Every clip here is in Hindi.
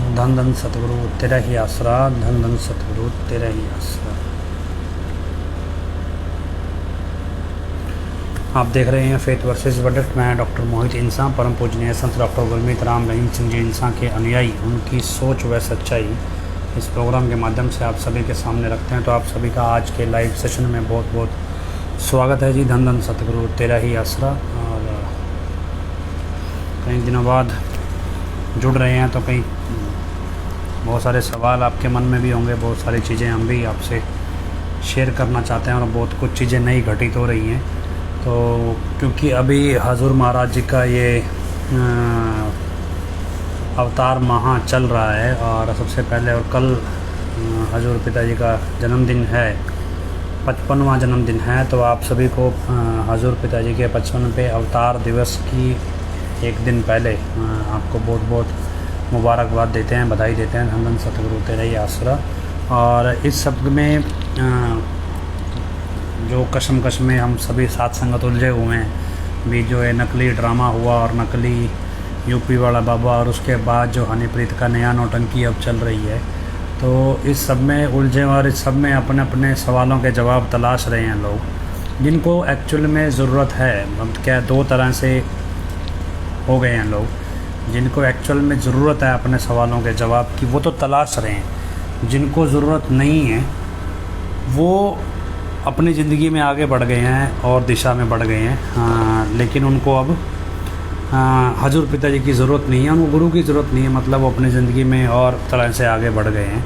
धन धन सतगुरु तेरा ही आसरा, धन धन सतगुरु तेरा ही आसरा। आप देख रहे हैं फेथ वर्सेस वर्डिक्ट। मैं डॉक्टर मोहित इंसान, परम पूजनीय संत डॉक्टर गुरमीत राम रहीम सिंह जी इंसान के अनुयायी, उनकी सोच व सच्चाई इस प्रोग्राम के माध्यम से आप सभी के सामने रखते हैं। तो आप सभी का आज के लाइव सेशन में बहुत बहुत स्वागत है जी। धन धन सतगुरु तेरा ही आसरा। और कई दिनों बाद जुड़ रहे हैं तो कई बहुत सारे सवाल आपके मन में भी होंगे, बहुत सारी चीज़ें हम भी आपसे शेयर करना चाहते हैं और बहुत कुछ चीज़ें नई घटित हो रही हैं। तो क्योंकि अभी हजूर महाराज जी का ये अवतार महा चल रहा है और सबसे पहले और कल हजूर पिताजी का जन्मदिन है, 55वां जन्मदिन है। तो आप सभी को हजूर पिताजी के 55वें अवतार दिवस की एक दिन पहले आपको बहुत बहुत मुबारकबाद देते हैं, बधाई देते हैं। धन धन सतगुरु तेरा ही आसरा। और इस शब्द में जो कशमकश में हम सभी साथ संगत उलझे हुए हैं, भी जो है नकली ड्रामा हुआ और नकली यूपी वाला बाबा, और उसके बाद जो हनीप्रीत का नया नौटंकी अब चल रही है, तो इस सब में उलझे और इस सब में अपने अपने सवालों के जवाब तलाश रहे हैं लोग, जिनको एक्चुअल में ज़रूरत है। अब क्या दो तरह से हो गए हैं लोग, जिनको एक्चुअल में ज़रूरत है अपने सवालों के जवाब की, वो तो तलाश रहे हैं। जिनको ज़रूरत नहीं है वो अपनी ज़िंदगी में आगे बढ़ गए हैं और दिशा में बढ़ गए हैं। लेकिन उनको अब हजूर पिताजी की ज़रूरत नहीं है, उनको गुरु की ज़रूरत नहीं है, मतलब वो अपनी ज़िंदगी में और तरह से आगे बढ़ गए हैं।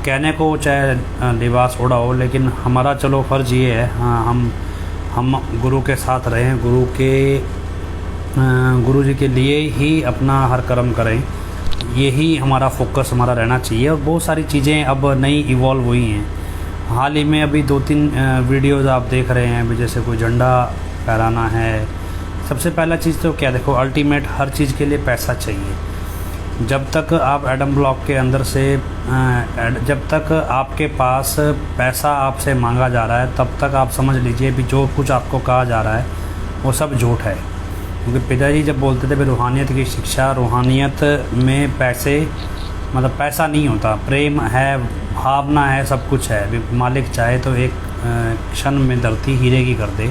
कहने को चाहे लिबास उड़ा हो, लेकिन हमारा चलो फ़र्ज़ ये है, हम गुरु के साथ रहें, गुरु जी के लिए ही अपना हर कर्म करें। यही हमारा फोकस हमारा रहना चाहिए। और बहुत सारी चीज़ें अब नई इवॉल्व हुई हैं। हाल ही में अभी 2-3 वीडियोज़ आप देख रहे हैं, जैसे कोई झंडा फहराना है। सबसे पहला चीज़ तो क्या, देखो अल्टीमेट हर चीज़ के लिए पैसा चाहिए। जब तक आप एडम ब्लॉक के अंदर से जब तक आपके पास पैसा आपसे मांगा जा रहा है, तब तक आप समझ लीजिए भी जो कुछ आपको कहा जा रहा है वो सब झूठ है। क्योंकि पिताजी जब बोलते थे भी रूहानियत की शिक्षा, रूहानियत में पैसे मतलब पैसा नहीं होता, प्रेम है, भावना है, सब कुछ है। मालिक चाहे तो एक क्षण में धरती हीरे की कर दे।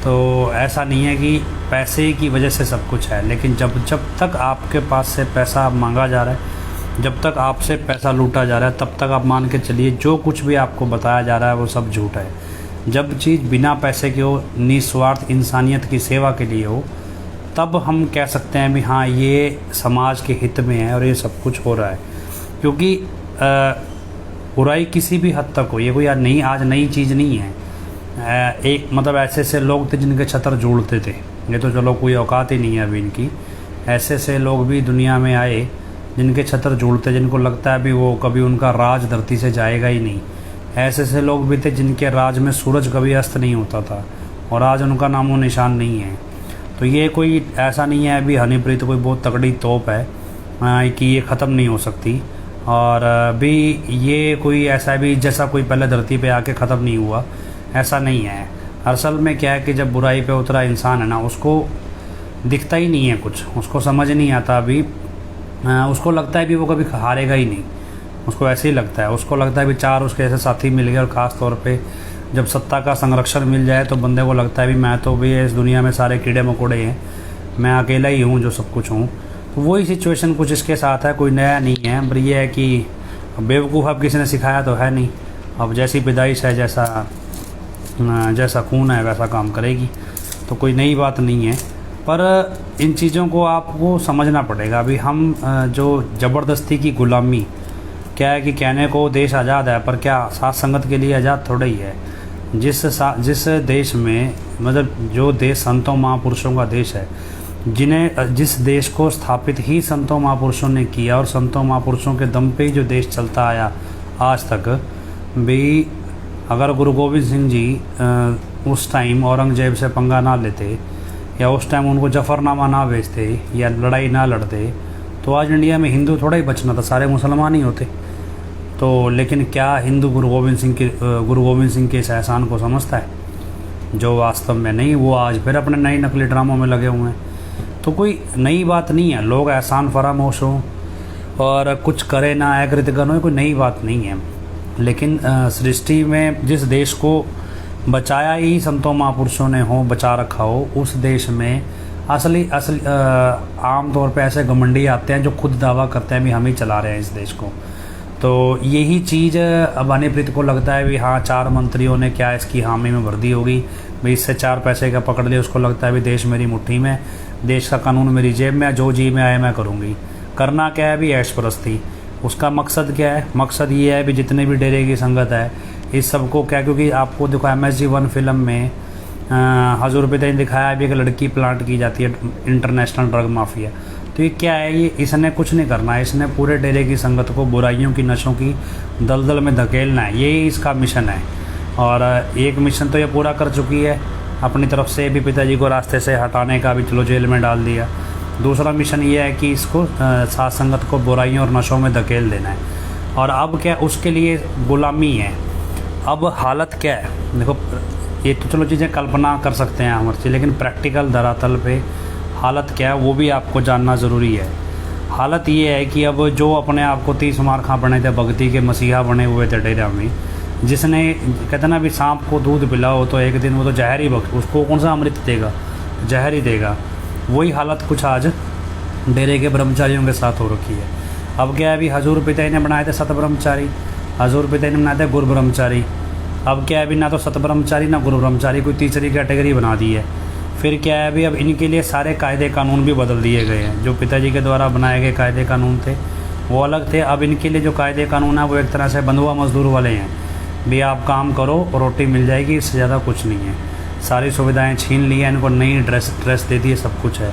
तो ऐसा नहीं है कि पैसे की वजह से सब कुछ है। लेकिन जब तक आपके पास से पैसा मांगा जा रहा है, जब तक आपसे पैसा लूटा जा रहा है, तब तक आप मान के चलिए जो कुछ भी आपको बताया जा रहा है वो सब झूठ है। जब चीज़ बिना पैसे के हो, निस्वार्थ इंसानियत की सेवा के लिए हो, तब हम कह सकते हैं भी हाँ ये समाज के हित में है और ये सब कुछ हो रहा है। क्योंकि बुराई किसी भी हद तक हो, ये कोई आज नई चीज़ नहीं है। एक मतलब ऐसे लोग थे जिनके छतर जोड़ते थे, ये तो चलो कोई औकात ही नहीं है अभी इनकी। ऐसे लोग भी दुनिया में आए जिनके छतर जोड़ते, जिनको लगता है भी वो कभी उनका राज धरती से जाएगा ही नहीं। ऐसे लोग भी थे जिनके राज में सूरज कभी अस्त नहीं होता था और आज उनका नामो निशान नहीं है। तो ये कोई ऐसा नहीं है अभी हनीप्रीत कोई बहुत तगड़ी तोप है कि ये ख़त्म नहीं हो सकती। और भी ये कोई ऐसा भी जैसा कोई पहले धरती पे आके ख़त्म नहीं हुआ, ऐसा नहीं है। असल में क्या है कि जब बुराई पे उतरा इंसान है ना, उसको दिखता ही नहीं है कुछ, उसको समझ नहीं आता अभी। उसको लगता है भी वो कभी हारेगा ही नहीं, उसको ऐसे ही लगता है। उसको लगता है भी 4 उसके ऐसे साथी मिल गए, और ख़ास तौर पे जब सत्ता का संरक्षण मिल जाए तो बंदे को लगता है भी मैं तो भी इस दुनिया में सारे कीड़े मकोड़े हैं, मैं अकेला ही हूँ जो सब कुछ हूँ। तो वही सिचुएशन कुछ इसके साथ है, कोई नया नहीं है। पर ये है कि बेवकूफ़ अब किसी ने सिखाया तो है नहीं। अब जैसी पैदाइश है, जैसा खून है वैसा काम करेगी, तो कोई नई बात नहीं है। पर इन चीज़ों को आपको समझना पड़ेगा। अभी हम जो ज़बरदस्ती की ग़ुलामी, क्या है कि कहने को देश आज़ाद है, पर क्या साथ संगत के लिए आज़ाद थोड़ा ही है। जिस देश में मतलब जो देश संतों महापुरुषों का देश है, जिस देश को स्थापित ही संतों महापुरुषों ने किया, और संतों महापुरुषों के दम पे ही जो देश चलता आया आज तक भी। अगर गुरु गोविंद सिंह जी उस टाइम औरंगजेब से पंगा ना लेते, या उस टाइम उनको जफरनामा ना भेजते, या लड़ाई ना लड़ते, तो आज इंडिया में हिंदू थोड़ा ही बचना था, सारे मुसलमान ही होते। तो लेकिन क्या हिंदू गुरु गोविंद सिंह के इस एहसान को समझता है? जो वास्तव में नहीं, वो आज फिर अपने नई नकली ड्रामों में लगे हुए हैं। तो कोई नई बात नहीं है। लोग एहसान फरामोश हों और कुछ करे ना अकृत करो कोई नई बात नहीं है। लेकिन सृष्टि में जिस देश को बचाया ही संतों महापुरुषों ने हो, बचा रखा हो, उस देश में असली आम तौर पे ऐसे घमंडी आते हैं जो खुद दावा करते हैं भी हम ही चला रहे हैं इस देश को। तो यही चीज़ अब हनीप्रीत को लगता है भी हाँ 4 मंत्रियों ने क्या इसकी हामी में भर दी होगी भाई, इससे 4 पैसे का पकड़ लिया, उसको लगता है भी देश मेरी मुट्ठी में, देश का कानून मेरी जेब में, जो जी में आए मैं करूँगी। करना क्या है भी ऐश परस्ती। उसका मकसद क्या है? मकसद ये है भी जितने भी डेरे की संगत है इस सबको क्या, क्योंकि आपको देखो MSG1 फिल्म में हजूर पिता ने दिखाया है भी एक लड़की प्लांट की जाती है, इंटरनेशनल ड्रग माफिया। तो ये क्या है, ये इसने कुछ नहीं करना है, इसने पूरे डेरे की संगत को बुराइयों की नशों की दलदल में धकेलना है, यही इसका मिशन है। और एक मिशन तो ये पूरा कर चुकी है, अपनी तरफ से भी पिताजी को रास्ते से हटाने का, भी चलो जेल में डाल दिया। दूसरा मिशन ये है कि इसको साथ संगत को बुराइयों और नशों में धकेल देना है। और अब क्या, उसके लिए गुलामी है। अब हालत क्या है देखो, ये तो चलो चीज़ें कल्पना कर सकते हैं हमारे से, लेकिन प्रैक्टिकल धरातल पे हालत क्या है वो भी आपको जानना ज़रूरी है। हालत ये है कि अब जो अपने आप को 30 मारखा बने थे, भक्ति के मसीहा बने हुए थे डेरा में, जिसने कहते ना भी सांप को दूध पिलाओ तो एक दिन वो तो जहर ही उसको कौन सा अमृत देगा, जहर ही देगा। वही हालत कुछ आज डेरे के ब्रह्मचारियों के साथ हो रखी है। अब क्या है, अभी हजूर पिता ने बनाए थे सत ब्रह्मचारी, हजूर पिता ने बनाए थे गुरु ब्रह्मचारी। अब क्या है अभी, ना तो सत ब्रह्मचारी ना गुरु ब्रह्मचारी, कोई तीसरी कैटेगरी बना दी है। फिर क्या है अभी, अब इनके लिए सारे कायदे कानून भी बदल दिए गए हैं। जो पिताजी के द्वारा बनाए गए कायदे कानून थे वो अलग थे, अब इनके लिए जो कायदे कानून है वो एक तरह से बंधुआ मजदूर वाले हैं भी, आप काम करो रोटी मिल जाएगी, इससे ज़्यादा कुछ नहीं है। सारी सुविधाएं छीन ली हैं, इनको नई ड्रेस दे दी है, सब कुछ है।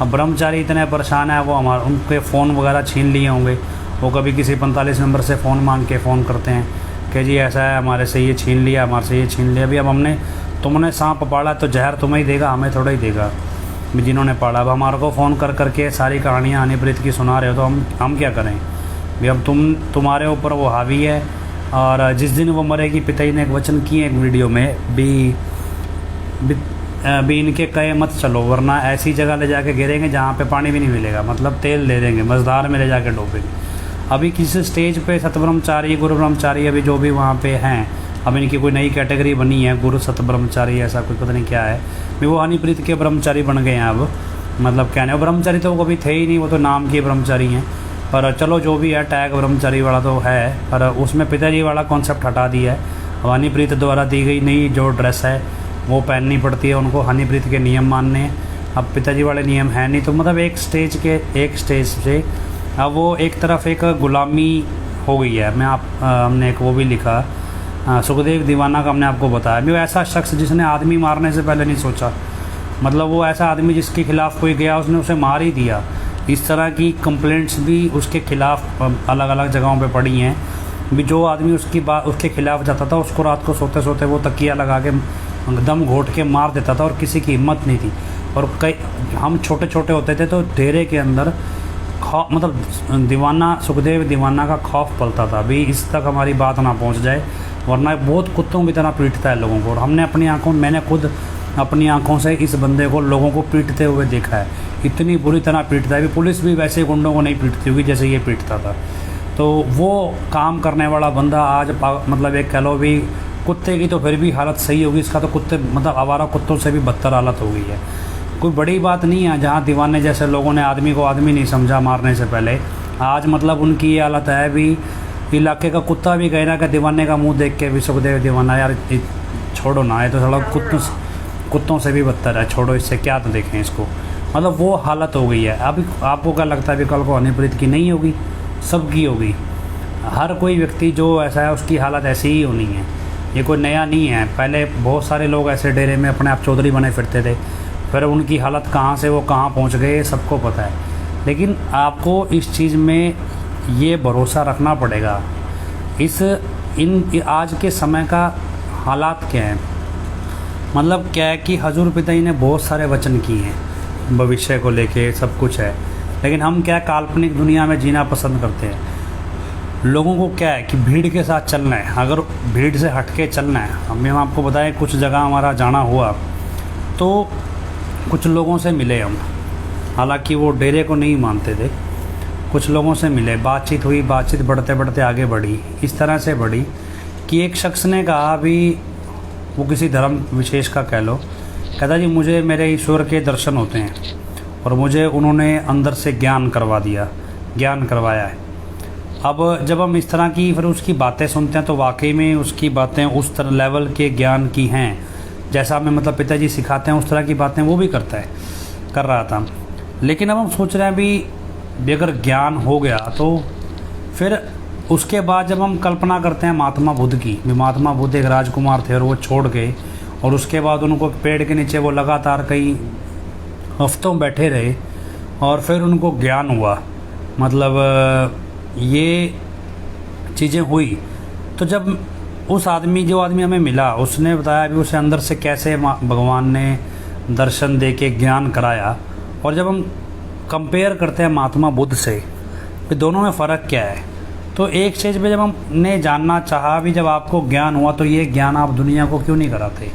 अब ब्रह्मचारी इतने परेशान है, वो उनके फ़ोन वगैरह छीन लिए होंगे, वो कभी किसी 45 नंबर से फ़ोन मांग के फ़ोन करते हैं कि जी ऐसा है, हमारे से ये छीन लिया, हमारे से ये छीन लिया। अभी अब तुमने सांप पाला तो जहर तुम्हें ही देगा, हमें थोड़ा ही देगा जिन्होंने पाला। अब हमारे को फ़ोन कर करके सारी कहानियाँ हनीप्रीत की सुना रहे हो तो हम क्या करें भी। अब तुम्हारे ऊपर वो हावी है, और जिस दिन वो मरेगी, पिताजी ने एक वचन किए एक वीडियो में भी इनके कहे मत चलो, वरना ऐसी जगह ले जाके गिरेंगे जहाँ पे पानी भी नहीं मिलेगा, मतलब तेल दे देंगे, मज़दार में ले जाके डूबेंगे। अभी किसी स्टेज पे सतब्रह्मचारी गुरु ब्रह्मचारी अभी जो भी वहाँ पे हैं, अब इनकी कोई नई कैटेगरी बनी है, गुरु सत ब्रह्मचारी ऐसा कोई पता नहीं क्या है भी, वो हनीप्रीत के ब्रह्मचारी बन गए हैं अब। मतलब कहने वो ब्रह्मचारी तो वो कभी थे ही नहीं, वो तो नाम के ब्रह्मचारी हैं। पर चलो जो भी है, टैग ब्रह्मचारी वाला तो है, पर उसमें पिताजी वाला कॉन्सेप्ट हटा दिया है। हनीप्रीत द्वारा दी गई नई जो ड्रेस है वो पहननी पड़ती है उनको, हनीप्रीत के नियम मानने हैं। अब पिताजी वाले नियम है नहीं, तो मतलब एक स्टेज से अब वो एक तरफ एक गुलामी हो गई है। हमने एक वो भी लिखा, सुखदेव दीवाना का हमने आपको बताया भी, वो ऐसा शख्स जिसने आदमी मारने से पहले नहीं सोचा, मतलब वो ऐसा आदमी जिसके खिलाफ़ कोई गया उसने उसे मार ही दिया। इस तरह की कंप्लेंट्स भी उसके खिलाफ़ अलग अलग जगहों पे पड़ी हैं भी। जो आदमी उसके खिलाफ़ जाता था उसको रात को सोते सोते वो तकिया लगा के दम घोट के मार देता था, और किसी की हिम्मत नहीं थी। और कई हम छोटे छोटे होते थे तो डेरे के अंदर मतलब दीवाना, सुखदेव दीवाना का खौफ पलता था भी, इस तक हमारी बात ना पहुंच जाए, वरना बहुत कुत्तों की तरह पीटता है लोगों को। और मैंने खुद अपनी आंखों से इस बंदे को लोगों को पीटते हुए देखा है, इतनी बुरी तरह पीटता है भी। पुलिस भी वैसे गुंडों को नहीं पीटती होगी जैसे ये पीटता था। तो वो काम करने वाला बंदा आज मतलब एक कह लो भी, कुत्ते की तो फिर भी हालत सही होगी, इसका तो कुत्ते मतलब आवारा कुत्तों से भी बदतर हालत हो गई है। कोई बड़ी बात नहीं है, जहाँ दीवाने जैसे लोगों ने आदमी को आदमी नहीं समझा मारने से पहले, आज मतलब उनकी ये हालत है भी। इलाके का कुत्ता भी कह रहा है कि दीवाने का मुंह देख के भी सुखदेव दीवाना यार छोड़ो ना, ये तो थोड़ा कुत्तों से भी बदतर है, छोड़ो इससे क्या तो देखें इसको। मतलब वो हालत हो गई है। अभी आपको क्या लगता है भी कल को हनीप्रीत की नहीं होगी, सबकी होगी। हर कोई व्यक्ति जो ऐसा है उसकी हालत ऐसी ही होनी है, ये कोई नया नहीं है। पहले बहुत सारे लोग ऐसे डेरे में अपने आप चौधरी बने फिरते थे, फिर उनकी हालत कहाँ से वो कहाँ पहुँच गए सबको पता है। लेकिन आपको इस चीज़ में ये भरोसा रखना पड़ेगा। आज के समय का हालात क्या है, मतलब क्या है कि हजूर पिताजी ने बहुत सारे वचन किए हैं भविष्य को लेके, सब कुछ है। लेकिन हम क्या काल्पनिक दुनिया में जीना पसंद करते हैं। लोगों को क्या है कि भीड़ के साथ चलना है, अगर भीड़ से हट के चलना है। हम आपको बताएं, कुछ जगह हमारा जाना हुआ तो कुछ लोगों से मिले हम, हालांकि वो डेरे को नहीं मानते थे, कुछ लोगों से मिले, बातचीत हुई, बातचीत बढ़ते बढ़ते आगे बढ़ी, इस तरह से बढ़ी कि एक शख्स ने कहा, अभी वो किसी धर्म विशेष का कह लो, कहता जी मुझे मेरे ईश्वर के दर्शन होते हैं और मुझे उन्होंने अंदर से ज्ञान करवा दिया, ज्ञान करवाया है। अब जब हम इस तरह की फिर उसकी बातें सुनते हैं तो वाकई में उसकी बातें उस तरह लेवल के ज्ञान की हैं, जैसा हमें मतलब पिताजी सिखाते हैं उस तरह की बातें वो भी कर रहा था। लेकिन अब हम सोच रहे हैं भी अगर ज्ञान हो गया तो फिर उसके बाद जब हम कल्पना करते हैं महात्मा बुद्ध की, महात्मा बुद्ध एक राजकुमार थे और वो छोड़ गए और उसके बाद उनको पेड़ के नीचे वो लगातार कई हफ्तों बैठे रहे और फिर उनको ज्ञान हुआ, मतलब ये चीज़ें हुई। तो जब उस आदमी जो आदमी हमें मिला उसने बताया भी उसे अंदर से कैसे भगवान ने दर्शन दे के ज्ञान कराया, और जब हम कंपेयर करते हैं महात्मा बुद्ध से कि दोनों में फ़र्क क्या है, तो एक स्टेज पे जब हमने जानना चाहा भी जब आपको ज्ञान हुआ तो ये ज्ञान आप दुनिया को क्यों नहीं कराते,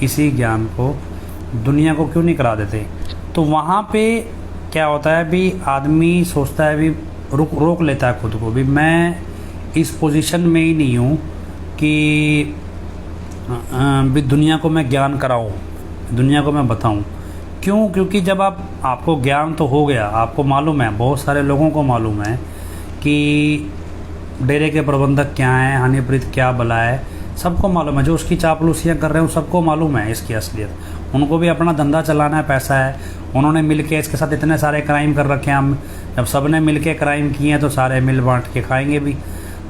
इसी ज्ञान को दुनिया को क्यों नहीं करा देते। तो वहाँ पे क्या होता है भी आदमी सोचता है भी रोक लेता है खुद को भी, मैं इस पोजीशन में ही नहीं हूँ कि भी दुनिया को मैं ज्ञान कराऊँ, दुनिया को मैं बताऊँ। क्यों? क्योंकि जब आपको ज्ञान तो हो गया, आपको मालूम है, बहुत सारे लोगों को मालूम है कि डेरे के प्रबंधक क्या हैं, हनीप्रीत क्या बला है, सबको मालूम है। जो उसकी चापलूसियाँ कर रहे हैं सबको मालूम है इसकी असलियत। उनको भी अपना धंधा चलाना है, पैसा है, उन्होंने मिलके इसके साथ इतने सारे क्राइम कर रखे हैं। हम जब सब ने मिल के क्राइम किए हैं तो सारे मिल बांट के खाएंगे भी,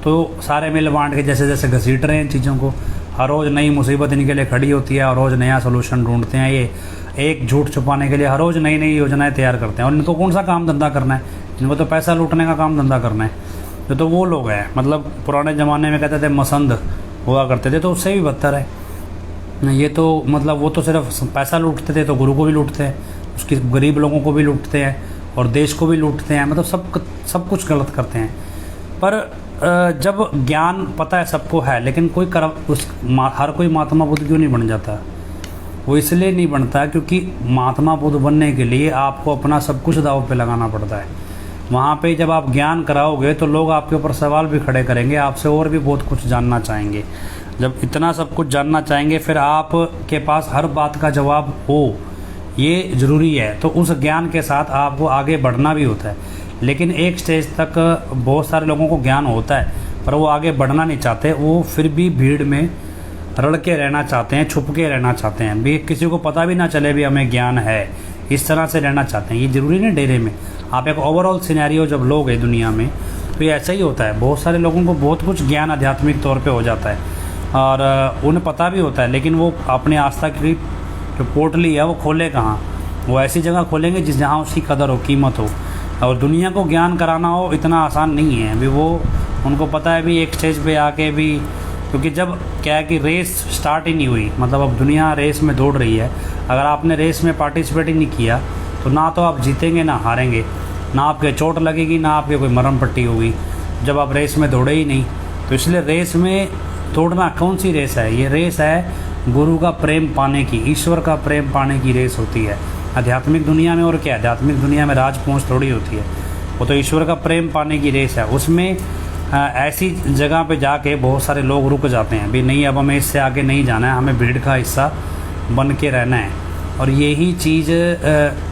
तो सारे मिल बांट के जैसे जैसे घसीट रहे हैं चीज़ों को, हर रोज़ नई मुसीबत इनके लिए खड़ी होती है और रोज़ नया सोल्यूशन ढूंढते हैं। ये एक झूठ छुपाने के लिए हर रोज़ नई नई योजनाएं तैयार करते हैं। और इनको कौन सा काम धंधा करना है, इनको तो पैसा लूटने का काम धंधा करना है। तो वो लोग हैं, मतलब पुराने ज़माने में कहते थे मसंद हुआ करते थे, तो उससे भी बदतर है ये। तो मतलब वो तो सिर्फ पैसा लूटते थे, तो गुरु को भी लूटते हैं, उसकी गरीब लोगों को भी लूटते हैं और देश को भी लूटते हैं, मतलब सब कुछ गलत करते हैं। पर जब ज्ञान पता है सबको है, लेकिन कोई हर कोई महात्मा बुद्ध क्यों नहीं बन जाता? वो इसलिए नहीं बनता क्योंकि महात्मा बुद्ध बनने के लिए आपको अपना सब कुछ दांव पे लगाना पड़ता है। वहाँ पे जब आप ज्ञान कराओगे तो लोग आपके ऊपर सवाल भी खड़े करेंगे, आपसे और भी बहुत कुछ जानना चाहेंगे। जब इतना सब कुछ जानना चाहेंगे फिर आपके पास हर बात का जवाब हो, ये ज़रूरी है। तो उस ज्ञान के साथ आपको आगे बढ़ना भी होता है। लेकिन एक स्टेज तक बहुत सारे लोगों को ज्ञान होता है पर वो आगे बढ़ना नहीं चाहते, वो फिर भी भीड़ में रड़ के रहना चाहते हैं, छुप के रहना चाहते हैं, भी किसी को पता भी ना चले भी हमें ज्ञान है, इस तरह से रहना चाहते हैं। ये ज़रूरी नहीं डेरे में, आप एक ओवरऑल सिनेरियो जब लोग हैं दुनिया में तो ये ऐसा ही होता है। बहुत सारे लोगों को बहुत कुछ ज्ञान आध्यात्मिक तौर पे हो जाता है और उन्हें पता भी होता है, लेकिन वो अपनी आस्था की जो पोटली है वो खोले कहाँ? वो ऐसी जगह खोलेंगे जहाँ उसकी कदर हो, कीमत हो। और दुनिया को ज्ञान कराना हो इतना आसान नहीं है भी, वो उनको पता है भी एक स्टेज पे आके भी, क्योंकि जब क्या है कि रेस स्टार्ट ही नहीं हुई, मतलब अब दुनिया रेस में दौड़ रही है। अगर आपने रेस में पार्टिसिपेट ही नहीं किया तो ना तो आप जीतेंगे ना हारेंगे, ना आपके चोट लगेगी ना आपके कोई मरम पट्टी होगी जब आप रेस में दौड़े ही नहीं। तो इसलिए रेस में दौड़ना कौन सी रेस है? ये रेस है गुरु का प्रेम पाने की, ईश्वर का प्रेम पाने की रेस होती है आध्यात्मिक दुनिया में। और क्या आध्यात्मिक दुनिया में राज पहुँच थोड़ी होती है, वो तो ईश्वर का प्रेम पाने की रेस है। उसमें ऐसी जगह पे जाके बहुत सारे लोग रुक जाते हैं भी, नहीं अब हमें इससे आगे नहीं जाना है, हमें भीड़ का हिस्सा बन के रहना है। और यही चीज़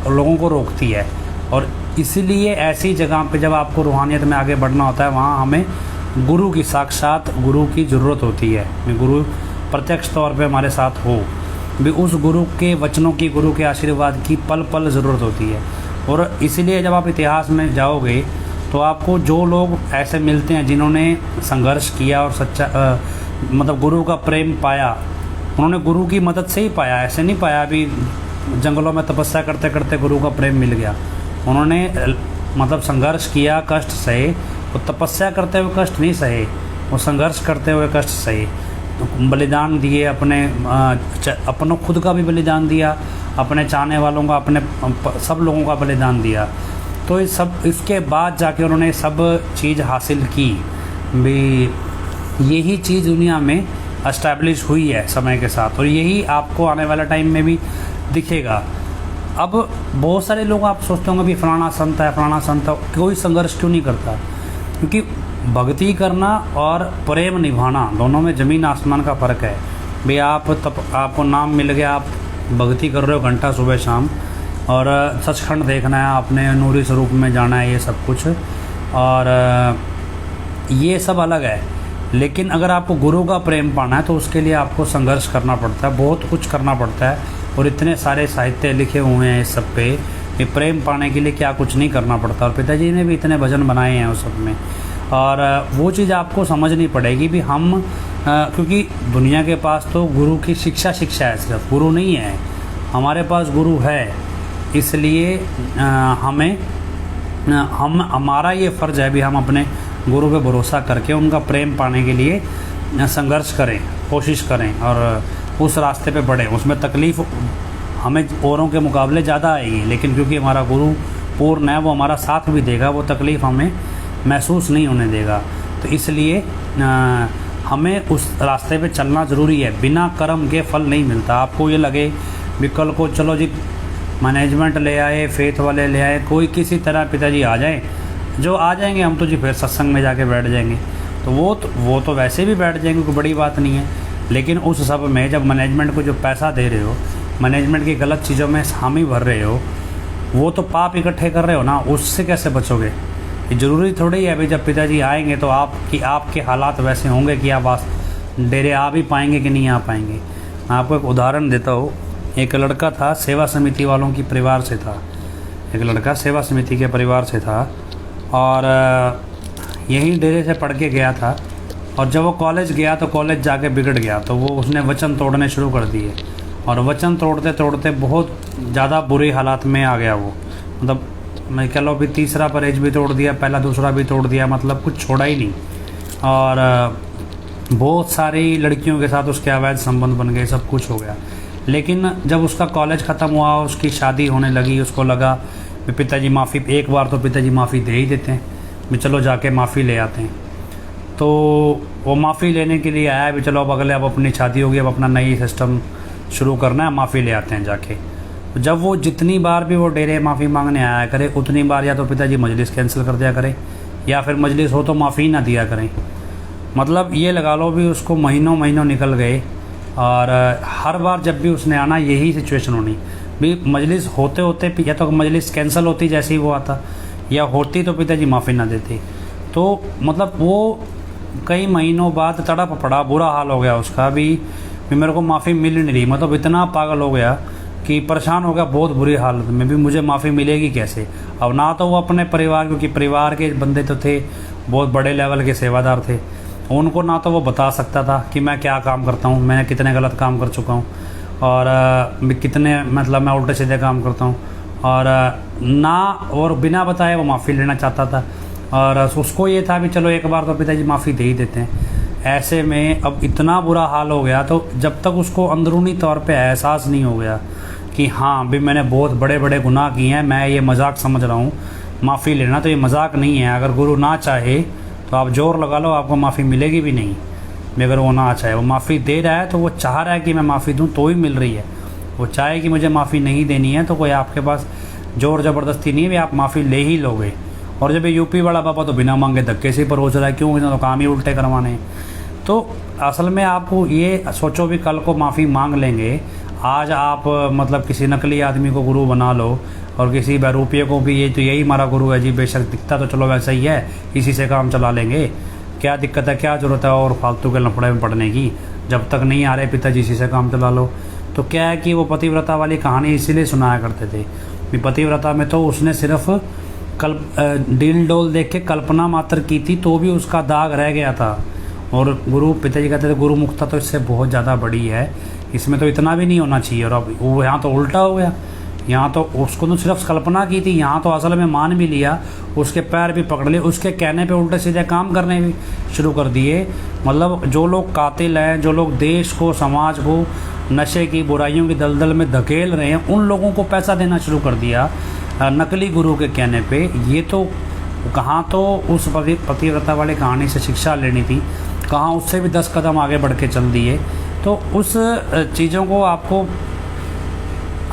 लोगों को रोकती है। और इसीलिए ऐसी जगह पे जब आपको रूहानियत में आगे बढ़ना होता है वहाँ हमें गुरु की, साक्षात गुरु की ज़रूरत होती है। गुरु प्रत्यक्ष तौर पे हमारे साथ हो भी, उस गुरु के वचनों की, गुरु के आशीर्वाद की पल पल ज़रूरत होती है। और इसीलिए जब आप इतिहास में जाओगे तो आपको जो लोग ऐसे मिलते हैं जिन्होंने संघर्ष किया और सच्चा मतलब गुरु का प्रेम पाया, उन्होंने गुरु की मदद से ही पाया, ऐसे नहीं पाया अभी जंगलों में तपस्या करते करते गुरु का प्रेम मिल गया। उन्होंने मतलब संघर्ष किया, कष्ट सहे। वो तपस्या करते हुए कष्ट नहीं सहे, वो संघर्ष करते हुए कष्ट सहे, बलिदान दिए, अपनों खुद का भी बलिदान दिया, अपने चाहने वालों का, अपने सब लोगों का बलिदान दिया। तो इस सब इसके बाद जाके उन्होंने सब चीज़ हासिल की भी। यही चीज़ दुनिया में एस्टैब्लिश हुई है समय के साथ, और यही आपको आने वाला टाइम में भी दिखेगा। अब बहुत सारे लोग आप सोचते होंगे भी फलाना संत है, फलाना संत है, कोई संघर्ष क्यों नहीं करता? क्योंकि भक्ति करना और प्रेम निभाना दोनों में ज़मीन आसमान का फ़र्क है। भाई आपको नाम मिल गया, आप भक्ति कर रहे हो घंटा सुबह शाम, और सचखंड देखना है आपने, नूरी स्वरूप में जाना है, ये सब कुछ, और ये सब अलग है। लेकिन अगर आपको गुरु का प्रेम पाना है तो उसके लिए आपको संघर्ष करना पड़ता है, बहुत कुछ करना पड़ता है। और इतने सारे साहित्य लिखे हुए हैं इस सब पे, ये प्रेम पाने के लिए क्या कुछ नहीं करना पड़ता। और पिताजी ने भी इतने भजन बनाए हैं उस सब में, और वो चीज़ आपको समझनी पड़ेगी भी हम क्योंकि दुनिया के पास तो गुरु की शिक्षा है, सिर्फ गुरु नहीं है, हमारे पास गुरु है। इसलिए हमारा ये फ़र्ज़ है भी हम अपने गुरु पे भरोसा करके उनका प्रेम पाने के लिए संघर्ष करें, कोशिश करें और उस रास्ते पे बढ़ें। उसमें तकलीफ़ हमें औरों के मुकाबले ज़्यादा आएगी, लेकिन क्योंकि हमारा गुरु पूर्ण है, वो हमारा साथ भी देगा, वो तकलीफ़ हमें महसूस नहीं होने देगा। तो इसलिए हमें उस रास्ते पे चलना ज़रूरी है। बिना कर्म के फल नहीं मिलता। आपको ये लगे भी कल को चलो जी मैनेजमेंट ले आए, फेथ वाले ले आए, कोई किसी तरह पिताजी आ जाएं, जो आ जाएंगे हम तो जी फिर सत्संग में जाके बैठ जाएंगे, तो वो तो वैसे भी बैठ जाएंगे, कोई बड़ी बात नहीं है। लेकिन उस सब में जब मैनेजमेंट को जो पैसा दे रहे हो, मैनेजमेंट की गलत चीज़ों में हामी भर रहे हो, वो तो पाप इकट्ठे कर रहे हो ना, उससे कैसे बचोगे? ये ज़रूरी थोड़ी है अभी जब पिताजी आएंगे तो आपके हालात वैसे होंगे कि आप डेरे आ भी पाएंगे कि नहीं आ पाएंगे। मैं आपको एक उदाहरण देता हूँ। एक लड़का था, सेवा समिति वालों की परिवार से था, एक लड़का सेवा समिति के परिवार से था, और यहीं डेरे से पढ़ के गया था। और जब वो कॉलेज गया तो कॉलेज जाके बिगड़ गया, तो वो उसने वचन तोड़ने शुरू कर दिए, और वचन तोड़ते तोड़ते बहुत ज़्यादा बुरे हालात में आ गया वो। मतलब मैं कह लो भी तीसरा परहेज भी तोड़ दिया, पहला दूसरा भी तोड़ दिया, मतलब कुछ छोड़ा ही नहीं। और बहुत सारी लड़कियों के साथ उसके अवैध संबंध बन गए, सब कुछ हो गया। लेकिन जब उसका कॉलेज ख़त्म हुआ, उसकी शादी होने लगी, उसको लगा भी पिताजी माफ़ी, एक बार तो पिताजी माफ़ी दे ही देते हैं, भी चलो जाके माफ़ी ले आते हैं। तो वो माफ़ी लेने के लिए आया भी चलो अब अपनी शादी होगी, अब अपना नई सिस्टम शुरू करना है, माफ़ी ले आते हैं जाके। जब वो जितनी बार भी वो डेरे माफ़ी मांगने आया करे, उतनी बार या तो पिताजी मजलिस कैंसिल कर दिया करें, या फिर मजलिस हो तो माफ़ी ना दिया करें। मतलब ये लगा लो भी उसको महीनों निकल गए, और हर बार जब भी उसने आना यही सिचुएशन होनी भी, मजलिस होते होते या तो मजलिस कैंसिल होती जैसे ही वो आता, या होती तो पिताजी माफ़ी ना देते। तो मतलब वो कई महीनों बाद तड़प पड़ा, बुरा हाल हो गया उसका भी मेरे को माफ़ी मिल नहीं रही। मतलब इतना पागल हो गया कि परेशान हो गया, बहुत बुरी हालत में भी, मुझे माफ़ी मिलेगी कैसे? अब ना तो वो अपने परिवार, क्योंकि परिवार के बंदे तो थे, बहुत बड़े लेवल के सेवादार थे, उनको ना तो वो बता सकता था कि मैं क्या काम करता हूँ, मैंने कितने गलत काम कर चुका हूँ, और कितने मतलब मैं उल्टे सीधे काम करता हूँ, और बिना बताए वो माफ़ी लेना चाहता था। और उसको ये था भी चलो एक बार तो पिताजी माफ़ी दे ही देते हैं। ऐसे में अब इतना बुरा हाल हो गया, तो जब तक उसको अंदरूनी तौर पे एहसास नहीं हो गया कि हाँ भी मैंने बहुत बड़े बड़े गुनाह किए हैं, मैं ये मजाक समझ रहा हूँ, माफ़ी लेना तो ये मजाक नहीं है। अगर गुरु ना चाहे तो आप जोर लगा लो, आपको माफ़ी मिलेगी भी नहीं। मगर वो ना चाहे, वो माफ़ी दे रहा है तो वो चाह रहा है कि मैं माफ़ी दूँ तो ही मिल रही है। वो चाहे कि मुझे माफ़ी नहीं देनी है तो कोई आपके पास जोर ज़बरदस्ती नहीं है भी आप माफ़ी ले ही लोगे। और जब ये यूपी वाला बाबा तो बिना मांगे धक्के से परोस रहा है, क्यों? इन्होंने तो काम ही उल्टे करवाने। तो असल में आपको ये सोचो भी कल को माफ़ी मांग लेंगे, आज आप मतलब किसी नकली आदमी को गुरु बना लो, और किसी बहरूपिये को भी ये तो यही हमारा गुरु है जी, बेशक दिखता तो चलो वैसा ही है, इसी से काम चला लेंगे, क्या दिक्कत है, क्या ज़रूरत है और फालतू के लफड़े में पड़ने की, जब तक नहीं आ रहे पिताजी इसी से काम चला लो। तो क्या है कि वो पतिव्रता वाली कहानी इसीलिए सुनाया करते थे कि पतिव्रता में तो उसने सिर्फ डील डोल देख के कल्पना मात्र की थी, तो भी उसका दाग रह गया था। और गुरु पिताजी कहते थे गुरु मुक्ता तो इससे बहुत ज़्यादा बड़ी है, इसमें तो इतना भी नहीं होना चाहिए। और अब वो यहाँ तो उल्टा हो गया, यहाँ तो उसको तो सिर्फ कल्पना की थी, यहाँ तो असल में मान भी लिया, उसके पैर भी पकड़ लिए, उसके कहने पे उल्टे सीधे काम करने भी शुरू कर दिए। मतलब जो लोग कातिल हैं, जो लोग देश को, समाज को नशे की, बुराइयों की दलदल में धकेल रहे हैं, उन लोगों को पैसा देना शुरू कर दिया नकली गुरु के कहने पे। ये तो कहाँ तो उस पतिव्रता वाली कहानी से शिक्षा लेनी थी, कहाँ उससे भी 10 कदम आगे बढ़ के चल दिए। तो उस चीज़ों को आपको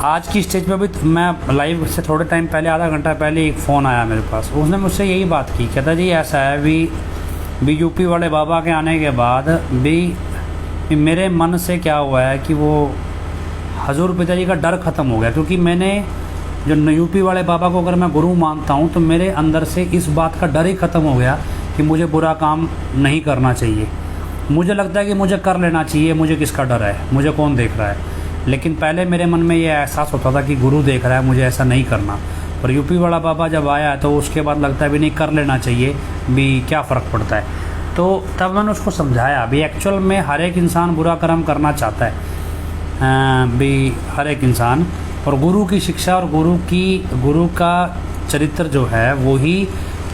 आज की स्टेज पे भी मैं लाइव से थोड़े टाइम पहले, आधा घंटा पहले एक फ़ोन आया मेरे पास, उसने मुझसे यही बात की, कहता जी ऐसा है भी यूपी वाले बाबा के आने के बाद भी मेरे मन से क्या हुआ है कि वो हजूर पिताजी का डर ख़त्म हो गया, क्योंकि मैंने जो यूपी वाले बाबा को अगर मैं गुरु मानता हूँ तो मेरे अंदर से इस बात का डर ही ख़त्म हो गया कि मुझे बुरा काम नहीं करना चाहिए। मुझे लगता है कि मुझे कर लेना चाहिए, मुझे किसका डर है, मुझे कौन देख रहा है। लेकिन पहले मेरे मन में ये एहसास होता था कि गुरु देख रहा है, मुझे ऐसा नहीं करना। और यूपी वाला बाबा जब आया तो उसके बाद लगता है भी नहीं, कर लेना चाहिए भी, क्या फ़र्क पड़ता है। तो तब मैंने उसको समझाया भी एक्चुअल में हर एक इंसान बुरा कर्म करना चाहता है भी, हर एक इंसान। और गुरु की शिक्षा और गुरु का चरित्र जो है वो ही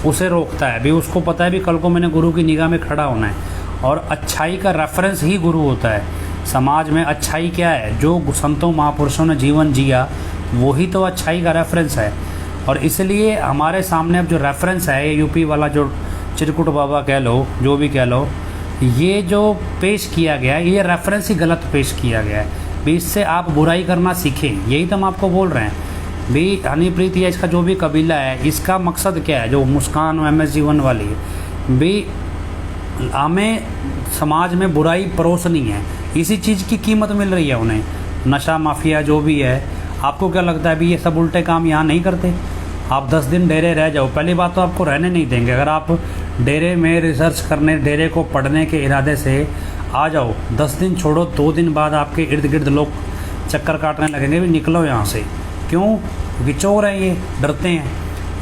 उसे रोकता है भी। उसको पता है भी कल को मैंने गुरु की निगाह में खड़ा होना है, और अच्छाई का रेफरेंस ही गुरु होता है। समाज में अच्छाई क्या है, जो संतों महापुरुषों ने जीवन जिया वही तो अच्छाई का रेफरेंस है। और इसलिए हमारे सामने अब जो रेफरेंस है, ये यूपी वाला जो चिरकुट बाबा कह लो, जो भी कह लो, ये जो पेश किया गया है ये रेफरेंस ही गलत पेश किया गया है भी। इससे आप बुराई करना सीखें, यही तो हम आपको बोल रहे हैं भी। हनीप्रीत या इसका जो भी कबीला है, इसका मकसद क्या है, जो मुस्कान MS जीवन वाली है भी, हमें समाज में बुराई परोसनी है। इसी चीज़ की कीमत मिल रही है उन्हें। नशा माफिया जो भी है, आपको क्या लगता है भी ये सब उल्टे काम यहाँ नहीं करते? आप 10 दिन डेरे रह जाओ, पहली बात तो आपको रहने नहीं देंगे। अगर आप डेरे में रिसर्च करने, डेरे को पढ़ने के इरादे से आ जाओ, 10 दिन छोड़ो, 2 दिन बाद आपके इर्द गिर्द लोग चक्कर काटने लगेंगे भी निकलो यहाँ से। क्यों? क्योंकि चोर हैं, ये डरते हैं,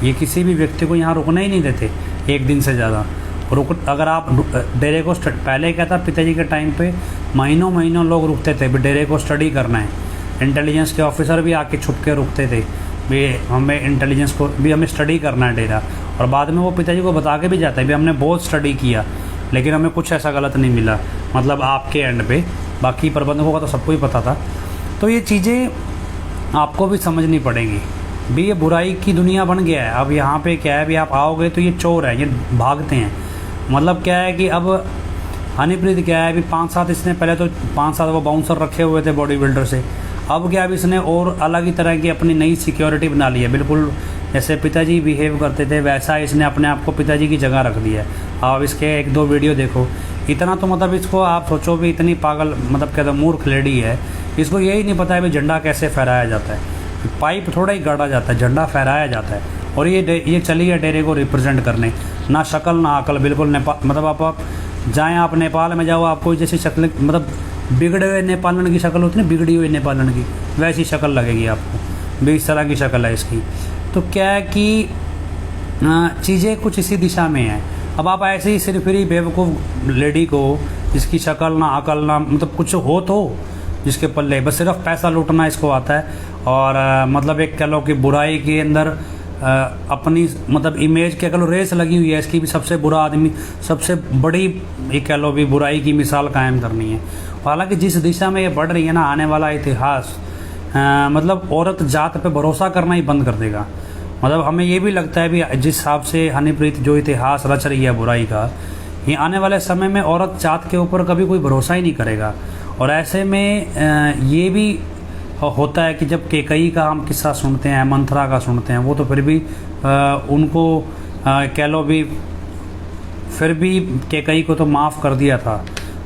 ये किसी भी व्यक्ति को यहाँ रुकना ही नहीं देते 1 दिन से ज़्यादा। अगर आप डेरे को पहले क्या था, पिताजी के टाइम पे महीनों लोग रुकते थे भी, डेरे को स्टडी करना है। इंटेलिजेंस के ऑफिसर भी आके छुप के रुकते थे भी, हमें इंटेलिजेंस को भी, हमें स्टडी करना है डेरा। और बाद में वो पिताजी को बता के भी जाता है भी हमने बहुत स्टडी किया, लेकिन हमें कुछ ऐसा गलत नहीं मिला, मतलब आपके एंड पे। बाकी प्रबंधकों का तो सबको ही पता था। तो ये चीज़ें आपको भी समझनी पड़ेंगी भी। ये बुराई की दुनिया बन गया है। अब यहाँ पे क्या है भी, आप आओगे तो ये चोर है, ये भागते हैं। मतलब क्या है कि अब हनीप्रीत क्या है भी, 5-7 इसने पहले तो 5-7 वो बाउंसर रखे हुए थे बॉडी बिल्डर से। अब क्या, अब इसने और अलग ही तरह की अपनी नई सिक्योरिटी बना ली है। बिल्कुल जैसे पिताजी बिहेव करते थे वैसा इसने अपने आप को पिताजी की जगह रख दिया है। आप इसके 1-2 वीडियो देखो, इतना तो मतलब इसको आप सोचो भी, इतनी पागल, मतलब क्या मूर्ख लेडी है, इसको यही नहीं पता है भी झंडा कैसे फहराया जाता है। पाइप थोड़ा ही गाड़ा जाता है, झंडा फहराया जाता है। और ये चली है डेरे को रिप्रेजेंट करने, ना शक्ल ना अकल, बिल्कुल नेपाल। मतलब आप जाएँ, आप नेपाल में जाओ, आपको जैसी शक्ल, मतलब बिगड़े हुए नेपालन की शक्ल होती है ना, बिगड़ी हुई नेपालन की, वैसी शक्ल लगेगी आपको भी। इस तरह की शक्ल है इसकी। तो क्या है कि चीज़ें कुछ इसी दिशा में हैं। अब आप ऐसे ही सिर्फ ही बेवकूफ़ लेडी को, जिसकी शक्ल ना अकल ना मतलब कुछ हो, तो जिसके पल्ले बस सिर्फ पैसा लूटना इसको आता है। और मतलब एक कह लो कि बुराई के अंदर अपनी मतलब इमेज के कह लो रेस लगी हुई है इसकी भी, सबसे बुरा आदमी, सबसे बड़ी ये कह लो भी बुराई की मिसाल कायम करनी है। हालांकि जिस दिशा में ये बढ़ रही है ना, आने वाला इतिहास मतलब औरत जात पे भरोसा करना ही बंद कर देगा। मतलब हमें ये भी लगता है भी, जिस हिसाब से हनीप्रीत जो इतिहास रच रही है बुराई का, ये आने वाले समय में औरत जात के ऊपर कभी कोई भरोसा ही नहीं करेगा। और ऐसे में ये भी होता है कि जब केकई का हम किस्सा सुनते हैं, मंथरा का सुनते हैं, वो तो फिर भी उनको कह लो भी, फिर भी केकई को तो माफ़ कर दिया था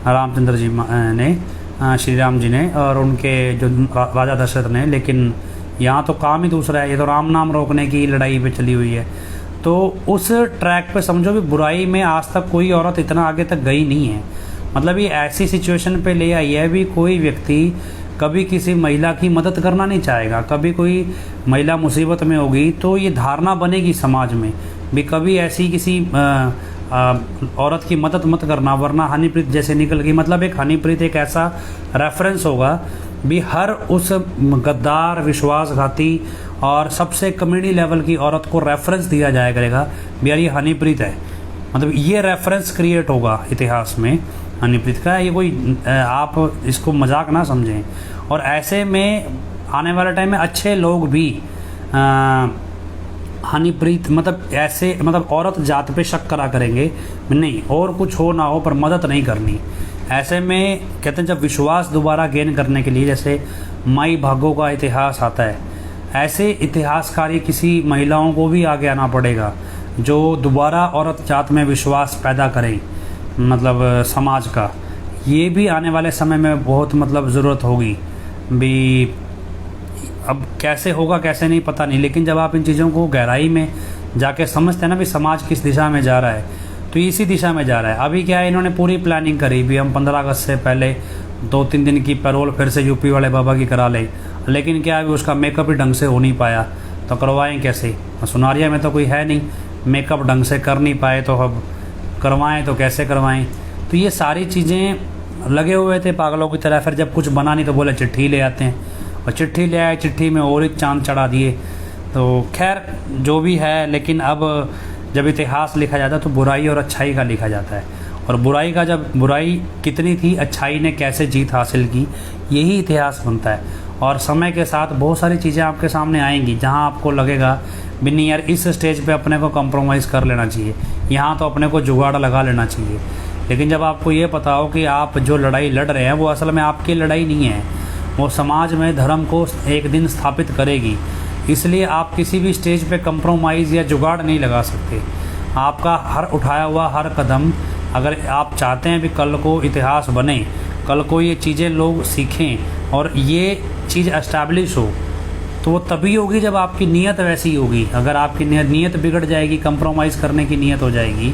रामचंद्र जी ने, श्री राम जी ने, और उनके जो राजा दशरथ ने। लेकिन यहाँ तो काम ही दूसरा है, ये तो राम नाम रोकने की लड़ाई पे चली हुई है। तो उस ट्रैक पे समझो भी बुराई में आज तक कोई औरत इतना आगे तक गई नहीं है। मतलब ये ऐसी सिचुएशन पे ले आई है भी, कोई व्यक्ति कभी किसी महिला की मदद करना नहीं चाहेगा। कभी कोई महिला मुसीबत में होगी तो ये धारणा बनेगी समाज में भी, कभी ऐसी किसी औरत की मदद मत करना, वरना हनीप्रीत जैसे निकल गई। मतलब एक हनीप्रीत एक ऐसा रेफरेंस होगा भी, हर उस गद्दार, विश्वासघाती और सबसे कम्युनिटी लेवल की औरत को रेफरेंस दिया जाया करेगा भी, यार ये हनीप्रीत है। मतलब ये रेफरेंस क्रिएट होगा इतिहास में हनीप्रीत का। ये कोई आप इसको मजाक ना समझें। और ऐसे में आने वाले टाइम में अच्छे लोग भी हनीप्रीत मतलब ऐसे मतलब औरत जात पे शक करा करेंगे नहीं, और कुछ हो ना हो पर मदद नहीं करनी। ऐसे में कहते हैं जब विश्वास दोबारा गेन करने के लिए, जैसे माई भागों का इतिहास आता है, ऐसे इतिहासकारी किसी महिलाओं को भी आगे आना पड़ेगा जो दोबारा औरत जात में विश्वास पैदा करें, मतलब समाज का। ये भी आने वाले समय में बहुत मतलब ज़रूरत होगी भी। अब कैसे होगा कैसे नहीं पता नहीं, लेकिन जब आप इन चीज़ों को गहराई में जाके समझते हैं ना भी समाज किस दिशा में जा रहा है, तो इसी दिशा में जा रहा है। अभी क्या है, इन्होंने पूरी प्लानिंग करी भी हम 15 अगस्त से पहले 2-3 दिन की पैरोल फिर से यूपी वाले बाबा की करा लें, लेकिन क्या अभी उसका मेकअप ही ढंग से हो नहीं पाया, तो करवाएं कैसे? सुनारिया में तो कोई है नहीं, मेकअप ढंग से कर नहीं पाए तो अब करवाएं तो कैसे करवाएं? तो ये सारी चीज़ें लगे हुए थे पागलों की तरह। फिर जब कुछ बना नहीं तो बोले चिट्ठी ले आते हैं, और चिट्ठी ले आए, चिट्ठी में और एक चांद चढ़ा दिए। तो खैर जो भी है, लेकिन अब जब इतिहास लिखा जाता है तो बुराई और अच्छाई का लिखा जाता है, और बुराई का जब बुराई कितनी थी, अच्छाई ने कैसे जीत हासिल की, यही इतिहास बनता है। और समय के साथ बहुत सारी चीज़ें आपके सामने आएंगी जहां आपको लगेगा भी नहीं यार, इस स्टेज पे अपने को कॉम्प्रोमाइज़ कर लेना चाहिए, यहाँ तो अपने को जुगाड़ लगा लेना चाहिए। लेकिन जब आपको ये पता हो कि आप जो लड़ाई लड़ रहे हैं वो असल में आपकी लड़ाई नहीं है, वो समाज में धर्म को एक दिन स्थापित करेगी, इसलिए आप किसी भी स्टेज पे कंप्रोमाइज़ या जुगाड़ नहीं लगा सकते। आपका हर उठाया हुआ हर कदम, अगर आप चाहते हैं भी कल को इतिहास बने, कल को ये चीज़ें लोग सीखें और ये चीज़ एस्टैब्लिश हो, तो वो तभी होगी जब आपकी नीयत वैसी होगी। अगर आपकी नीयत बिगड़ जाएगी, कंप्रोमाइज़ करने की नीयत हो जाएगी,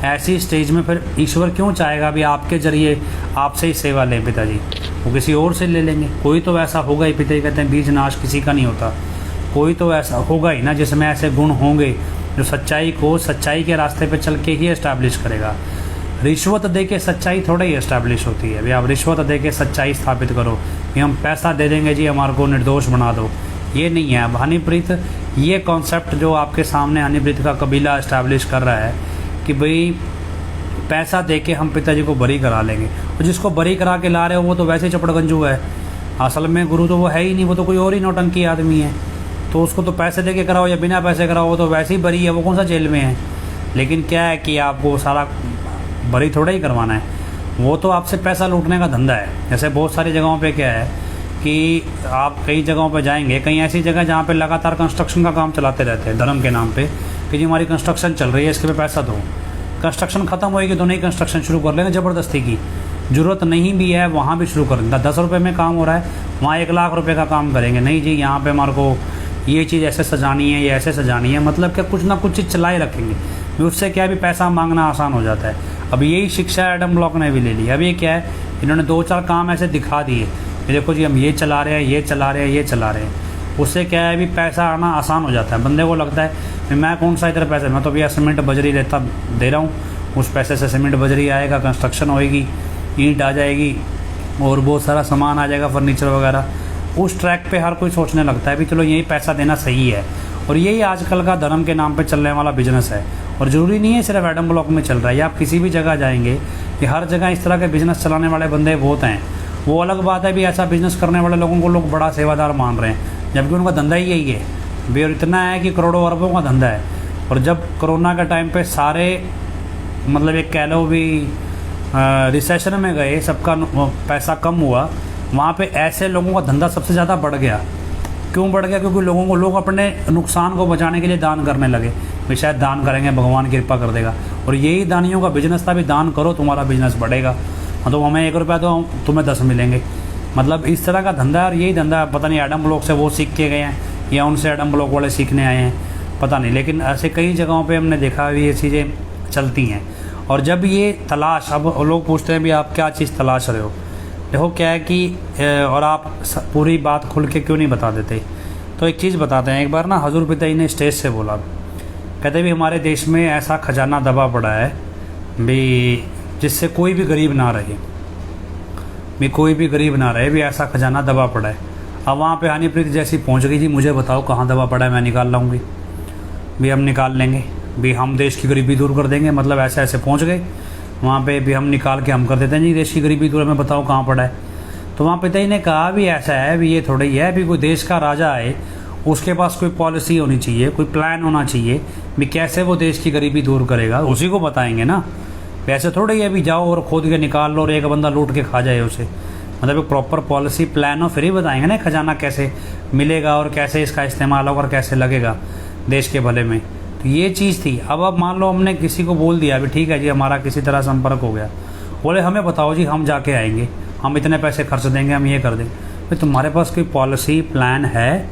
ऐसी स्टेज में फिर ईश्वर क्यों चाहेगा भी आपके जरिए आपसे ही सेवा लें पिताजी? वो किसी और से ले लेंगे। कोई तो ऐसा होगा ही, पिताजी कहते हैं बीज नाश किसी का नहीं होता, कोई तो ऐसा होगा ही ना जिसमें ऐसे गुण होंगे जो सच्चाई को सच्चाई के रास्ते पे चल के ही एस्टैब्लिश करेगा। रिश्वत दे के सच्चाई थोड़ा ही एस्टैब्लिश होती है। अभी आप रिश्वत दे के सच्चाई स्थापित करो कि हम पैसा दे देंगे जी हमारे को निर्दोष बना दो, ये नहीं है। अब हनीप्रीत ये कॉन्सेप्ट जो आपके सामने हनीप्रीत का कबीला एस्टैब्लिश कर रहा है कि भाई पैसा दे के हम पिताजी को बरी करा लेंगे, और जिसको बरी करा के ला रहे हो वो तो वैसे ही चपड़गंजू है, असल में गुरु तो वो है ही नहीं, वो तो कोई और ही नौटंकी आदमी है। तो उसको तो पैसे दे के कराओ या बिना पैसे कराओ, वो तो वैसे ही बरी है, वो कौन सा जेल में है। लेकिन क्या है कि आपको सारा बरी थोड़ा ही करवाना है, वो तो आपसे पैसा लूटने का धंधा है। जैसे बहुत सारी जगहों पे क्या है कि आप कई जगहों पे जाएंगे, कई ऐसी जगह जहाँ पे लगातार कंस्ट्रक्शन का काम चलाते रहते हैं धर्म के नाम पे कि जी हमारी कंस्ट्रक्शन चल रही है, इसके पे पैसा दो। कंस्ट्रक्शन ख़त्म होएगी तो नई कंस्ट्रक्शन शुरू कर लेंगे ज़बरदस्ती की, ज़रूरत नहीं भी है वहाँ भी शुरू कर देंगे। 10 रुपये में काम हो रहा है, वहाँ 1 लाख रुपये का काम करेंगे। नहीं जी यहाँ पे हमारे को ये चीज़ ऐसे सजानी है, ये ऐसे सजानी है, मतलब क्या कुछ ना कुछ चीज़ चलाए रखेंगे। उससे क्या है भी पैसा मांगना आसान हो जाता है। अब यही शिक्षा एडम ब्लॉक ने भी ले ली। अब ये क्या है, इन्होंने 2-4 काम ऐसे दिखा दिए, देखो जी हम ये चला रहे हैं, ये चला रहे हैं, ये चला रहे हैं। उससे क्या है भी पैसा आना आसान हो जाता है। बंदे को लगता है मैं कौन सा इधर पैसा, मैं तो भैया सीमेंट बजरी लेता दे रहा हूँ, उस पैसे से सीमेंट बजरी आएगा, कंस्ट्रक्शन होएगी, ईंट आ जाएगी और बहुत सारा सामान आ जाएगा, फर्नीचर वगैरह। उस ट्रैक पे हर कोई सोचने लगता है भी चलो यही पैसा देना सही है। और यही आजकल का धर्म के नाम पे चलने वाला बिजनेस है। और ज़रूरी नहीं है सिर्फ एडम ब्लॉक में चल रहा है, या आप किसी भी जगह जाएंगे कि हर जगह इस तरह के बिजनेस चलाने वाले बंदे बहुत हैं। वो अलग बात है भी ऐसा बिजनेस करने वाले लोगों को लोग बड़ा सेवादार मान रहे हैं, जबकि उनका धंधा ही यही है भी, और इतना है कि करोड़ों अरबों का धंधा है। और जब कोरोना के टाइम पे सारे मतलब एक कह लो भी रिसेशन में गए, सबका पैसा कम हुआ, वहाँ पे ऐसे लोगों का धंधा सबसे ज़्यादा बढ़ गया। क्यों बढ़ गया? क्योंकि लोग अपने नुकसान को बचाने के लिए दान करने लगे भी शायद दान करेंगे भगवान कृपा कर देगा। और यही दानियों का बिजनेस था भी दान करो तुम्हारा बिजनेस बढ़ेगा, तो हमें 1 रुपया तो तुम्हें 10 मिलेंगे। मतलब इस तरह का धंधा है। और यही धंधा पता नहीं एडम ब्लॉक से वो सीख के गए हैं या उनसे एडम ब्लॉक वाले सीखने आए हैं, पता नहीं। लेकिन ऐसे कई जगहों पे हमने देखा ये चीज़ें चलती हैं। और जब ये तलाश, अब लोग पूछते हैं भी आप क्या चीज़ तलाश रहे हो, देखो क्या है कि और आप पूरी बात खुल के क्यों नहीं बता देते। तो एक चीज़ बताते हैं। एक बार ना हजूर पिताजी ने स्टेज से बोला, कहते भी हमारे देश में ऐसा खजाना दबा पड़ा है भी जिससे कोई भी गरीब ना रहे, भी कोई भी गरीब ना रहे, भी ऐसा खजाना दबा पड़ा है। अब वहाँ पे हनीप्रीत जैसी पहुँच गई, जी मुझे बताओ कहाँ दबा पड़ा है, मैं निकाल लाऊंगी, भी हम निकाल लेंगे, भी हम देश की गरीबी दूर कर देंगे। मतलब ऐसे ऐसे पहुँच गए वहाँ पे भी हम निकाल के हम कर देते हैं जी देश की गरीबी दूर, हमें बताओ कहाँ पड़ा है। तो वहाँ पिताजी ने कहा भी ऐसा है भी ये थोड़ा ही है भी कोई देश का राजा है, उसके पास कोई पॉलिसी होनी चाहिए, कोई प्लान होना चाहिए भी कैसे वो देश की गरीबी दूर करेगा, उसी को बताएंगे ना। वैसे थोड़े ही अभी जाओ और खोद के निकाल लो और एक बंदा लूट के खा जाए उसे। मतलब एक प्रॉपर पॉलिसी प्लान हो फिर ही बताएंगे ना खजाना कैसे मिलेगा और कैसे इसका इस्तेमाल होगा और कैसे लगेगा देश के भले में। तो ये चीज़ थी। अब मान लो हमने किसी को बोल दिया अभी ठीक है जी हमारा किसी तरह संपर्क हो गया, बोले हमें बताओ जी हम जाके आएंगे, हम इतने पैसे खर्च देंगे, हम ये कर देंगे। भाई तुम्हारे पास कोई पॉलिसी प्लान है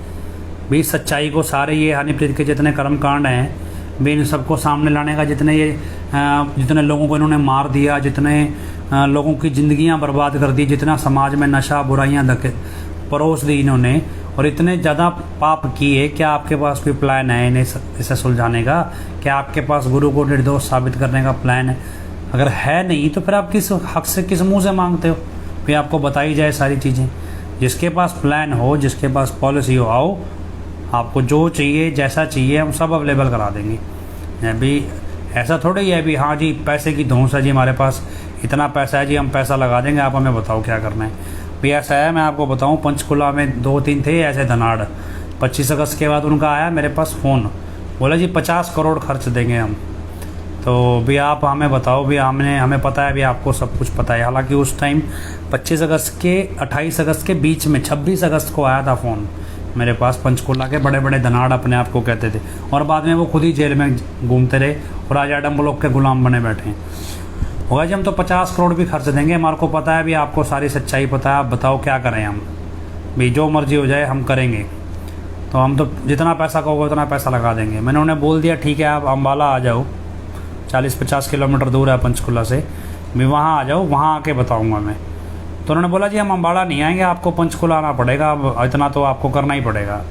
भी? सच्चाई को सारे ये हनीप्रीत के जितने कर्मकांड हैं भी इन सबको सामने लाने का, जितने लोगों को इन्होंने मार दिया, जितने लोगों की ज़िंदगियां बर्बाद कर दी, जितना समाज में नशा बुराइयां धके परोस दी इन्होंने, और इतने ज़्यादा पाप किए, क्या आपके पास कोई प्लान है इन्हें इसे सुलझाने का? क्या आपके पास गुरु को निर्दोष साबित करने का प्लान है? अगर है नहीं तो फिर आप किस हक से किस मुंह से मांगते हो फिर आपको बताई जाए सारी चीज़ें? जिसके पास प्लान हो, जिसके पास पॉलिसी हो, आओ आपको जो चाहिए जैसा चाहिए हम सब अवेलेबल करा देंगे। अभी ऐसा थोड़ा ही है अभी हाँ जी पैसे की धौंस है जी हमारे पास इतना पैसा है जी हम पैसा लगा देंगे, आप हमें बताओ क्या करना है। भी ऐसा है मैं आपको बताऊं, पंचकुला में 2-3 थे ऐसे धनाड़। 25 अगस्त के बाद उनका आया मेरे पास फ़ोन, बोला जी 50 करोड़ खर्च देंगे हम। तो भी आप हमें बताओ भी हमें पता है भी आपको सब कुछ पता है। हालांकि उस टाइम 25 अगस्त के 28 अगस्त के बीच में 26 अगस्त को आया था फ़ोन मेरे पास। पंचकुला के बड़े बड़े धनाड़ अपने आप को कहते थे और बाद में वो खुद ही जेल में घूमते रहे और आज एडम ब्लॉक के गुलाम बने बैठे हैं। होगा जी हम तो 50 करोड़ भी खर्च देंगे, हमारे को पता है भी आपको सारी सच्चाई पता है, आप बताओ क्या करें हम? भी जो मर्जी हो जाए हम करेंगे, तो हम तो जितना पैसा कहोगे उतना पैसा लगा देंगे। मैंने उन्हें बोल दिया ठीक है आप अम्बाला आ जाओ, 40-50 किलोमीटर दूर है पंचकुला से, भी वहाँ आ जाओ, वहाँ आके बताऊँगा मैं। तो उन्होंने बोला जी हम अम्बाला नहीं आएंगे, आपको पंचकुला आना पड़ेगा, अब इतना तो आपको करना ही पड़ेगा।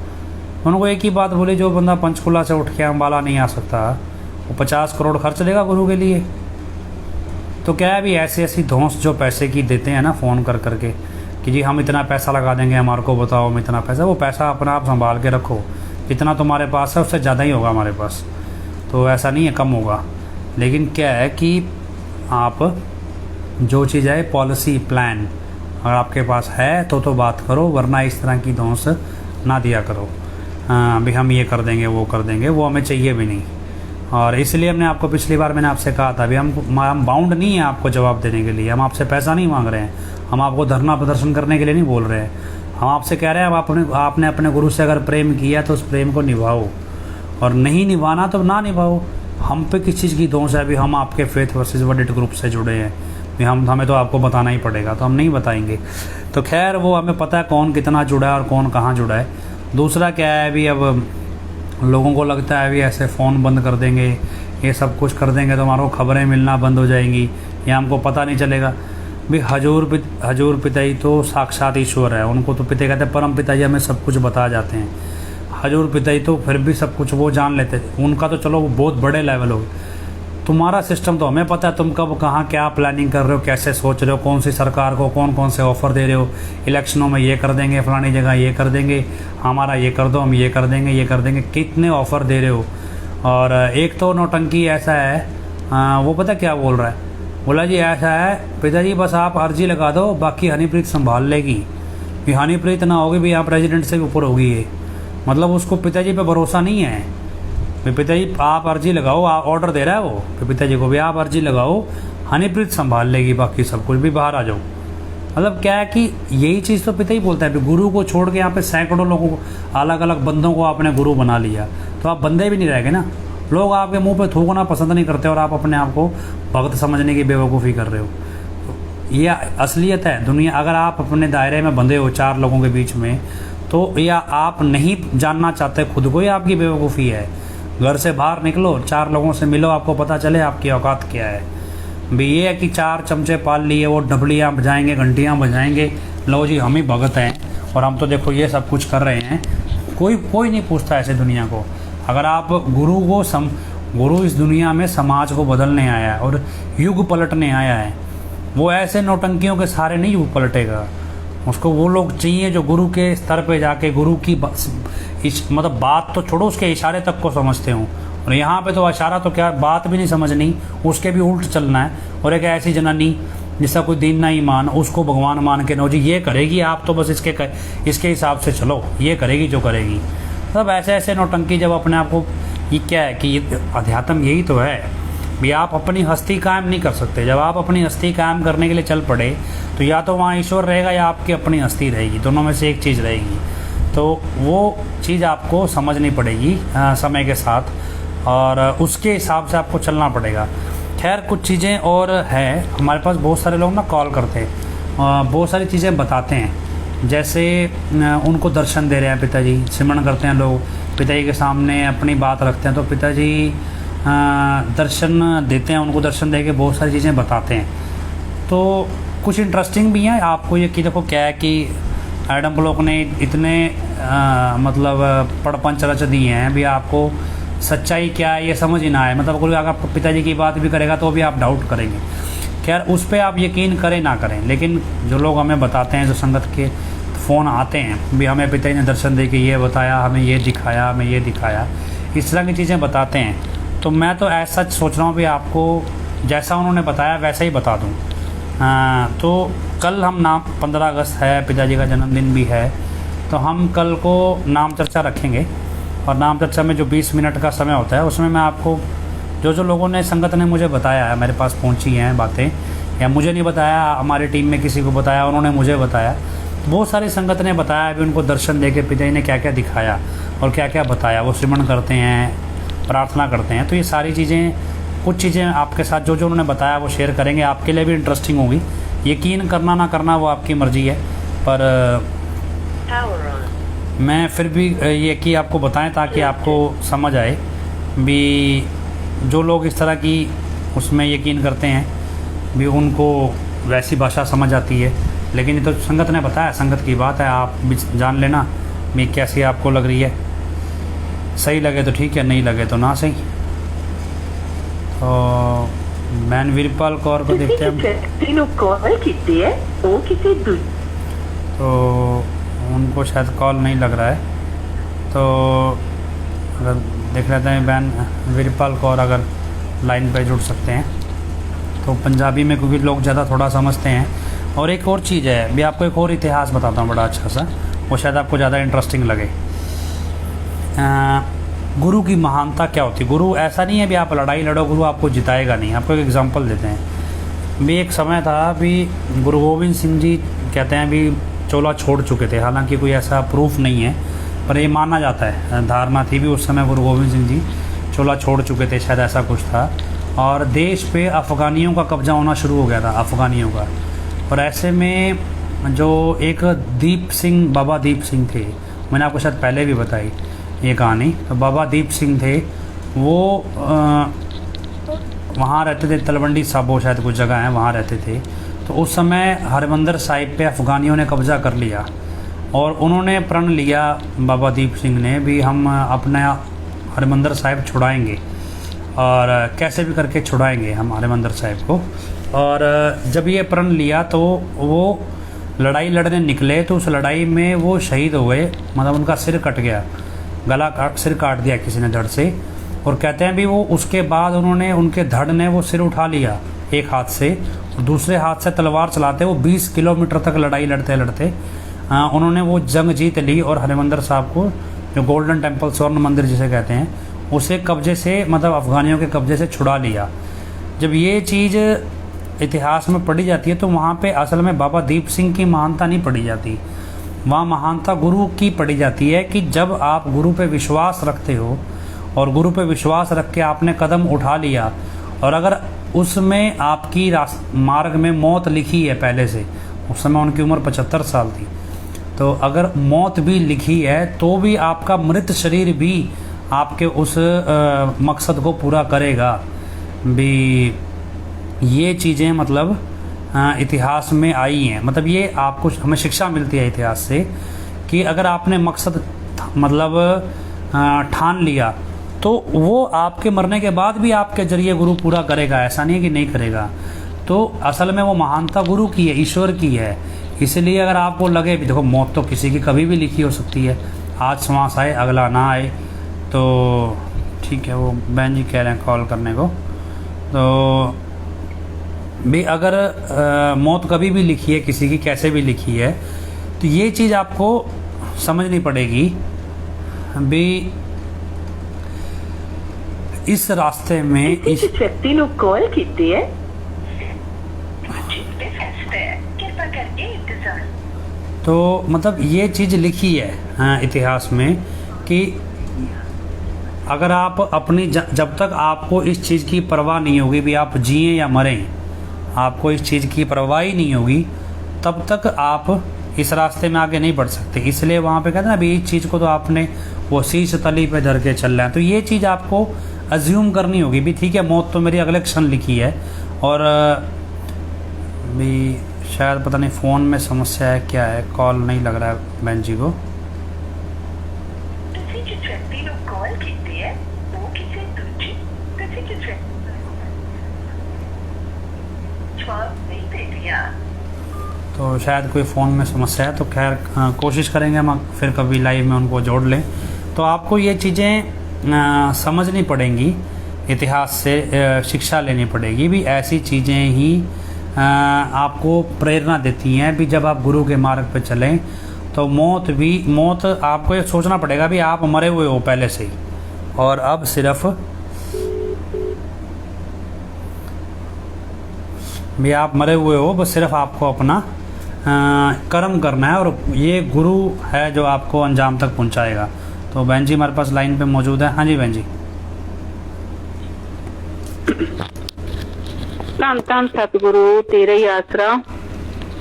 उनको एक ही बात बोली, जो बंदा पंचकुला से उठ के अम्बाला नहीं आ सकता वो 50 करोड़ खर्च देगा गुरु के लिए? तो क्या है भी ऐसी धौंस जो पैसे की देते हैं ना फ़ोन कर करके कि जी हम इतना पैसा लगा देंगे, हमारे को बताओ हम इतना पैसा, वो पैसा अपना आप संभाल के रखो, जितना तुम्हारे पास है उससे ज़्यादा ही होगा हमारे पास, तो ऐसा नहीं है कम होगा। लेकिन क्या है कि आप जो चीज़ है पॉलिसी प्लान अगर आपके पास है तो बात करो, वरना इस तरह की धौंस ना दिया करो। भी हम ये कर देंगे वो कर देंगे, वो हमें चाहिए भी नहीं। और इसलिए हमने आपको पिछली बार मैंने आपसे कहा था अभी हम बाउंड नहीं है आपको जवाब देने के लिए, हम आपसे पैसा नहीं मांग रहे हैं, हम आपको धरना प्रदर्शन करने के लिए नहीं बोल रहे हैं। हम आपसे कह रहे हैं आपने अपने गुरु से अगर प्रेम किया तो उस प्रेम को निभाओ, और नहीं निभाना तो ना निभाओ। हम पे किस चीज़ की दोष है? अभी हम आपके फेथ वर्सेस वर्डिट ग्रुप से जुड़े हैं, भी हमें तो आपको बताना ही पड़ेगा, तो हम नहीं बताएंगे। तो खैर वो हमें पता है कौन कितना जुड़ा है और कौन कहाँ जुड़ा है। दूसरा क्या है अभी अब लोगों को लगता है अभी ऐसे फ़ोन बंद कर देंगे, ये सब कुछ कर देंगे तो हमारे को खबरें मिलना बंद हो जाएंगी या हमको पता नहीं चलेगा। भाई हजूर पिता ही तो साक्षात ईश्वर है, उनको तो पिता कहते हैं, परम पिता जी हमें सब कुछ बता जाते हैं। हजूर पिता ही तो फिर भी सब कुछ वो जान लेते थे, उनका तो चलो वो बहुत बड़े लेवल हो। तुम्हारा सिस्टम तो हमें पता है, तुम कब कहाँ क्या प्लानिंग कर रहे हो, कैसे सोच रहे हो, कौन सी सरकार को कौन से ऑफ़र दे रहे हो, इलेक्शनों में ये कर देंगे, फलानी जगह ये कर देंगे, हमारा ये कर दो, हम ये कर देंगे, कितने ऑफ़र दे रहे हो। और एक तो नौटंकी ऐसा है वो पता क्या बोल रहा है, बोला जी ऐसा है पिताजी बस आप अर्जी लगा दो, बाकी हनीप्रीत संभाल लेगी। भी हनीप्रीत ना होगी भी यहाँ प्रेसिडेंट से भी ऊपर होगी ये, मतलब उसको पिताजी पे भरोसा नहीं है। पिताजी आप अर्जी लगाओ, ऑर्डर दे रहा है वो पिताजी को भी, आप अर्जी लगाओ, हनीप्रीत संभाल लेगी, बाकी सब कुछ भी बाहर आ जाओ। मतलब क्या है कि यही चीज़ तो पिता ही बोलता है। गुरु को छोड़ के यहाँ पे सैकड़ों लोगों को, अलग अलग बंदों को आपने गुरु बना लिया, तो आप बंदे भी नहीं रहेंगे ना। लोग आपके मुंह पे थूकना पसंद नहीं करते और आप अपने आप को भक्त समझने की बेवकूफ़ी कर रहे हो। ये असलियत है दुनिया। अगर आप अपने दायरे में बंधे हो 4 लोगों के बीच में, तो या आप नहीं जानना चाहते खुद को, या आपकी बेवकूफ़ी है। घर से बाहर निकलो, 4 लोगों से मिलो, आपको पता चले आपकी औकात क्या है। भी ये है कि 4 चमचे पाल लिए, वो डबलियाँ बजाएंगे, घंटियाँ बजाएंगे, लो जी हम ही भगत हैं और हम तो देखो ये सब कुछ कर रहे हैं। कोई नहीं पूछता ऐसे दुनिया को। अगर आप गुरु इस दुनिया में समाज को बदलने आया है और युग पलटने आया है, वो ऐसे नौटंकियों के सहारे नहीं युग पलटेगा। उसको वो लोग चाहिए जो गुरु के स्तर पे जाके गुरु की मतलब बात तो छोड़ो, उसके इशारे तक को समझते हो। और यहाँ पे तो इशारा तो क्या, बात भी नहीं समझनी, उसके भी उल्ट चलना है। और एक ऐसी जनानी जिसका कोई दीन ना ईमान, उसको भगवान मान के नो जी ये करेगी, आप तो बस इसके हिसाब से चलो, ये करेगी जो करेगी। मतलब ऐसे नौटंकी जब अपने आप को, ये क्या है कि अध्यात्म यही तो है। भी आप अपनी हस्ती कायम नहीं कर सकते। जब आप अपनी हस्ती कायम करने के लिए चल पड़े तो या तो वहाँ ईश्वर रहेगा या आपकी अपनी हस्ती रहेगी, दोनों में से एक चीज़ रहेगी। तो वो चीज़ आपको समझनी पड़ेगी समय के साथ, और उसके हिसाब से आपको चलना पड़ेगा। खैर कुछ चीज़ें और है, हमारे पास बहुत सारे लोग ना कॉल करते हैं, बहुत सारी चीज़ें बताते हैं, जैसे उनको दर्शन दे रहे हैं पिताजी, सिमरन करते हैं लोग, पिताजी के सामने अपनी बात रखते हैं, तो पिताजी दर्शन देते हैं, उनको दर्शन दे के बहुत सारी चीज़ें बताते हैं। तो कुछ इंटरेस्टिंग भी हैं आपको ये कि देखो क्या है कि एडम ब्लॉक ने इतने मतलब पड़पंच रच दिए हैं भी आपको सच्चाई क्या है ये समझ ही ना आए। मतलब कोई अगर पिताजी की बात भी करेगा तो भी आप डाउट करेंगे। खैर उस पर आप यकीन करें ना करें, लेकिन जो लोग हमें बताते हैं, जो संगत के फ़ोन आते हैं भी हमें पिताजी ने दर्शन दे के ये बताया, हमें ये दिखाया, हमें ये दिखाया, इस तरह की चीज़ें बताते हैं। तो मैं तो ऐसा सोच रहा हूँ भी आपको जैसा उन्होंने बताया वैसा ही बता दूँ। तो कल हम नाम 15 अगस्त है, पिताजी का जन्मदिन भी है, तो हम कल को नाम चर्चा रखेंगे। और नाम चर्चा में जो 20 मिनट का समय होता है उसमें मैं आपको जो लोगों ने संगत ने मुझे बताया है, मेरे पास पहुंची हैं बातें, या मुझे नहीं बताया, हमारी टीम में किसी को बताया, उन्होंने मुझे बताया, बहुत सारी संगत ने बताया भी उनको दर्शन दे के पिताजी ने क्या क्या दिखाया और क्या क्या बताया। वो सिमरन करते हैं, प्रार्थना करते हैं। तो ये सारी चीज़ें, कुछ चीज़ें आपके साथ जो उन्होंने बताया वो शेयर करेंगे, आपके लिए भी इंटरेस्टिंग होगी। यकीन करना ना करना वो आपकी मर्ज़ी है, पर मैं फिर भी ये कि आपको बताएं ताकि आपको समझ आए भी जो लोग इस तरह की उसमें यकीन करते हैं भी उनको वैसी भाषा समझ आती है। लेकिन ये तो संगत ने बताया, संगत की बात है, आप भी जान लेना भी कैसी आपको लग रही है। सही लगे तो ठीक है, नहीं लगे तो ना सही। तो मैन वीरपाल कौर को देखते हैं, तो उनको शायद कॉल नहीं लग रहा है, तो अगर देख लेते हैं बैन वीरपाल कौर अगर लाइन पे जुड़ सकते हैं तो पंजाबी में, क्योंकि लोग ज़्यादा थोड़ा समझते हैं। और एक और चीज़ है भी, आपको एक और इतिहास बताता हूँ बड़ा अच्छा सा, वो शायद आपको ज़्यादा इंटरेस्टिंग लगे। गुरु की महानता क्या होती है। गुरु ऐसा नहीं है भी आप लड़ाई लड़ो गुरु आपको जिताएगा नहीं। आपको एक एग्जांपल देते हैं भी, एक समय था भी गुरु गोविंद सिंह जी कहते हैं भी चोला छोड़ चुके थे, हालांकि कोई ऐसा प्रूफ नहीं है पर ये माना जाता है, धारणा थी भी उस समय गुरु गोविंद सिंह जी चोला छोड़ चुके थे, शायद ऐसा कुछ था। और देश पे अफ़गानियों का कब्ज़ा होना शुरू हो गया था, अफ़गानियों का। और ऐसे में जो एक दीप सिंह, बाबा दीप सिंह थे, मैंने आपको शायद पहले भी बताई ये कहानी। तो बाबा दीप सिंह थे, वो वहाँ रहते थे, तलवंडी साबो शायद कुछ जगह है, वहाँ रहते थे। तो उस समय हरमंदर साहिब पे अफ़गानियों ने कब्ज़ा कर लिया और उन्होंने प्रण लिया बाबा दीप सिंह ने भी हम अपना हरमंदर साहिब छुड़ाएंगे, और कैसे भी करके छुड़ाएंगे हम हरमंदर साहिब को। और जब ये प्रण लिया तो वो लड़ाई लड़ने निकले, तो उस लड़ाई में वो शहीद हो गए, मतलब उनका सिर कट गया, सिर काट दिया किसी ने धड़ से। और कहते हैं भी वो उसके बाद उन्होंने, उनके धड़ ने वो सिर उठा लिया एक हाथ से, और दूसरे हाथ से तलवार चलाते वो 20 किलोमीटर तक लड़ाई लड़ते लड़ते उन्होंने वो जंग जीत ली और हरमंदर साहब को, जो गोल्डन टेम्पल, स्वर्ण मंदिर जिसे कहते हैं, उसे कब्जे से, मतलब अफ़गानियों के कब्जे से छुड़ा लिया। जब ये चीज़ इतिहास में पढ़ी जाती है तो वहाँ पे असल में बाबा दीप सिंह की महानता नहीं पढ़ी जाती, वहाँ महानता गुरु की पढ़ी जाती है कि जब आप गुरु पे विश्वास रखते हो और गुरु पे विश्वास रख के आपने कदम उठा लिया, और अगर उसमें आपकी मार्ग में मौत लिखी है पहले से, उस समय उनकी उम्र 75 साल थी, तो अगर मौत भी लिखी है तो भी आपका मृत शरीर भी आपके उस मकसद को पूरा करेगा भी। ये चीज़ें मतलब इतिहास में आई हैं, मतलब ये आपको, हमें शिक्षा मिलती है इतिहास से कि अगर आपने मकसद मतलब ठान लिया तो वो आपके मरने के बाद भी आपके जरिए गुरु पूरा करेगा, ऐसा नहीं है कि नहीं करेगा। तो असल में वो महानता गुरु की है, ईश्वर की है। इसलिए अगर आपको लगे भी, देखो मौत तो किसी की कभी भी लिखी हो सकती है, आज श्वास आए अगला ना आए, तो ठीक है। वो बहन जी कह रहे हैं कॉल करने को, तो भी अगर मौत कभी भी लिखी है किसी की, कैसे भी लिखी है, तो ये चीज़ आपको समझनी पड़ेगी भी। इस रास्ते में इस व्यक्ति ਨੂੰ ਕਾਲ ਕੀਤੀ ਹੈ तो मतलब ये चीज़ लिखी है इतिहास में कि अगर आप अपनी जब तक आपको इस चीज़ की परवाह नहीं होगी भी आप जिए या मरें, आपको इस चीज़ की परवाह ही नहीं होगी, तब तक आप इस रास्ते में आगे नहीं बढ़ सकते। इसलिए वहाँ पे कहते हैं ना अभी इस चीज़ को तो आपने वो शीश तली पे धर के चल रहे हैं, तो ये चीज़ आपको अज्यूम करनी होगी भी ठीक है मौत तो मेरी अगले क्षण लिखी है। और भी शायद पता नहीं फ़ोन में समस्या है क्या है, कॉल नहीं लग रहा है बहन जी को। तो शायद कोई फ़ोन में समस्या है, तो खैर कोशिश करेंगे हम फिर कभी लाइव में उनको जोड़ लें। तो आपको ये चीज़ें समझनी पड़ेंगी, इतिहास से शिक्षा लेनी पड़ेगी भी ऐसी चीज़ें ही आपको प्रेरणा देती हैं भी जब आप गुरु के मार्ग पे चलें तो मौत आपको ये सोचना पड़ेगा भी आप मरे हुए हो पहले से ही, और अब सिर्फ भी आप मरे हुए हो, बस सिर्फ आपको अपना कर्म करना है और ये गुरु है जो आपको अंजाम तक पहुंचाएगा। तो बहन जी हमारे पास लाइन पे मौजूद है। हाँ जी बहन जी। ਧੰਨ ਧੰਨ ਸਤਿਗੁਰੂ ਤੇਰਾ ਹੀ ਆਸਰਾ।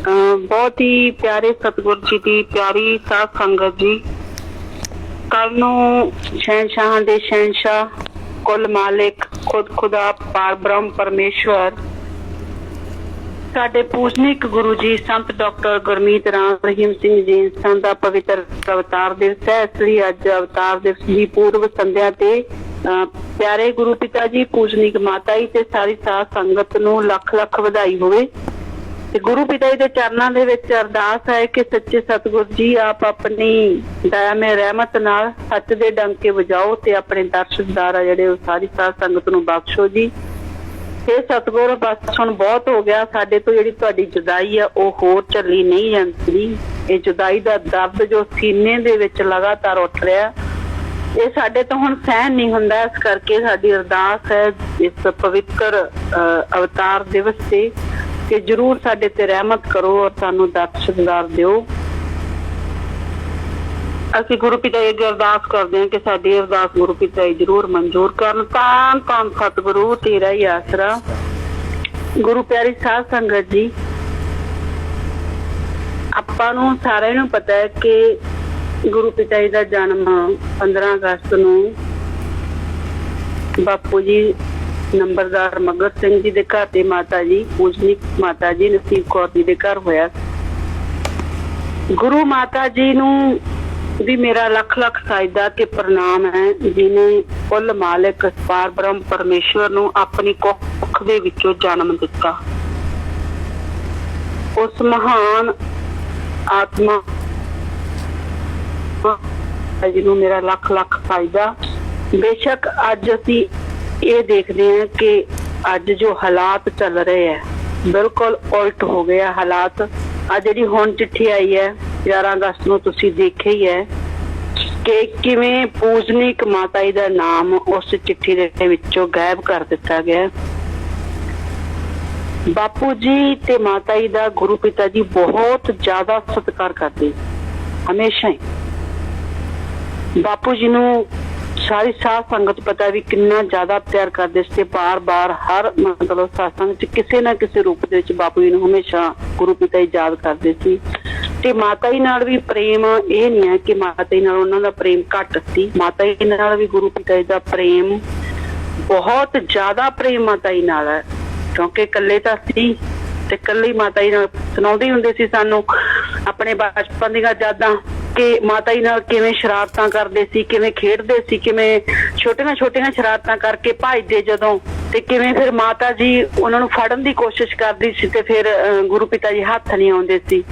ਬਹੁਤ ਹੀ ਪਿਆਰੇ ਸਤਿਗੁਰ ਜੀ ਦੀ ਪਿਆਰੀ ਸਾਧ ਸੰਗਤ ਜੀ, ਕੱਲ ਨੂੰ ਸ਼ਹਿਨਸ਼ਾਹਾਂ ਦੇ ਸ਼ਹਿਨਸ਼ਾਹ ਕੁੱਲ ਮਾਲਿਕ ਖੁਦ ਖੁਦਾ ਪਾਰ ਬ੍ਰਹਮ ਪਰਮੇਸ਼ਵਰ ਸਾਡੇ ਪੂਜਨੀਕ ਗੁਰੂ ਜੀ ਸੰਤ ਡਾਕਟਰ ਗੁਰਮੀਤ ਰਾਮ ਰਹੀਮ ਸਿੰਘ ਜੀ ਸੰਤ ਦਾ ਪਵਿੱਤਰ ਅਵਤਾਰ ਦਿਵਸ ਹੈ। ਇਸ ਲਈ ਅੱਜ ਅਵਤਾਰ ਦਿਵਸ ਦੀ ਪੂਰਵ ਸੰਧਿਆ ਤੇ ਪਿਆਰੇ ਗੁਰੂ ਪਿਤਾ ਜੀ ਪੂਜਨੀਕ ਮਾਤਾ ਜੀ ਤੇ ਸਾਰੀ ਸਾਧ ਸੰਗਤ ਨੂੰ ਲੱਖ ਲੱਖ ਵਧਾਈ ਹੋਵੇ। ਤੇ ਗੁਰੂ ਪਿਤਾ ਜੀ ਦੇ ਚਰਨਾਂ ਦੇ ਵਿੱਚ ਅਰਦਾਸ ਹੈ ਕਿ ਸੱਚੇ ਸਤਿਗੁਰ ਜੀ ਆਪ ਆਪਣੀ ਦਇਆਮय ਰਹਿਮਤ ਨਾਲ ਸੱਚ ਦੇ ਡੰਕੇ ਵਜਾਓ ਤੇ ਆਪਣੇ ਦਰਸ਼ਨਦਾਰ ਆ ਜਿਹੜੇ ਉਹ ਸਾਰੀ ਸਾਧ ਸੰਗਤ ਨੂੰ ਬਖਸ਼ੋ ਜੀ। ਤੇ ਸਤਿਗੁਰ ਬਸ ਹੁਣ ਬਹੁਤ ਹੋ ਗਿਆ, ਸਾਡੇ ਤੋਂ ਜਿਹੜੀ ਤੁਹਾਡੀ ਜੁਦਾਈ ਆ ਉਹ ਹੋਰ ਚੱਲੀ ਨਹੀਂ ਜਾਂਦੀ। ਇਹ ਜੁਦਾਈ ਦਾ ਦਰਦ ਜੋ ਸੀਨੇ ਦੇ ਵਿੱਚ ਲਗਾਤਾਰ ਉੱਠ ਰਿਹਾ ਇਹ ਸਾਡੇ ਤੋਂ ਹੁਣ ਸਹਿਣ ਨਹੀਂ ਹੁੰਦਾ। ਇਸ ਕਰਕੇ ਸਾਡੀ ਅਰਦਾਸ ਹੈ ਇਸ ਪਵਿੱਤਰ ਅਵਤਾਰ ਦਿਵਸ ਤੇ ਕਿ ਜ਼ਰੂਰ ਸਾਡੇ ਤੇ ਰਹਿਮਤ ਕਰੋ ਔਰ ਸਾਨੂੰ ਦਰਸ਼ਨਦਾਰ ਦਿਓ। ਅਸੀਂ ਗੁਰੂ ਪਿਤਾ ਜੀ ਅੱਗੇ ਅਰਦਾਸ ਕਰਦੇ ਹਾਂ ਕਿ ਸਾਡੀ ਅਰਦਾਸ ਗੁਰੂ ਪਿਤਾ ਜੀ ਜ਼ਰੂਰ ਮਨਜ਼ੂਰ ਕਰਨ। ਧੰਨ ਧੰਨ ਸਤਿਗੁਰੂ ਤੇਰਾ ਹੀ ਆਸਰਾ। ਗੁਰੂ ਪਿਆਰੀ ਸਾਧ ਸੰਗਤ ਜੀ, ਆਪਾਂ ਨੂੰ ਸਾਰਿਆਂ ਨੂੰ ਪਤਾ ਹੈ ਕਿ ਗੁਰੂ ਪਿਤਾ ਜੀ ਦਾ ਜਨਮ 15 ਅਗਸਤ ਨੂੰ ਬਾਪੂ ਜੀ ਨੰਬਰਦਾਰ ਮੱਘਰ ਸਿੰਘ ਜੀ ਦੇ ਘਰ ਤੇ ਮਾਤਾ ਜੀ ਪੂਜਨੀਕ ਮਾਤਾ ਜੀ ਨਸੀਬ ਕੌਰ ਜੀ ਦੇ ਘਰ ਹੋਇਆ। ਗੁਰੂ ਮਾਤਾ ਜੀ ਨੂੰ ਵੀ ਮੇਰਾ ਲੱਖ ਲੱਖ ਸਾਜਦਾ ਤੇ ਪ੍ਰਣਾਮ ਹੈ ਜਿਨੇ ਕੁੱਲ ਮਾਲਿਕ ਪਾਰ ਬ੍ਰਹਮ ਪਰਮੇਸ਼ਵਰ ਨੂੰ ਆਪਣੀ ਕੁੱਖ ਦੇ ਵਿੱਚੋਂ ਜਨਮ ਦਿੱਤਾ। ਉਸ ਮਹਾਨ ਆਤਮਾ ਜਿਹਨੂੰ ਮੇਰਾ ਲੱਖ ਲੱਖ ਫਾਇਦਾ। ਬੇਸ਼ੱਕ ਅੱਜ ਅਸੀਂ ਇਹ ਦੇਖਦੇ ਹਾਂ ਕਿ ਅੱਜ ਜੋ ਹਾਲਾਤ ਚੱਲ ਰਹੇ ਹੈ ਬਿਲਕੁਲ ਉਲਟ ਹੋ ਗਏ ਹਾਲਾਤ। ਆ ਜਿਹੜੀ ਹੁਣ ਚਿੱਠੀ ਆਈ ਹੈ 11 ਅਗਸਤ ਨੂੰ ਤੁਸੀਂ ਦੇਖਿਆ ਹੀ ਹੈ ਕਿ ਕਿਵੇਂ ਪੂਜਨੀਕ ਮਾਤਾ ਜੀ ਦਾ ਨਾਮ ਉਸ ਚਿੱਠੀ ਦੇ ਵਿੱਚੋਂ ਗਾਇਬ ਕਰ ਦਿੱਤਾ ਗਿਆ। ਬਾਪੂ ਜੀ ਤੇ ਮਾਤਾ ਜੀ ਦਾ ਗੁਰੂ ਪਿਤਾ ਜੀ ਬਹੁਤ ਜ਼ਿਆਦਾ ਸਤਿਕਾਰ ਕਰਦੇ ਹਮੇਸ਼ਾ ਹੀ। ਬਾਪੂ ਜੀ ਨੂੰ ਸਾਰੀ ਸਾਧ ਸੰਗਤ ਪਤਾ ਵੀ ਕਿੰਨਾ ਜ਼ਿਆਦਾ ਪਿਆਰ ਕਰਦੇ ਸੀ। ਬਾਰ-ਬਾਰ ਹਰ ਮਤਲਬ ਸਤਸੰਗ ਚ ਕਿਸੇ ਨਾ ਕਿਸੇ ਰੂਪ ਦੇ ਵਿੱਚ ਬਾਪੂ ਜੀ ਨੂੰ ਹਮੇਸ਼ਾ ਗੁਰੂ ਪਿਤਾ ਜੀ ਯਾਦ ਕਰਦੇ ਸੀ। ਤੇ ਮਾਤਾ ਜੀ ਨਾਲ ਵੀ ਪ੍ਰੇਮ ਇਹ ਨਹੀਂ ਹੈ ਕਿ ਮਾਤਾ ਜੀ ਨਾਲ ਉਹਨਾਂ ਦਾ ਪ੍ਰੇਮ ਘੱਟ ਸੀ। ਮਾਤਾ ਜੀ ਨਾਲ ਵੀ ਗੁਰੂ ਪਿਤਾ ਜੀ ਦਾ ਪ੍ਰੇਮ ਬਹੁਤ ਜ਼ਿਆਦਾ ਪ੍ਰੇਮ ਮਾਤਾ ਜੀ ਨਾਲ ਹੈ ਕਿਉਂਕਿ ਇਕੱਲੇ ਤਾਂ ਸੀ ਤੇ ਇਕੱਲੀ ਮਾਤਾ ਜੀ ਨਾਲ ਸੁਣਾਉਂਦੇ ਹੁੰਦੇ ਸੀ ਸਾਨੂੰ ਆਪਣੇ ਬਚਪਨ ਦੀਆਂ ਯਾਦਾਂ ਕਿ ਮਾਤਾ ਜੀ ਨਾਲ ਕਿਵੇਂ ਸ਼ਰਾਰਤਾਂ ਕਰਦੇ ਸੀ, ਕਿਵੇਂ ਖੇਡਦੇ ਸੀ, ਕਿਵੇਂ ਛੋਟੀਆਂ ਛੋਟੀਆਂ ਸ਼ਰਾਰਤਾਂ ਕਰਕੇ ਭੱਜਦੇ ਜਦੋਂ ਤੇ ਕਿਵੇਂ ਫਿਰ ਮਾਤਾ ਜੀ ਉਹਨਾਂ ਨੂੰ ਫੜਨ ਦੀ ਕੋਸ਼ਿਸ਼ ਕਰਦੀ ਸੀ ਤੇ ਫਿਰ ਗੁਰੂ ਪਿਤਾ ਜੀ ਹੱਥ ਨਹੀਂ ਆਉਂਦੇ ਸੀ।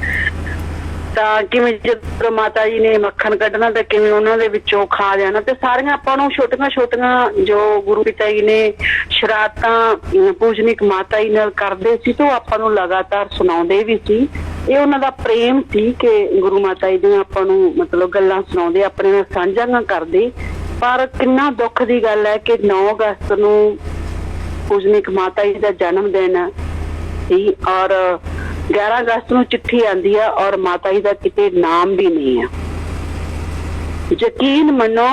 ਤਾਂ ਕਿਵੇਂ ਜਦੋਂ ਮਾਤਾ ਜੀ ਨੇ ਮੱਖਣ ਕੱਢਣਾ ਤੇ ਕਿਵੇਂ ਉਹਨਾਂ ਦੇ ਵਿੱਚੋਂ ਖਾ ਜਾਣਾ ਤੇ ਸਾਰੀਆਂ ਆਪਾਂ ਨੂੰ ਛੋਟੀਆਂ ਛੋਟੀਆਂ ਜੋ ਗੁਰੂ ਪਿਤਾ ਜੀ ਨੇ ਸ਼ਰਾਰਤਾਂ ਪੂਜਨੀਕ ਮਾਤਾ ਜੀ ਨਾਲ ਕਰਦੇ ਸੀ ਤੇ ਉਹ ਆਪਾਂ ਨੂੰ ਲਗਾਤਾਰ ਸੁਣਾਉਂਦੇ ਵੀ ਸੀ। ਇਹ ਉਹਨਾਂ ਦਾ ਪ੍ਰੇਮ ਸੀ ਕਿ ਗੁਰੂ ਮਾਤਾ ਜੀ ਦੀਆਂ ਆਪਾਂ ਨੂੰ ਮਤਲਬ ਗੱਲਾਂ ਸੁਣਾਉਂਦੇ ਆਪਣੇ ਨਾਲ ਸਾਂਝਾਂ ਕਰਦੇ ਪਰ ਕਿੰਨਾ ਦੁੱਖ ਦੀ ਗੱਲ ਹੈ ਕਿ 9 ਅਗਸਤ ਨੂੰ ਪੂਜਨੀਕ ਮਾਤਾ ਜੀ ਦਾ ਜਨਮ ਦਿਨ ਸੀ ਔਰ 11 ਅਗਸਤ ਨੂੰ ਚਿੱਠੀ ਆਂਦੀ ਹੈ ਔਰ ਮਾਤਾ ਜੀ ਦਾ ਕਿਤੇ ਨਾਮ ਵੀ ਨਹੀਂ ਹੈ। ਯਕੀਨ ਮੰਨੋ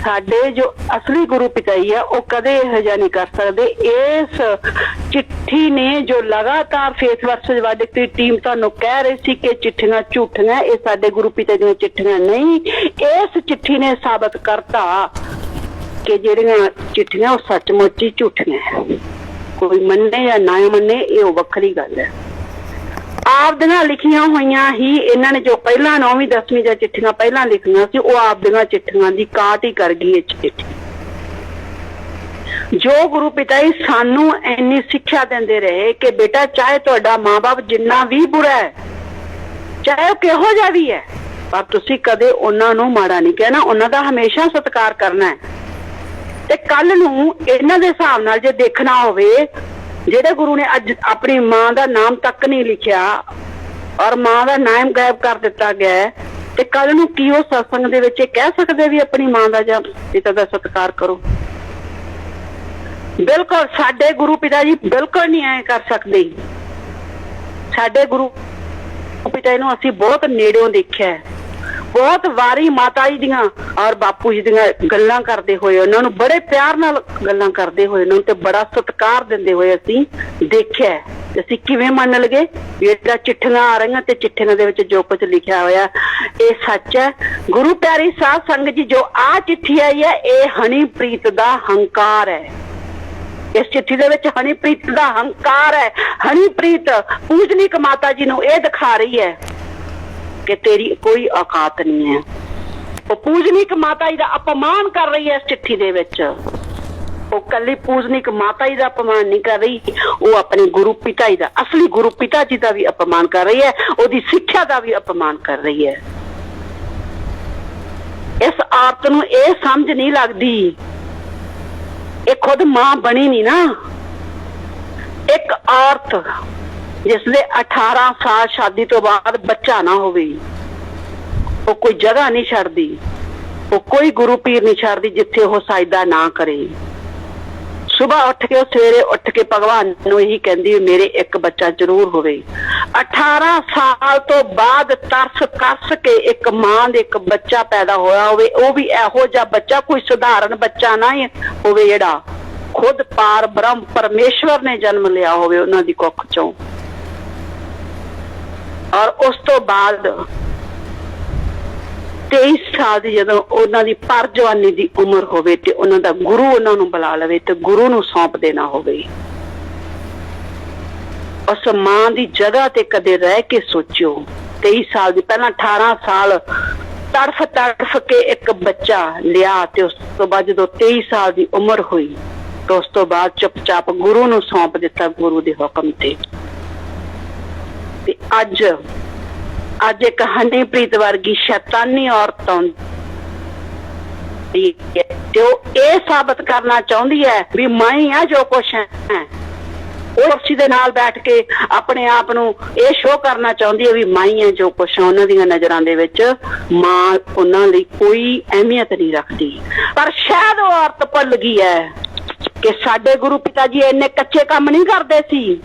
ਸਾਡੇ ਜੋ ਅਸਲੀ ਗੁਰੂ ਪਿਤਾ ਜੀ ਆ ਉਹ ਕਦੇ ਇਹੋ ਜਿਹਾ ਨਹੀਂ ਕਰ ਸਕਦੇ। ਇਸ ਚਿੱਠੀ ਨੇ ਜੋ ਲਗਾਤਾਰ ਫੇਸ ਵਰਸਸ ਵਾਦੇ ਦੀ ਟੀਮ ਤੁਹਾਨੂੰ ਕਹਿ ਰਹੀ ਸੀ ਕਿ ਚਿੱਠੀਆਂ ਝੂਠੀਆਂ, ਇਹ ਸਾਡੇ ਗੁਰੂ ਪਿਤਾ ਦੀਆਂ ਚਿੱਠੀਆਂ ਨਹੀਂ, ਇਸ ਚਿੱਠੀ ਨੇ ਸਾਬਤ ਕਰਤਾ ਕਿ ਜਿਹੜੀਆਂ ਚਿੱਠੀਆਂ ਉਹ ਸੱਚਮੁੱਚ ਹੀ ਝੂਠੀਆਂ। ਕੋਈ ਮੰਨੇ ਜਾਂ ਨਾ ਮੰਨੇ ਇਹ ਉਹ ਵੱਖਰੀ ਗੱਲ ਹੈ। ਆਪ ਦੀਆਂ ਲਿਖੀਆਂ ਹੋਈਆਂ ਹੀ ਇਹਨਾਂ ਨੇ ਜੋ ਪਹਿਲਾਂ 9ਵੀਂ 10ਵੀਂ ਦੀਆਂ ਚਿੱਠੀਆਂ ਪਹਿਲਾਂ ਲਿਖੀਆਂ ਸੀ ਉਹ ਆਪ ਦੀਆਂ ਚਿੱਠੀਆਂ ਦੀ ਕਾਟ ਹੀ ਕਰ ਗਈ। ਇਹ ਚਿੱਠੀ ਜੋ ਗੁਰੂ ਪਿਤਾ ਜੀ ਸਾਨੂੰ ਇੰਨੀ ਸਿੱਖਿਆ ਦਿੰਦੇ ਰਹੇ ਕਿ ਬੇਟਾ ਚਾਹੇ ਤੁਹਾਡਾ ਮਾਂ-ਬਾਪ ਜਿੰਨਾ ਵੀ ਬੁਰਾ ਹੈ, ਚਾਹੇ ਉਹ ਕਿਹੋ ਜਿਹਾ ਵੀ ਹੈ, ਪਰ ਤੁਸੀਂ ਕਦੇ ਉਹਨਾਂ ਨੂੰ ਮਾੜਾ ਨਹੀਂ ਕਹਿਣਾ, ਉਹਨਾਂ ਦਾ ਹਮੇਸ਼ਾ ਸਤਿਕਾਰ ਕਰਨਾ ਹੈ। ਤੇ ਕੱਲ ਨੂੰ ਇਹਨਾਂ ਦੇ ਹਿਸਾਬ ਨਾਲ ਜੇ ਦੇਖਣਾ ਹੋਵੇ, ਜਿਹੜੇ ਗੁਰੂ ਨੇ ਅੱਜ ਆਪਣੀ ਮਾਂ ਦਾ ਨਾਮ ਤੱਕ ਨਹੀਂ ਲਿਖਿਆ ਔਰ ਮਾਂ ਦਾ ਨਾਮ ਗਾਇਬ ਕਰ ਦਿੱਤਾ ਗਿਆ, ਤੇ ਕੱਲ ਨੂੰ ਕੀ ਉਹ ਸਤਸੰਗ ਦੇ ਵਿੱਚ ਇਹ ਕਹਿ ਸਕਦੇ ਵੀ ਆਪਣੀ ਮਾਂ ਦਾ ਜਾਂ ਪਿਤਾ ਦਾ ਸਤਿਕਾਰ ਕਰੋ? ਬਿਲਕੁਲ ਸਾਡੇ ਗੁਰੂ ਪਿਤਾ ਜੀ ਬਿਲਕੁਲ ਨਹੀਂ ਐਂ ਕਰ ਸਕਦੇ। ਸਾਡੇ ਗੁਰੂ ਪਿਤਾ ਨੂੰ ਅਸੀਂ ਬਹੁਤ ਨੇੜਿਓਂ ਦੇਖਿਆ, ਬਹੁਤ ਵਾਰੀ ਮਾਤਾ ਜੀ ਦੀਆਂ ਔਰ ਬਾਪੂ ਜੀ ਦੀਆਂ ਗੱਲਾਂ ਕਰਦੇ ਹੋਏ, ਉਹਨਾਂ ਨੂੰ ਬੜੇ ਪਿਆਰ ਨਾਲ ਗੱਲਾਂ ਕਰਦੇ ਹੋਏ, ਉਹਨਾਂ ਨੂੰ ਤੇ ਬੜਾ ਸਤਿਕਾਰ ਦਿੰਦੇ ਹੋਏ ਅਸੀਂ ਦੇਖਿਆ। ਅਸੀਂ ਕਿਵੇਂ ਮੰਨ ਲਗੇ ਵੀ ਜਿਹੜਾ ਚਿੱਠੀਆਂ ਆ ਰਹੀਆਂ ਤੇ ਚਿੱਠੀਆਂ ਦੇ ਵਿੱਚ ਜੋ ਕੁਝ ਲਿਖਿਆ ਹੋਇਆ ਇਹ ਸੱਚ ਹੈ? ਗੁਰੂ ਪਿਆਰੀ ਸਾਧ ਸੰਗਤ ਜੀ, ਜੋ ਆ ਚਿੱਠੀ ਆਈ ਹੈ ਇਹ ਹਨੀਪ੍ਰੀਤ ਦਾ ਹੰਕਾਰ ਹੈ। ਇਸ ਚਿੱਠੀ ਦੇ ਵਿੱਚ ਹਨੀਪ੍ਰੀਤ ਦਾ ਹੰਕਾਰ ਹੈ। ਹਨੀਪ੍ਰੀਤ ਪੂਜਨੀਕ ਮਾਤਾ ਜੀ ਨੂੰ ਇਹ ਦਿਖਾ ਰਹੀ ਹੈ ਕਿ ਤੇਰੀ ਕੋਈ ਔਕਾਤ ਨਹੀਂ ਹੈ। ਉਹ ਪੂਜਨੀਕ ਮਾਤਾ ਜੀ ਦਾ ਅਪਮਾਨ ਕਰ ਰਹੀ ਹੈ ਇਸ ਚਿੱਠੀ ਦੇ ਵਿੱਚ। ਉਹ ਕੱਲੀ ਪੂਜਨੀਕ ਮਾਤਾ ਜੀ ਦਾ ਅਪਮਾਨ ਨਹੀਂ ਕਰ ਰਹੀ, ਉਹ ਆਪਣੇ ਗੁਰੂ ਪਿਤਾ ਜੀ ਦਾ, ਅਸਲੀ ਗੁਰੂ ਪਿਤਾ ਜੀ ਦਾ ਵੀ ਅਪਮਾਨ ਕਰ ਰਹੀ ਹੈ, ਉਹਦੀ ਸਿੱਖਿਆ ਦਾ ਵੀ ਅਪਮਾਨ ਕਰ ਰਹੀ ਹੈ। ਇਸ ਔਰਤ ਨੂੰ ਇਹ ਸਮਝ ਨਹੀਂ ਲੱਗਦੀ, ਇਹ ਖੁਦ ਮਾਂ ਬਣੀ ਨਹੀਂ ਨਾ। ਇੱਕ ਔਰਤ ਜਿਸ ਦੇ 18 ਸਾਲ ਸ਼ਾਦੀ ਤੋਂ ਬਾਅਦ ਬੱਚਾ ਨਾ ਹੋਵੇ, ਉਹ ਕੋਈ ਜਗ੍ਹਾ ਨਹੀਂ ਛੱਡਦੀ, ਉਹ ਕੋਈ ਗੁਰੂ ਪੀਰ ਨਹੀਂ ਛੱਡਦੀ ਜਿੱਥੇ ਉਹ ਸਾਜਦਾ ਨਾ ਕਰੇ। ਸੁਬਾਹ ਉੱਠ ਕੇ, ਉਹ ਸਵੇਰੇ ਉੱਠ ਕੇ ਭਗਵਾਨ ਨੂੰ ਇਹੀ ਕਹਿੰਦੀ ਮੇਰੇ ਇੱਕ ਬੱਚਾ ਜ਼ਰੂਰ ਹੋਵੇ। 18 ਸਾਲ ਤੋਂ ਬਾਅਦ ਤਰਸ ਕੱਸ ਕੇ ਇੱਕ ਮਾਂ ਦੇ ਇੱਕ ਬੱਚਾ ਪੈਦਾ ਹੋਇਆ ਹੋਵੇ, ਉਹ ਵੀ ਇਹੋ ਜਿਹਾ ਬੱਚਾ, ਕੋਈ ਸਧਾਰਨ ਬੱਚਾ ਨਾ ਹੋਵੇ ਜਿਹੜਾ ਖੁਦ ਪਾਰ ਬ੍ਰਹਮ ਪਰਮੇਸ਼ਵਰ ਨੇ ਜਨਮ ਲਿਆ ਹੋਵੇ ਉਹਨਾਂ ਦੀ ਕੁੱਖ ਚੋਂ। ਔਰ ਉਸ ਤੋਂ ਬਾਅਦ 23 ਸਾਲ ਦੀ ਜਦੋਂ ਉਹਨਾਂ ਦੀ ਪਰ ਜਵਾਨੀ ਦੀ ਉਮਰ ਹੋਵੇ ਤੇ ਉਹਨਾਂ ਦਾ ਗੁਰੂ ਉਹਨਾਂ ਨੂੰ ਬੁਲਾ ਲਵੇ ਤੇ ਗੁਰੂ ਨੂੰ ਸੌਂਪ ਦੇਣਾ ਹੋਵੇ। ਉਸ ਮਾਂ ਦੀ ਜਗ੍ਹਾ ਤੇ ਕਦੇ ਰਹਿ ਕੇ ਸੋਚਿਓ। 23 ਸਾਲ ਦੀ, ਪਹਿਲਾਂ 18 ਸਾਲ ਤੜਫ ਤੜਫ ਕੇ ਇੱਕ ਬੱਚਾ ਲਿਆ ਤੇ ਉਸ ਤੋਂ ਬਾਅਦ ਜਦੋਂ 23 ਸਾਲ ਦੀ ਉਮਰ ਹੋਈ ਤਾਂ ਉਸ ਤੋਂ ਬਾਅਦ ਚੁੱਪਚਾਪ ਗੁਰੂ ਨੂੰ ਸੌਂਪ ਦਿੱਤਾ ਗੁਰੂ ਦੇ ਹੁਕਮ ਤੇ। ਤੇ ਅੱਜ ਇੱਕ ਹਨੀਪ੍ਰੀਤ ਵਰਗੀ ਸ਼ੈਤਾਨੀ ਔਰਤ ਆਉਂਦੀ ਤੇ ਉਹ ਇਹ ਸਾਬਤ ਕਰਨਾ ਚਾਹੁੰਦੀ ਹੈ ਵੀ ਮੈਂ ਹੀ ਆ ਜੋ ਕੁਛ ਹੈ। ਉਹ ਕੁਰਸੀ ਦੇ ਨਾਲ ਬੈਠ ਕੇ ਆਪਣੇ ਆਪ ਨੂੰ ਇਹ ਸ਼ੋਅ ਕਰਨਾ ਚਾਹੁੰਦੀ ਹੈ ਵੀ ਮੈਂ ਹੀ ਆ ਜੋ ਕੁਛ। ਉਹਨਾਂ ਦੀਆਂ ਨਜ਼ਰਾਂ ਦੇ ਵਿੱਚ ਮਾਂ ਉਹਨਾਂ ਲਈ ਕੋਈ ਅਹਿਮੀਅਤ ਨਹੀਂ ਰੱਖਦੀ। ਪਰ ਸ਼ਾਇਦ ਉਹ ਔਰਤ ਭੁੱਲ ਗਈ ਹੈ ਕਿ ਸਾਡੇ ਗੁਰੂ ਪਿਤਾ ਜੀ ਇੰਨੇ ਕੱਚੇ ਕੰਮ ਨਹੀਂ ਕਰਦੇ ਸੀ।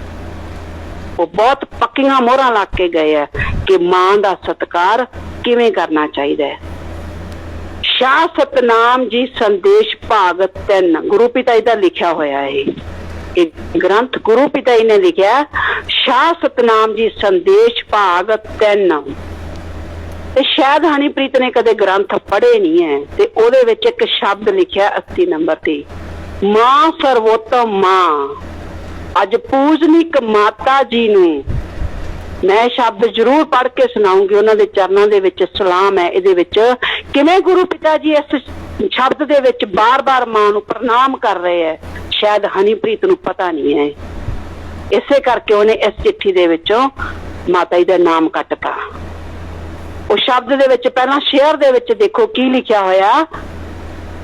ਉਹ ਬਹੁਤ ਪੱਕੀਆਂ ਮੋਹਰਾਂ ਲਾ ਕੇ ਗਏ ਆ ਕਿ ਮਾਂ ਦਾ ਸਤਿਕਾਰ ਕਿਵੇਂ ਕਰਨਾ ਚਾਹੀਦਾ ਹੈ। ਸ਼ਾਹ ਸਤਨਾਮ ਜੀ ਸੰਦੇਸ਼ ਭਾਗ 3 ਗੁਰੂ ਪਿਤਾ ਜੀ ਦਾ ਲਿਖਿਆ ਹੋਇਆ ਹੈ। ਇਹ ਗ੍ਰੰਥ ਗੁਰੂ ਪਿਤਾ ਜੀ ਨੇ ਲਿਖਿਆ, ਸ਼ਾਹ ਸਤਨਾਮ ਜੀ ਸੰਦੇਸ਼ ਭਾਗ 3। ਤੇ ਸ਼ਾਇਦ ਹਨੀਪ੍ਰੀਤ ਨੇ ਕਦੇ ਗ੍ਰੰਥ ਪੜ੍ਹੇ ਨਹੀਂ ਹੈ ਤੇ ਉਹਦੇ ਵਿੱਚ ਇੱਕ ਸ਼ਬਦ ਲਿਖਿਆ 80 ਨੰਬਰ ਤੇ, ਮਾਂ ਸਰਵੋਤਮ ਮਾਂ। ਅੱਜ ਪੂਜਨੀਕ ਮਾਤਾ ਜੀ ਨੂੰ ਮੈਂ ਸ਼ਬਦ ਜ਼ਰੂਰ ਪੜ੍ਹ ਕੇ ਸੁਣਾਉਂਗੀ, ਉਹਨਾਂ ਦੇ ਚਰਨਾਂ ਦੇ ਵਿੱਚ ਸਲਾਮ ਹੈ। ਇਹਦੇ ਵਿੱਚ ਕਿਵੇਂ ਗੁਰੂ ਪਿਤਾ ਜੀ ਇਸ ਸ਼ਬਦ ਦੇ ਵਿੱਚ ਬਾਰ-ਬਾਰ ਮਾਂ ਨੂੰ ਪ੍ਰਣਾਮ ਕਰ ਰਹੇ ਹੈ, ਸ਼ਾਇਦ ਹਨੀਪ੍ਰੀਤ ਨੂੰ ਪਤਾ ਨਹੀਂ ਹੈ। ਇਸੇ ਕਰਕੇ ਉਹਨੇ ਇਸ ਚਿੱਠੀ ਦੇ ਵਿੱਚੋਂ ਮਾਤਾ ਜੀ ਦਾ ਨਾਮ ਕੱਟਤਾ। ਉਹ ਸ਼ਬਦ ਦੇ ਵਿੱਚ ਪਹਿਲਾਂ ਸ਼ੇਅਰ ਦੇ ਵਿੱਚ ਦੇਖੋ ਕੀ ਲਿਖਿਆ ਹੋਇਆ।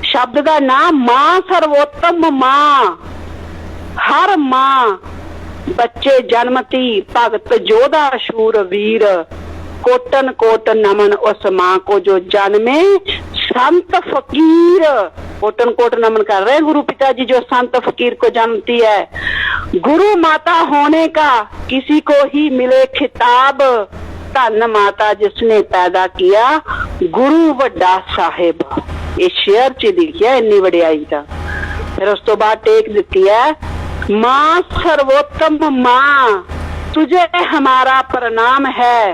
ਸ਼ਬਦ ਦਾ ਨਾਮ ਮਾਂ ਸਰਵੋਤਮ ਮਾਂ, ਹਰ ਮਾਂ ਬੱਚੇ ਜਨਮਤੀ ਭਗਤ ਜੋਧਾ ਸ਼ੂਰ ਵੀਰ कोटन कोट नमन उस माँ को जो जन्मे संत फकीर। कोटन कोट नमन कर रहे हैं गुरु पिताजी जो संत फकीर को जन्मती है। गुरु माता होने का किसी को ही मिले खिताब, धन माता जिसने पैदा किया गुरु वड्डा साहिब। ये शेर च लिखिया इन्नी वडियाई का। फिर उस तो बाद टेक दिती है, माँ सर्वोत्तम माँ तुझे हमारा प्रणाम है,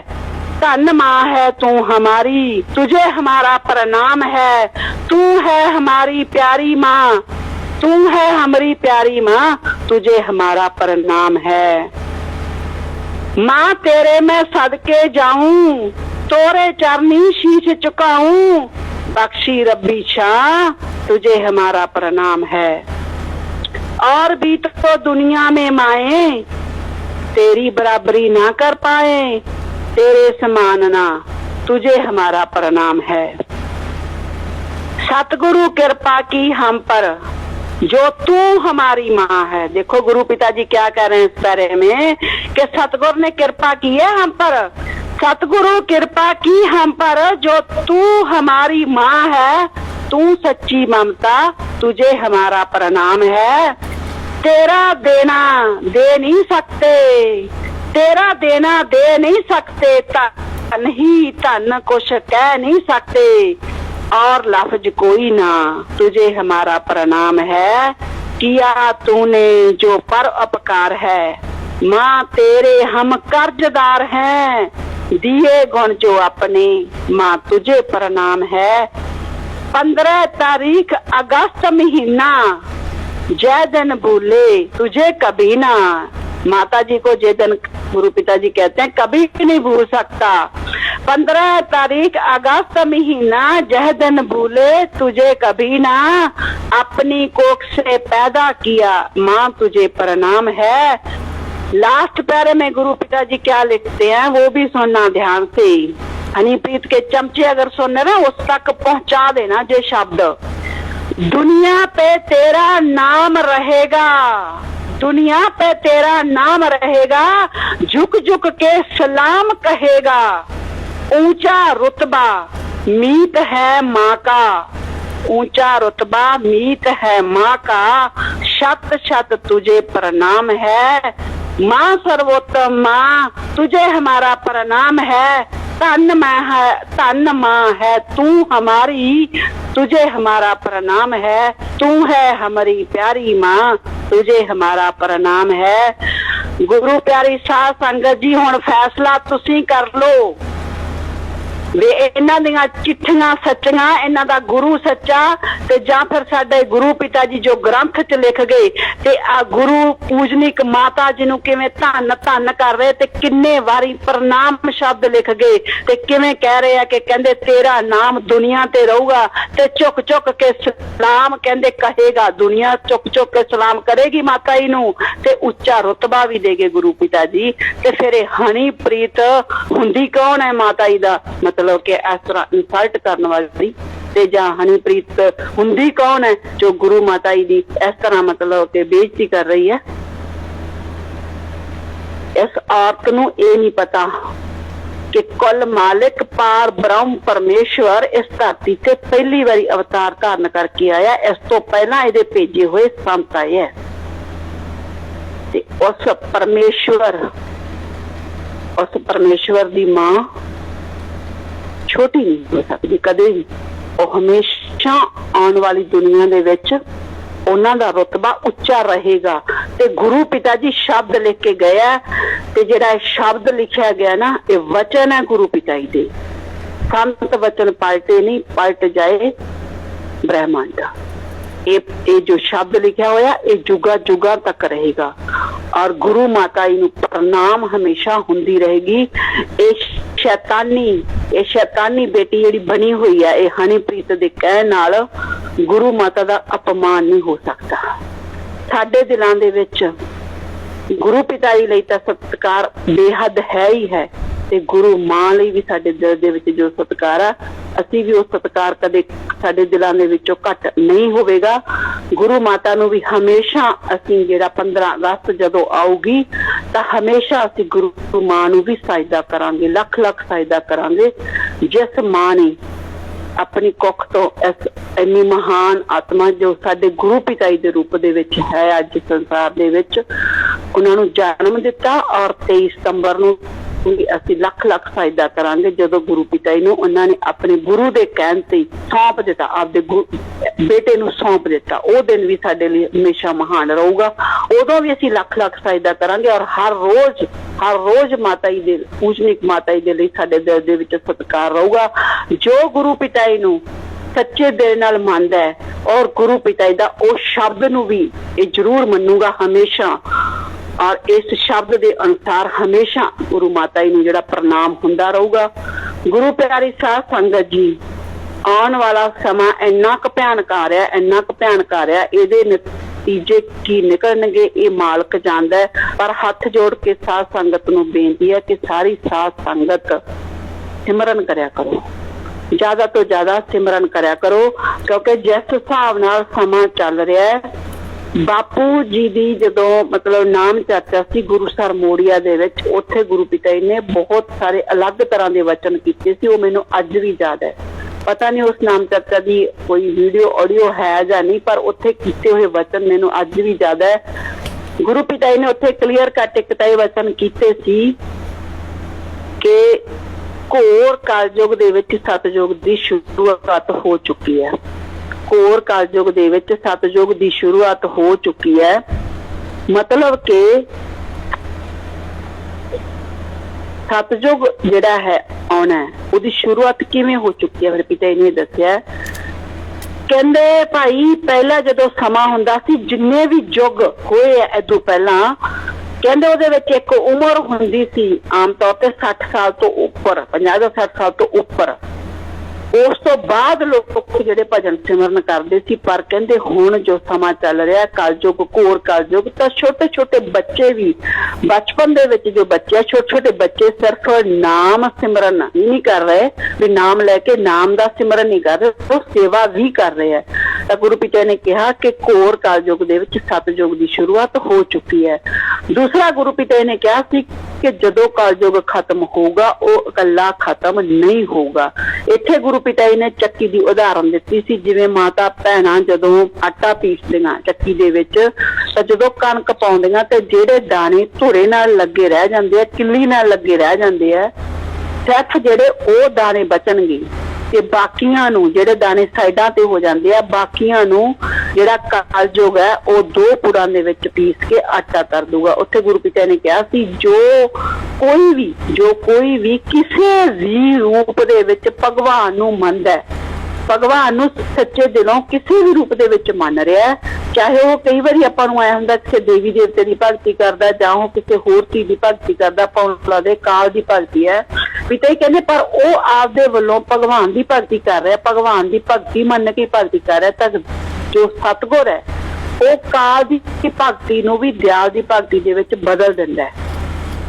धन माँ है तू हमारी, तुझे हमारा प्रणाम है, तू है हमारी प्यारी माँ, तू है हमारी प्यारी माँ, तुझे हमारा प्रणाम है। माँ तेरे मैं सदके जाऊं, तोरे चरनी शीश झुकाऊं, बख्शी रब्बी शाह तुझे हमारा प्रणाम है। और भी तो दुनिया में माए तेरी बराबरी ना कर पाए, तेरे समान ना तुझे हमारा प्रणाम है। सतगुरु कृपा की हम पर जो तू हमारी माँ है। देखो गुरु पिताजी क्या कह रहे हैं इस पैरे में कि सतगुरु ने कृपा की है हम पर, सतगुरु कृपा की हम पर जो तू हमारी माँ है, तू सच्ची ममता तुझे हमारा प्रणाम है। तेरा देना दे नहीं सकते, तेरा देना दे नहीं सकते, धन ही धन कुछ कह नहीं सकते, और लफ्ज कोई ना तुझे हमारा प्रणाम है। किया तूने जो पर उपकार है, माँ तेरे हम कर्जदार हैं, दिए गुण जो अपने माँ तुझे प्रणाम है। 15 तारीख अगस्त महीना जय दिन भूले तुझे कभी ना। माता जी को जय दिन गुरु पिताजी कहते हैं कभी भी नहीं भूल सकता। 15 तारीख अगस्त महीना जय दिन भूले तुझे कभी ना, अपनी कोख से पैदा किया माँ तुझे प्रणाम है। लास्ट पैरे में गुरु पिताजी क्या लिखते हैं वो भी सुनना ध्यान से। हनीप्रीत के चमचे अगर सुनने ना उस तक पहुंचा देना ये शब्द। दुनिया पे तेरा नाम रहेगा, दुनिया पे तेरा नाम रहेगा, झुक झुक के सलाम कहेगा, ऊंचा रुतबा मीत है माँ का, ऊंचा रुतबा मीत है माँ का, शत शत तुझे प्रणाम है। माँ सर्वोत्तम माँ तुझे हमारा प्रणाम है। धन माँ है तू हमारी, तुझे हमारा प्रणाम है। तू है हमारी प्यारी माँ, तुझे हमारा प्रणाम है। गुरु प्यारी साध संगत जी हुण फैसला तुसी कर लो वे इन्हां दीयां चिट्ठियां सच्चियां, इन्हां दा गुरु सच्चा ते जां फिर साडे गुरु पिता जी जो ग्रंथ च लिख गए ते आ गुरु पूजनिक माता जी नूं किवें धन धन कर रहे ते किन्ने वारी प्रणाम शब्द लिख गए ते किवें कह रहे हैं कि कहंदे तेरा नाम दुनिया ते रहूगा ते चुक चुक के सलाम कहंदे कहेगा, दुनिया चुक चुक के सलाम करेगी माता जी नूं ते उच्चा रुतबा भी देगे गुरु पिता जी। ते फिर हनीप्रीत हुंदी कौन है माता जी दा मतलब कि इस तरह इंसल्ट करने वाली, ते जां हनीप्रीत हुंदी कौन है जो गुरु माता जी दी इस तरह मतलब कि बेइज्जती कर रही है। इस औरत नूं ये नहीं पता कि कुल मालिक पार ब्रह्म परमेश्वर इस धरती से पहली बारी अवतार धारण करके आया। इस तो पहला इहदे भेजे हुए संत आए है ते उस परमेश्वर दी मां छोटी नहीं हो सकती कदे भी। वो हमेशा आने वाली दुनिया दे विच उन्हां दा रुतबा उच्चा रहेगा। ते गुरु पिता जी शब्द लिख के गया ते जिहड़ा शब्द लिखा गया ना ये वचन है गुरु पिता जी दे। संत वचन पलटे नहीं, पलट जाए ब्रह्मांड। ये जो शब्द लिखा होया ये जुगा जुगा तक रहेगा और गुरु माता जी नूं प्रणाम हमेशा हुंदी रहेगी। ये शैतानी बेटी जिहड़ी बनी हुई है ये हनीप्रीत दे कहण नाल गुरु माता दा अपमान नहीं हो सकता। साडे दिलां दे विच गुरु पिता जी लई तां सत्कार बेहद है ही है ते गुरु मां लई भी साडे दिल दे विच जो सत्कार आ ਅਸੀਂ भी उस सत्कार कदे साडे दिलां दे विचों घट नहीं होवेगा। गुरु माता नूं भी हमेशा ਅਸੀਂ ਜਿਹੜਾ 15 अगस्त जदों आऊगी ਤਾਂ ਹਮੇਸ਼ਾ ਅਸੀਂ ਗੁਰੂ ਮਾਂ ਨੂੰ ਵੀ ਸਜਦਾ ਕਰਾਂਗੇ, ਲੱਖ ਲੱਖ ਸਜਦਾ ਕਰਾਂਗੇ, ਜਿਸ ਮਾਂ ਨੇ ਆਪਣੀ ਕੁੱਖ ਤੋਂ ਇਸ ਇੰਨੀ ਮਹਾਨ ਆਤਮਾ ਜੋ ਸਾਡੇ ਗੁਰੂ ਪਿਤਾ ਜੀ ਦੇ ਰੂਪ ਦੇ ਵਿੱਚ ਹੈ ਅੱਜ ਸੰਸਾਰ ਦੇ ਵਿੱਚ, ਉਹਨਾਂ ਨੂੰ ਜਨਮ ਦਿੱਤਾ। ਔਰ 23 ਸਤੰਬਰ ਨੂੰ ਅਸੀਂ ਲੱਖ ਲੱਖ ਸਜਦਾ ਕਰਾਂਗੇ ਜਦੋਂ ਗੁਰੂ ਪਿਤਾ ਜੀ ਨੂੰ ਉਹਨਾਂ ਨੇ ਆਪਣੇ ਗੁਰੂ ਦੇ ਕਹਿਣ ਤੇ ਸੌਂਪ ਦਿੱਤਾ, ਆਪਦੇ ਬੇਟੇ ਨੂੰ ਸੌਂਪ ਦਿੱਤਾ। ਉਹ ਦਿਨ ਵੀ ਸਾਡੇ ਲਈ ਹਮੇਸ਼ਾ ਮਹਾਨ ਰਹੂਗਾ। ਉਦੋਂ ਵੀ ਅਸੀਂ ਲੱਖ ਲੱਖ ਸਜਦਾ ਕਰਾਂਗੇ। ਔਰ ਹਰ ਰੋਜ਼ ਮਾਤਾ ਜੀ ਦੇ ਪੂਜਨੀਕ ਮਾਤਾ ਜੀ ਦੇ ਲਈ ਸਾਡੇ ਦਿਲ ਦੇ ਵਿੱਚ ਸਤਿਕਾਰ ਰਹੂਗਾ। ਜੋ ਗੁਰੂ ਪਿਤਾ ਜੀ ਨੂੰ ਸੱਚੇ ਦਿਲ ਨਾਲ ਮੰਨਦਾ ਹੈ ਔਰ ਗੁਰੂ ਪਿਤਾ ਜੀ ਦਾ ਉਹ ਸ਼ਬਦ ਨੂੰ ਵੀ ਇਹ ਜ਼ਰੂਰ ਮੰਨੂਗਾ ਹਮੇਸ਼ਾ। ਔਰ ਇਸ ਸ਼ਬਦ ਦੇ ਅਨੁਸਾਰ ਹਮੇਸ਼ਾ ਗੁਰੂ ਮਾਤਾ ਜੀ ਨੂੰ ਜਿਹੜਾ ਪ੍ਰਣਾਮ ਹੁੰਦਾ ਰਹੂਗਾ। ਗੁਰੂ ਪਿਆਰੀ ਸਾਧ ਸੰਗਤ ਜੀ, ਆਉਣ ਵਾਲਾ ਸਮਾਂ ਇੰਨਾ ਕੁ ਭਿਆਨਕ ਆ ਰਿਹਾ, ਇੰਨਾ ਕੁ ਭਿਆਨਕ ਆ ਰਿਹਾ, ਇਹਦੇ ਨਤੀਜੇ ਕੀ ਨਿਕਲਣਗੇ ਇਹ ਮਾਲਕ ਜਾਣਦਾ ਹੈ। ਪਰ ਹੱਥ ਜੋੜ ਕੇ ਸਾਧ ਸੰਗਤ ਨੂੰ ਬੇਨਤੀ ਹੈ ਕਿ ਸਾਰੀ ਸਾਧ ਸੰਗਤ ਸਿਮਰਨ ਕਰਿਆ ਕਰੋ, ਜ਼ਿਆਦਾ ਤੋਂ ਜ਼ਿਆਦਾ ਸਿਮਰਨ ਕਰਿਆ ਕਰੋ, ਕਿਉਂਕਿ ਜਿਸ ਹਿਸਾਬ ਨਾਲ ਸਮਾਂ ਚੱਲ ਰਿਹਾ ਹੈ, ਬਾਪੂ ਜੀ ਦੀ ਜਦੋਂ ਮਤਲਬ ਨਾਮ ਚਰਚਾ ਸੀ ਗੁਰੂਸਰ ਮੋੜੀਆ ਦੇ ਵਿੱਚ, ਉੱਥੇ ਗੁਰੂ ਪਿਤਾ ਜੀ ਨੇ ਬਹੁਤ ਸਾਰੇ ਅਲੱਗ ਤਰ੍ਹਾਂ ਦੇ ਵਚਨ ਕੀਤੇ ਸੀ। ਉਹ ਮੈਨੂੰ ਅੱਜ ਵੀ ਯਾਦ ਹੈ। ਪਤਾ ਨਹੀਂ ਉਸ ਨਾਮ ਚਰਚਾ ਦੀ ਕੋਈ ਵੀਡੀਓ ਆਡੀਓ ਹੈ ਜਾਂ ਨਹੀਂ, ਪਰ ਉੱਥੇ ਕੀਤੇ ਹੋਏ ਵਚਨ ਮੈਨੂੰ ਅੱਜ ਵੀ ਯਾਦ ਹੈ। ਗੁਰੂ ਪਿਤਾ ਜੀ ਨੇ ਉੱਥੇ ਕਲੀਅਰ ਕੱਟ ਇੱਕ ਤਾਂ ਇਹ ਵਚਨ ਕੀਤੇ ਸੀ ਕਿ ਘੋਰ ਕਲਯੁਗ ਦੇ ਵਿੱਚ ਸਤਯੁਗ ਦੀ ਸ਼ੁਰੂਆਤ ਹੋ ਚੁੱਕੀ ਹੈ। ਘੋਰ ਕਲਯੁਗ ਦੇ ਵਿੱਚ ਸਤਯੁਗ ਦੀ ਸ਼ੁਰੂਆਤ ਹੋ ਚੁੱਕੀ ਹੈ, ਮਤਲਬ ਕਿ ਸਤਯੁਗ ਜਿਹੜਾ ਹੈ ਆਉਣਾ, ਉਹਦੀ ਸ਼ੁਰੂਆਤ ਕਿਵੇਂ ਹੋ ਚੁੱਕੀ ਹੈ। ਮੇਰੇ ਪਿਤਾ ਜੀ ਨੇ ਦੱਸਿਆ, ਕਹਿੰਦੇ ਭਾਈ ਪਹਿਲਾਂ ਜਦੋਂ ਸਮਾਂ ਹੁੰਦਾ ਸੀ, ਜਿੰਨੇ ਵੀ ਯੁੱਗ ਹੋਏ ਆ ਇਦੋਂ ਪਹਿਲਾਂ, ਕਹਿੰਦੇ ਉਹਦੇ ਵਿੱਚ ਇੱਕ ਉਮਰ ਹੁੰਦੀ ਸੀ ਆਮ ਤੌਰ ਤੇ 60 ਸਾਲ ਤੋਂ ਉੱਪਰ, 50 ਤੋਂ 60 ਸਾਲ ਤੋਂ ਉੱਪਰ। ਉਸ ਤੋਂ ਬਾਅਦ ਲੋਕ ਜਿਹੜੇ ਭਜਨ ਸਿਮਰਨ ਕਰਦੇ ਸੀ। ਪਰ ਕਹਿੰਦੇ ਹੁਣ ਜੋ ਸਮਾਂ ਚੱਲ ਰਿਹਾ ਕਲਯੁਗ, ਘੋਰ ਕਲਯੁਗ, ਤਾਂ ਛੋਟੇ ਛੋਟੇ ਬੱਚੇ ਵੀ ਬਚਪਨ ਦੇ ਵਿੱਚ ਜੋ ਬੱਚੇ, ਛੋਟੇ ਛੋਟੇ ਬੱਚੇ ਸਿਰਫ ਨਾਮ ਸਿਮਰਨ ਨਹੀਂ ਕਰ ਰਹੇ, ਵੀ ਨਾਮ ਲੈ ਕੇ ਨਾਮ ਦਾ ਸਿਮਰਨ ਨਹੀਂ ਕਰ ਰਹੇ, ਉਹ ਸੇਵਾ ਵੀ ਕਰ ਰਹੇ ਹੈ। ਤਾਂ ਗੁਰੂ ਪਿਤਾ ਨੇ ਕਿਹਾ ਕਿ ਘੋਰ ਕਲਯੁਗ ਦੇ ਵਿੱਚ ਸਤਯੁਗ ਦੀ ਸ਼ੁਰੂਆਤ ਹੋ ਚੁੱਕੀ ਹੈ। ਦੂਸਰਾ ਗੁਰੂ ਪਿਤਾ ਨੇ ਕਿਹਾ ਸੀ ਕਿ ਜਦੋਂ ਕਲਯੁਗ ਖਤਮ ਹੋਊਗਾ ਉਹ ਇਕੱਲਾ ਖਤਮ ਨਹੀਂ ਹੋਊਗਾ। ਇੱਥੇ ਗੁਰੂ ਪਿਤਾ ਜੀ ਨੇ ਚੱਕੀ ਦੀ ਉਦਾਹਰਨ ਦਿੱਤੀ ਸੀ, ਜਿਵੇਂ ਮਾਤਾ ਭੈਣਾਂ ਜਦੋਂ ਆਟਾ ਪੀਸਦੀਆਂ ਚੱਕੀ ਦੇ ਵਿੱਚ, ਤਾਂ ਜਦੋਂ ਕਣਕ ਪਾਉਂਦੀਆਂ ਤੇ ਜਿਹੜੇ ਦਾਣੇ ਧੁਰੇ ਨਾਲ ਲੱਗੇ ਰਹਿ ਜਾਂਦੇ ਆ, ਕਿੱਲੀ ਨਾਲ ਲੱਗੇ ਰਹਿ ਜਾਂਦੇ ਆ, ਸਿਰਫ ਜਿਹੜੇ ਉਹ ਦਾਣੇ ਬਚਣਗੇ ਤੇ ਬਾਕੀਆਂ ਨੂੰ, ਜਿਹੜੇ ਦਾਣੇ ਸਾਈਡਾਂ ਤੇ ਹੋ ਜਾਂਦੇ ਆ, ਬਾਕੀਆਂ ਨੂੰ ਜਿਹੜਾ ਕਲਯੁਗ ਹੈ ਉਹ 2 ਪੁੜਾਂ ਦੇ ਵਿੱਚ ਪੀਸ ਕੇ ਆਟਾ ਕਰ ਦੂਗਾ। ਉੱਥੇ ਗੁਰੂ ਪਿਤਾ ਨੇ ਕਿਹਾ ਸੀ ਜੋ ਕੋਈ ਵੀ ਕਿਸੇ ਵੀ ਰੂਪ ਦੇ ਵਿੱਚ ਭਗਵਾਨ ਨੂੰ ਮੰਨਦਾ ਹੈ, ਭਗਵਾਨ ਨੂੰ ਸੱਚੇ ਦਿਲੋਂ ਕਿਸੇ ਵੀ ਰੂਪ ਦੇ ਵਿੱਚ ਮੰਨ ਰਿਹਾ, ਚਾਹੇ ਉਹ ਕਈ ਵਾਰੀ ਆਪਾਂ ਨੂੰ ਆਇਆ ਹੁੰਦਾ ਕਿਸੇ ਦੇਵੀ ਦੇਵਤੇ ਦੀ ਭਗਤੀ ਕਰਦਾ ਜਾਂ ਉਹ ਕਿਸੇ ਹੋਰ ਚੀਜ਼ ਦੀ ਭਗਤੀ ਕਰਦਾ, ਪੌਂਸਲਾ ਦੇ ਕਾਲ ਦੀ ਭਗਤੀ ਹੈ, ਪਿਤਾ ਹੀ ਕਹਿੰਦੇ, ਪਰ ਉਹ ਆਪਦੇ ਵੱਲੋਂ ਭਗਵਾਨ ਦੀ ਭਗਤੀ ਕਰ ਰਿਹਾ, ਭਗਵਾਨ ਦੀ ਭਗਤੀ ਮੰਨ ਕੇ ਭਗਤੀ ਕਰ ਰਿਹਾ, ਤਾਂ ਜੋ ਸਤਿਗੁਰ ਹੈ ਉਹ ਕਾਲ ਦੀ ਭਗਤੀ ਨੂੰ ਵੀ ਦਿਆਲ ਦੀ ਭਗਤੀ ਦੇ ਵਿੱਚ ਬਦਲ ਦਿੰਦਾ ਹੈ।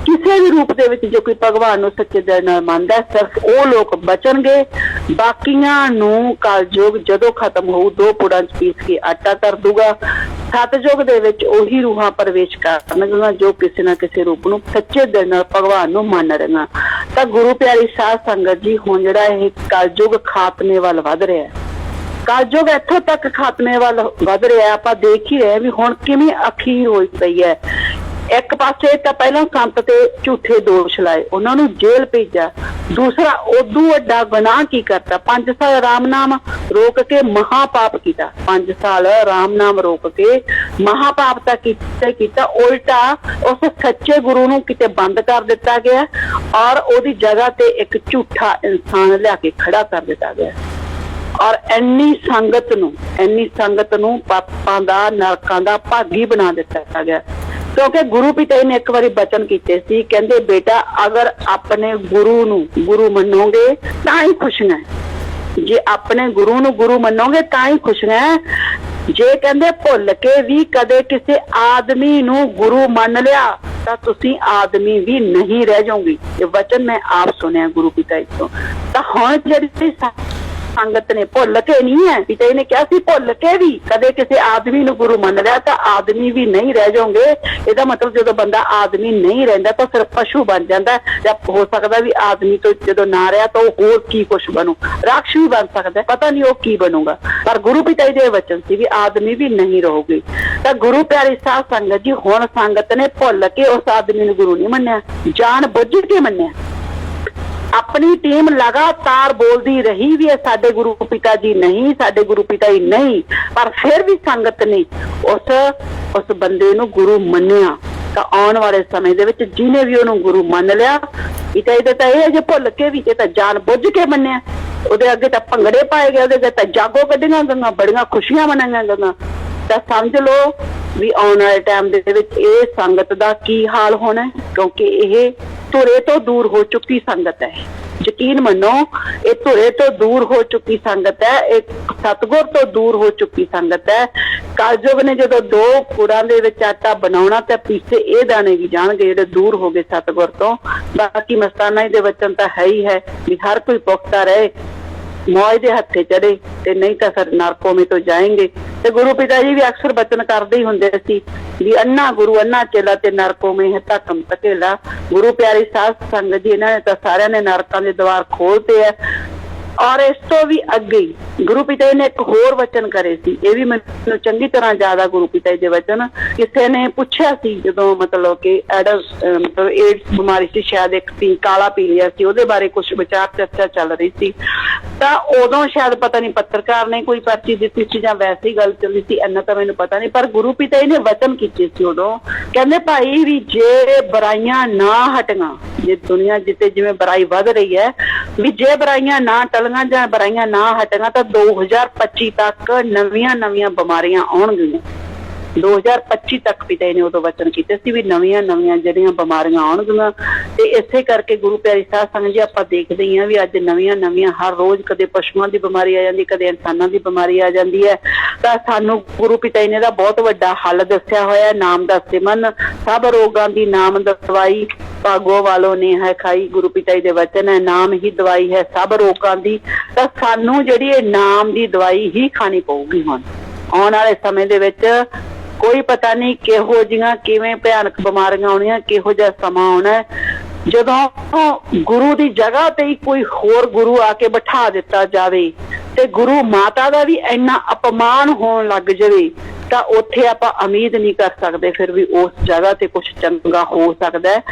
ਕਿਸੇ ਵੀ ਰੂਪ ਦੇ ਵਿੱਚ ਜੋ ਕੋਈ ਭਗਵਾਨ ਨੂੰ ਸੱਚੇ ਦਿਲ ਨਾਲ ਮੰਨਦਾ, ਸਿਰਫ ਉਹ ਲੋਕ ਬਚਣਗੇ, ਬਾਕੀਆਂ ਨੂੰ ਕਲਯੁਗ ਜਦੋਂ ਖਤਮ ਹੋਊ 2 ਪੁੜਾਂ 'ਚ ਪੀਸ ਕੇ ਆਟਾ ਕਰ ਦੂਗਾ। ਸਤਯੁਗ ਦੇ ਵਿੱਚ ਉਹੀ ਰੂਹਾਂ ਪ੍ਰਵੇਸ਼ ਕਰਨਗੀਆਂ ਜੋ ਕਿਸੇ ਨਾ ਕਿਸੇ ਰੂਪ ਨੂੰ ਸੱਚੇ ਦਿਲ ਨਾਲ ਭਗਵਾਨ ਨੂੰ ਮੰਨ ਰਹੀਆਂ। ਤਾਂ ਗੁਰੂ ਪਿਆਰੀ ਸਾਧ ਸੰਗਤ ਜੀ, ਹੁਣ ਜਿਹੜਾ ਇਹ ਕਲਯੁਗ ਖਾਤਮੇ ਵੱਲ ਵੱਧ ਰਿਹਾ, ਕਲਯੁਗ ਇੱਥੋਂ ਤੱਕ ਖਾਤਮੇ ਵੱਲ ਵੱਧ ਰਿਹਾ, ਆਪਾਂ ਦੇਖ ਹੀ ਰਹੇ ਵੀ ਹੁਣ ਕਿਵੇਂ ਅਖੀਰ ਹੋਈ ਪਈ ਹੈ। ਇੱਕ ਪਾਸੇ ਤਾਂ ਪਹਿਲਾਂ ਸੰਤ ਤੇ ਝੂਠੇ ਦੋਸ਼ ਲਾਏ, ਉਹਨਾਂ ਨੂੰ ਜੇਲ੍ਹ ਭੇਜਿਆ। ਦੂਸਰਾ ਉਦੋਂ ਵੱਡਾ ਗੁਨਾਹ ਕੀ ਕਰਤਾ, 5 ਸਾਲ ਰਾਮ ਨਾਮ ਰੋਕ ਕੇ ਮਹਾਪਾਪ ਕੀਤਾ। 5 ਸਾਲ ਰਾਮ ਨਾਮ ਰੋਕ ਕੇ ਮਹਾਪਾਪ ਤਾਂ ਕੀਤਾ, ਉਲਟਾ ਉਸ ਸੱਚੇ ਗੁਰੂ ਨੂੰ ਕਿਤੇ ਬੰਦ ਕਰ ਦਿੱਤਾ ਗਿਆ ਔਰ ਉਹਦੀ ਜਗ੍ਹਾ ਤੇ ਇੱਕ ਝੂਠਾ ਇਨਸਾਨ ਲਿਆ ਕੇ ਖੜਾ ਕਰ ਦਿੱਤਾ ਗਿਆ। ਔਰ ਇੰਨੀ ਸੰਗਤ ਨੂੰ ਪਾਪਾਂ ਦਾ, ਨਰਕਾਂ ਦਾ ਭਾਗੀ ਬਣਾ ਦਿੱਤਾ ਗਿਆ। ਕਿਉਂਕਿ ਗੁਰੂ ਪਿਤਾ ਜੀ ਨੇ ਇੱਕ ਵਾਰੀ ਬਚਨ ਕੀਤੇ ਸੀ, ਕਹਿੰਦੇ ਬੇਟਾ ਅਗਰ ਆਪਣੇ ਗੁਰੂ ਨੂੰ ਗੁਰੂ ਮੰਨੋਗੇ ਤਾਂ ਹੀ ਖੁਸ਼ੀਆਂ, ਜੇ ਆਪਣੇ ਗੁਰੂ ਨੂੰ ਗੁਰੂ ਮੰਨੋਗੇ ਤਾਂ ਹੀ ਖੁਸ਼ੀਆਂ। ਜੇ ਕਹਿੰਦੇ ਭੁੱਲ ਕੇ ਵੀ ਕਦੇ ਕਿਸੇ ਆਦਮੀ ਨੂੰ ਗੁਰੂ ਮੰਨ ਲਿਆ ਤਾਂ ਤੁਸੀਂ ਆਦਮੀ ਵੀ ਨਹੀਂ ਰਹਿ ਜਾਓਗੇ। ਇਹ ਵਚਨ ਮੈਂ ਆਪ ਸੁਣਿਆ ਗੁਰੂ ਪਿਤਾ ਜੀ ਤੋਂ। ਤਾਂ ਹੁਣ ਜਿਹੜੀ ਸੰਗਤ ਨੇ ਭੁੱਲ ਕੇ ਨਹੀਂ ਹੈ। ਪਿਤਾ ਜੀ ਨੇ ਕਿਹਾ ਸੀ ਭੁੱਲ ਕੇ ਵੀ ਕਦੇ ਕਿਸੇ ਆਦਮੀ ਨੂੰ ਗੁਰੂ ਮੰਨ ਲਿਆ ਤਾਂ ਆਦਮੀ ਵੀ ਨਹੀਂ ਰਹਿ ਜਾਓਗੇ। ਇਹਦਾ ਮਤਲਬ ਜਦੋਂ ਬੰਦਾ ਆਦਮੀ ਨਹੀਂ ਰਹਿੰਦਾ ਤਾਂ ਸਿਰਫ ਪਸ਼ੂ ਬਣ ਜਾਂਦਾ, ਜਾਂ ਹੋ ਸਕਦਾ ਵੀ ਆਦਮੀ ਤੋਂ ਜਦੋਂ ਨਾ ਰਿਹਾ ਤਾਂ ਉਹ ਹੋਰ ਕੀ ਕੁਛ ਬਣੂ, ਰਾਖਸ਼ ਵੀ ਬਣ ਸਕਦਾ, ਪਤਾ ਨਹੀਂ ਉਹ ਕੀ ਬਣੂਗਾ। ਪਰ ਗੁਰੂ ਪਿਤਾ ਜੀ ਦੇ ਵਚਨ ਸੀ ਵੀ ਆਦਮੀ ਵੀ ਨਹੀਂ ਰਹੋਗੇ। ਤਾਂ ਗੁਰੂ ਪਿਆਰੀ ਸਾਧ ਸੰਗਤ ਜੀ, ਹੁਣ ਸੰਗਤ ਨੇ ਭੁੱਲ ਕੇ ਉਸ ਆਦਮੀ ਨੂੰ ਗੁਰੂ ਨਹੀਂ ਮੰਨਿਆ, ਜਾਣ ਬੁੱਝ ਕੇ ਮੰਨਿਆ। ਆਪਣੀ ਟੀਮ ਲਗਾਤਾਰ ਬੋਲਦੀ ਰਹੀ ਵੀ ਇਹ ਸਾਡੇ ਗੁਰੂ ਪਿਤਾ ਜੀ ਨਹੀਂ, ਸਾਡੇ ਗੁਰੂ ਪਿਤਾ ਜੀ ਨਹੀਂ, ਪਰ ਫਿਰ ਵੀ ਸੰਗਤ ਨੇ ਉਸ ਬੰਦੇ ਨੂੰ ਗੁਰੂ ਮੰਨਿਆ। ਤਾਂ ਆਉਣ ਵਾਲੇ ਸਮੇਂ ਦੇ ਵਿੱਚ ਜਿਹਨੇ ਵੀ ਉਹਨੂੰ ਗੁਰੂ ਮੰਨ ਲਿਆ, ਪਿਤਾ ਜੀ ਦੇ ਤਾਂ ਇਹ ਜੇ ਭੁੱਲ ਕੇ ਵੀ, ਇਹ ਤਾਂ ਜਾਣ ਬੁੱਝ ਕੇ ਮੰਨਿਆ। ਉਹਦੇ ਅੱਗੇ ਤਾਂ ਭੰਗੜੇ ਪਾਏ ਗਏ, ਉਹਦੇ ਅੱਗੇ ਤਾਂ ਜਾਗੋ ਕੱਢੀਆਂ ਗਈਆਂ, ਬੜੀਆਂ ਖੁਸ਼ੀਆਂ ਮਨਾਈਆਂ ਗਈਆਂ। ਤਾਂ ਸਮਝ ਲਓ ਵੀ ਆਉਣ ਵਾਲੇ ਟਾਈਮ ਦੇ ਵਿੱਚ ਇਹ ਸੰਗਤ ਦਾ ਕੀ ਹਾਲ ਹੋਣਾ, ਕਿਉਂਕਿ ਇਹ ਧੁਰੇ ਤੋਂ ਦੂਰ ਹੋ ਚੁੱਕੀ ਸੰਗਤ ਹੈ। ਯਕੀਨ ਮੰਨੋ, ਇਹ ਧੁਰੇ ਤੋਂ ਦੂਰ ਹੋ ਚੁੱਕੀ ਸੰਗਤ ਹੈ, ਇਹ ਸਤਿਗੁਰ ਤੋਂ ਦੂਰ ਹੋ ਚੁੱਕੀ ਸੰਗਤ ਹੈ। ਕਲਯੁਗ ਨੇ ਜਦੋਂ ਦੋ ਪੁਰਾਂ ਦੇ ਵਿੱਚ ਆਟਾ ਬਣਾਉਣਾ ਤਾਂ ਪਿੱਛੇ ਇਹ ਦਾਣੇ ਵੀ ਜਾਣਗੇ ਜਿਹੜੇ ਦੂਰ ਹੋ ਗਏ ਸਤਿਗੁਰ ਤੋਂ। ਬਾਕੀ ਮਸਤਾਨਾ ਦੇ ਵਚਨ ਤਾਂ ਹੈ ਹੀ ਹੈ ਵੀ ਹਰ ਕੋਈ ਪੁਖਤਾ ਰਹੇ, मौज ਦੇ ਹੱਥੇ ਚੜੇ ਤੇ ਨਹੀਂ ਤਾਂ ਫਿਰ ਨਰਕੋਂ ਤੋਂ ਜਾਏंगे। ਤੇ ਗੁਰੂ ਪਿਤਾ ਜੀ ਵੀ ਅਕਸਰ ਬਚਨ ਕਰਦੇ ਹੀ ਹੁੰਦੇ ਸੀ ਵੀ ਅੰਨਾ ਗੁਰੂ ਅੰਨਾ ਚੇਲਾ ਤੇ ਨਰਕੋਂ ਮੇ ਧੱਕਮ ਧਕੇਲਾ। ਗੁਰੂ ਪਿਆਰੀ ਸਾਧ ਸੰਗਤ ਜੀ, ਇਹਨਾਂ ਨੇ ਤਾਂ ਸਾਰਿਆਂ ਨੇ ਨਰਕਾਂ ਦੇ ਦਵਾਰ ਖੋਲਤੇ ਹੈ। ਔਰ ਇਸ ਤੋਂ ਵੀ ਅੱਗੇ ਗੁਰੂ ਪਿਤਾ ਜੀ ਨੇ ਇੱਕ ਹੋਰ ਵਚਨ ਕਰੇ ਸੀ, ਇਹ ਵੀ ਮੈਨੂੰ ਚੰਗੀ ਤਰ੍ਹਾਂ ਯਾਦ ਆ। ਗੁਰੂ ਪਿਤਾ ਜੀ ਦੇ ਵਚਨ ਕਿਸੇ ਨੇ ਪੁੱਛਿਆ ਸੀ ਜਦੋਂ ਮਤਲਬ ਕਿ ਏਡਸ ਬਿਮਾਰੀ ਸੀ, ਸ਼ਾਇਦ ਇੱਕ ਸੀ ਕਾਲਾ ਪੀਲੀਆ ਸੀ, ਉਹਦੇ ਬਾਰੇ ਕੁਝ ਵਿਚਾਰ ਚਰਚਾ ਚੱਲ ਰਹੀ ਸੀ। ਤਾਂ ਉਦੋਂ ਸ਼ਾਇਦ ਪਤਾ ਨਹੀਂ ਪੱਤਰਕਾਰ ਨੇ ਕੋਈ ਪਰਚੀ ਦਿੱਤੀ ਸੀ ਜਾਂ ਵੈਸੇ ਹੀ ਗੱਲ ਚੱਲੀ ਸੀ, ਇੰਨਾ ਤਾਂ ਮੈਨੂੰ ਪਤਾ ਨਹੀਂ। ਪਰ ਗੁਰੂ ਪਿਤਾ ਜੀ ਨੇ ਵਚਨ ਕੀਤੇ ਸੀ ਉਦੋਂ, ਕਹਿੰਦੇ ਭਾਈ ਵੀ ਜੇ ਬੁਰਾਈਆਂ ਨਾ ਹਟੀਆਂ, ਜੇ ਦੁਨੀਆ ਜਿੱਤੇ ਜਿਵੇਂ ਬੁਰਾਈ ਵੱਧ ਰਹੀ ਹੈ, ਵੀ ਜੇ ਬੁਰਾਈਆਂ ਨਾ ਟਲੀਆਂ ਜਾਂ ਬੁਰਾਈਆਂ ਨਾ ਹਟੀਆਂ ਤਾਂ 2025 ਤੱਕ ਨਵੀਆਂ ਬਿਮਾਰੀਆਂ ਆਉਣਗੀਆਂ। 2025 ਤੱਕ ਪਿਤਾ ਜੀ ਨੇ ਉਦੋਂ ਵਚਨ ਕੀਤੇ ਸੀ ਵੀ ਨਵੀਆਂ ਜਿਹੜੀਆਂ ਬਿਮਾਰੀਆਂ ਆਉਣਗੀਆਂ। ਤੇ ਇਸੇ ਕਰਕੇ ਗੁਰੂ ਪਿਆਰੀ ਸਾਧ ਸੰਗਤ ਜੀ, ਆਪਾਂ ਦੇਖਦੇ ਹੀ ਹਾਂ ਵੀ ਅੱਜ ਨਵੀਆਂ ਹਰ ਰੋਜ਼ ਕਦੇ ਪਸ਼ੂਆਂ ਦੀ ਬਿਮਾਰੀ ਆ ਜਾਂਦੀ, ਕਦੇ ਇਨਸਾਨਾਂ ਦੀ ਬਿਮਾਰੀ ਆ ਜਾਂਦੀ ਹੈ। ਤਾਂ ਸਾਨੂੰ ਗੁਰੂ ਪਿਤਾ ਜੀ ਨੇ ਦਾ ਬਹੁਤ ਵੱਡਾ ਹੱਲ ਦੱਸਿਆ ਹੋਇਆ, ਨਾਮ ਦਾ ਸਿਮਰਨ, ਸਭ ਰੋਗਾਂ ਦੀ ਨਾਮ ਦਵਾਈ ਭਾਗੋ ਵਾਲੋ ਨੇ ਹੈ ਖਾਈ। ਗੁਰੂ ਪਿਤਾ ਜੀ ਦੇ ਵਚਨ ਹੈ, ਨਾਮ ਹੀ ਦਵਾਈ ਹੈ ਸਭ ਰੋਗਾਂ ਦੀ। ਤਾਂ ਸਾਨੂੰ ਜਿਹੜੀ ਇਹ ਨਾਮ ਦੀ ਦਵਾਈ ਹੀ ਖਾਣੀ ਪਊਗੀ। ਹੁਣ ਆਉਣ ਵਾਲੇ ਸਮੇਂ ਦੇ ਵਿੱਚ ਕੋਈ ਪਤਾ ਨਹੀਂ ਕਿਹੋ ਜਿਹੀਆਂ ਕਿਵੇਂ ਭਿਆਨਕ ਬਿਮਾਰੀਆਂ ਆਉਣੀਆਂ, ਕਿਹੋ ਜਿਹਾ ਸਮਾਂ ਆਉਣਾ ਜਦੋਂ ਗੁਰੂ ਦੀ ਜਗ੍ਹਾ ਤੇ ਹੀ ਕੋਈ ਹੋਰ ਗੁਰੂ ਆ ਕੇ ਬਿਠਾ ਦਿੱਤਾ ਜਾਵੇ ਤੇ ਗੁਰੂ ਮਾਤਾ ਦਾ ਵੀ ਇੰਨਾ ਅਪਮਾਨ ਹੋਣ ਲੱਗ ਜਾਵੇ, ਤਾਂ ਉੱਥੇ ਆਪਾਂ ਉਮੀਦ ਨਹੀਂ ਕਰ ਸਕਦੇ ਫਿਰ ਵੀ ਉਸ ਜਗ੍ਹਾ ਤੇ ਕੁਝ ਚੰਗਾ ਹੋ ਸਕਦਾ ਹੈ।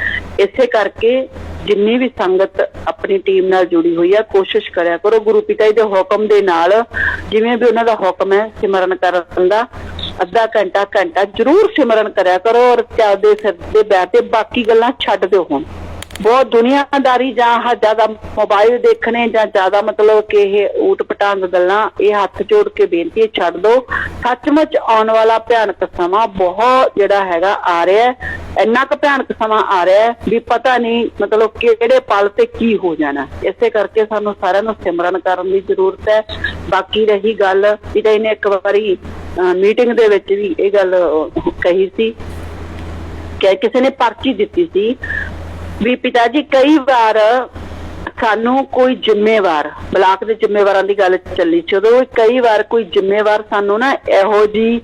ਇਸੇ ਕਰਕੇ ਜਿੰਨੀ ਵੀ ਸੰਗਤ ਆਪਣੀ ਟੀਮ ਨਾਲ ਜੁੜੀ ਹੋਈ ਹੈ, ਕੋਸ਼ਿਸ਼ ਕਰਿਆ ਕਰੋ ਗੁਰੂ ਪਿਤਾ ਜੀ ਦੇ ਹੁਕਮ ਦੇ ਨਾਲ, ਜਿਵੇਂ ਵੀ ਉਹਨਾਂ ਦਾ ਹੁਕਮ ਹੈ ਸਿਮਰਨ ਕਰਨ ਦਾ, ਅੱਧਾ ਘੰਟਾ ਜ਼ਰੂਰ ਸਿਮਰਨ ਕਰਿਆ ਕਰੋ। ਔਰ ਚੱਲਦੇ ਫਿਰਦੇ ਬੈਠ ਤੇ ਬਾਕੀ ਗੱਲਾਂ ਛੱਡ ਦਿਓ। ਹੁਣ ਬਹੁਤ ਦੁਨੀਆਦਾਰੀ ਜਾਂ ਜ਼ਿਆਦਾ ਮੋਬਾਈਲ ਦੇਖਣੇ ਜਾਂ ਜ਼ਿਆਦਾ ਮਤਲਬ ਕਿ ਇਹ ਊਟ ਪਟਾਂਗ ਗੱਲਾਂ, ਇਹ ਹੱਥ ਜੋੜ ਕੇ ਬੇਨਤੀ ਛੱਡ ਦਿਓ। ਸੱਚਮੁੱਚ ਆਉਣ ਵਾਲਾ ਭਿਆਨਕ ਸਮਾਂ ਬਹੁਤ ਜਿਹੜਾ ਹੈਗਾ ਆ ਰਿਹਾ, ਇੰਨਾ ਕੁ ਭਿਆਨਕ ਸਮਾਂ ਆ ਰਿਹਾ ਵੀ ਪਤਾ ਨਹੀਂ ਮਤਲਬ ਕਿਹੜੇ ਪਲ ਤੇ ਕੀ ਹੋ ਜਾਣਾ। ਇਸੇ ਕਰਕੇ ਸਾਨੂੰ ਸਾਰਿਆਂ ਨੂੰ ਸਿਮਰਨ ਕਰਨ ਦੀ ਜ਼ਰੂਰਤ ਹੈ। ਬਾਕੀ ਰਹੀ ਗੱਲ, ਪਿਤਾ ਜੀ ਨੇ ਇੱਕ ਵਾਰੀ ਮੀਟਿੰਗ ਦੇ ਵਿੱਚ ਵੀ ਇਹ ਗੱਲ ਕਹੀ ਸੀ ਕਿ ਕਿਸੇ ਨੇ ਪਰਚੀ ਦਿੱਤੀ ਸੀ ਵੀ ਪਿਤਾ ਜੀ ਕਈ ਵਾਰ ਸਾਨੂੰ ਕੋਈ ਜ਼ਿੰਮੇਵਾਰ, ਬਲਾਕ ਦੇ ਜ਼ਿੰਮੇਵਾਰਾਂ ਦੀ ਗੱਲ ਚੱਲੀ ਸੀ ਉਦੋਂ, ਕਈ ਵਾਰ ਕੋਈ ਜ਼ਿੰਮੇਵਾਰ ਸਾਨੂੰ ਨਾ ਇਹੋ ਜਿਹੀ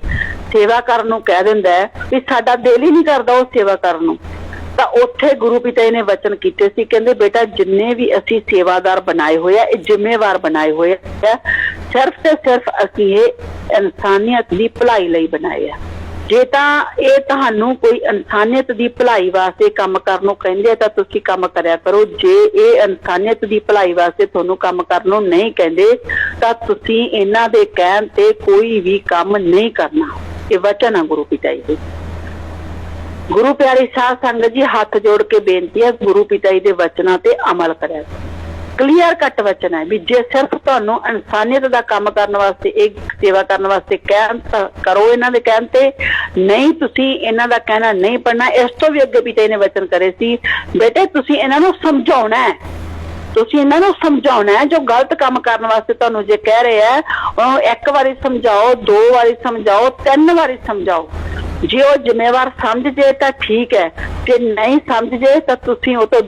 ਸੇਵਾ ਕਰਨ ਨੂੰ ਕਹਿ ਦਿੰਦਾ ਹੈ ਵੀ ਸਾਡਾ ਦਿਲ ਹੀ ਨਹੀਂ ਕਰਦਾ ਉਹ ਸੇਵਾ ਕਰਨ ਨੂੰ। ਤਾਂ ਉੱਥੇ ਗੁਰੂ ਪਿਤਾ ਜੀ ਨੇ ਵਚਨ ਕੀਤੇ ਸੀ, ਕਹਿੰਦੇ ਬੇਟਾ ਜਿੰਨੇ ਵੀ ਅਸੀਂ ਸੇਵਾਦਾਰ ਬਣਾਏ ਹੋਏ ਆ, ਇਹ ਜ਼ਿੰਮੇਵਾਰ ਬਣਾਏ ਹੋਏ ਆ, ਸਿਰਫ ਤੇ ਸਿਰਫ ਅਸੀਂ ਇਹ ਇਨਸਾਨੀਅਤ ਦੀ ਭਲਾਈ ਲਈ ਬਣਾਏ ਆ। ਜੇ ਤਾਂ ਇਹ ਤੁਹਾਨੂੰ ਕੋਈ ਇਨਸਾਨੀਅਤ ਦੀ ਭਲਾਈ ਵਾਸਤੇ ਕੰਮ ਕਰਨ ਨੂੰ ਕਹਿੰਦੇ ਆ ਤਾਂ ਤੁਸੀਂ ਕੰਮ ਕਰਿਆ ਕਰੋ। ਜੇ ਇਹ ਇਨਸਾਨੀਅਤ ਦੀ ਭਲਾਈ ਵਾਸਤੇ ਤੁਹਾਨੂੰ ਕੰਮ ਕਰਨ ਨੂੰ ਨਹੀਂ ਕਹਿੰਦੇ ਤਾਂ ਤੁਸੀਂ ਇਹਨਾਂ ਦੇ ਕਹਿਣ ਤੇ ਕੋਈ ਵੀ ਕੰਮ ਨਹੀਂ ਕਰਨਾ। ਇਹ ਵਚਨ ਆ ਗੁਰੂ ਪਿਤਾ ਜੀ ਦੇ। ਗੁਰੂ ਪਿਆਰੀ ਸਾਧ ਸੰਗਤ ਜੀ, ਹੱਥ ਜੋੜ ਕੇ ਬੇਨਤੀ ਹੈ, ਗੁਰੂ ਪਿਤਾ ਜੀ ਦੇ ਵਚਨਾਂ ਤੇ ਅਮਲ ਕਰਿਆ। ਕਲੀਅਰ ਕੱਟ ਵਚਨ ਹੈ ਵੀ ਜੇ ਸਿਰਫ ਤੁਹਾਨੂੰ ਇਨਸਾਨੀਅਤ ਦਾ ਕੰਮ ਕਰਨ ਵਾਸਤੇ, ਇਹ ਸੇਵਾ ਕਰਨ ਵਾਸਤੇ ਕਹਿਣ ਤਾਂ ਕਰੋ ਇਹਨਾਂ ਦੇ ਕਹਿਣ ਤੇ, ਨਹੀਂ ਤੁਸੀਂ ਇਹਨਾਂ ਦਾ ਕਹਿਣਾ ਨਹੀਂ ਪੜਨਾ। ਇਸ ਤੋਂ ਵੀ ਅੱਗੇ ਪਿਤਾ ਜੀ ਨੇ ਵਚਨ ਕਰੇ ਸੀ, ਬੇਟੇ ਤੁਸੀਂ ਇਹਨਾਂ ਨੂੰ ਸਮਝਾਉਣਾ ਹੈ, ਤੁਸੀਂ ਇਹਨਾਂ ਨੂੰ ਸਮਝਾਉਣਾ ਹੈ। ਜੋ ਗਲਤ ਕੰਮ ਕਰਨ ਵਾਸਤੇ ਤੁਹਾਨੂੰ ਜੇ ਕਹਿ ਰਹੇ ਆ, ਉਹਨੂੰ ਇੱਕ ਵਾਰੀ ਸਮਝਾਓ, 2 ਵਾਰੀ ਸਮਝਾਓ, 3 ਵਾਰੀ ਸਮਝਾਓ। ਜੇ ਉਹ ਜ਼ਿੰਮੇਵਾਰ ਸਮਝ ਜੇ ਤਾਂ ਠੀਕ ਹੈ, ਜੇ ਨਹੀਂ ਸਮਝ ਜੇ ਤਾਂ ਤੁਸੀਂ ਉਹ ਤੋਂ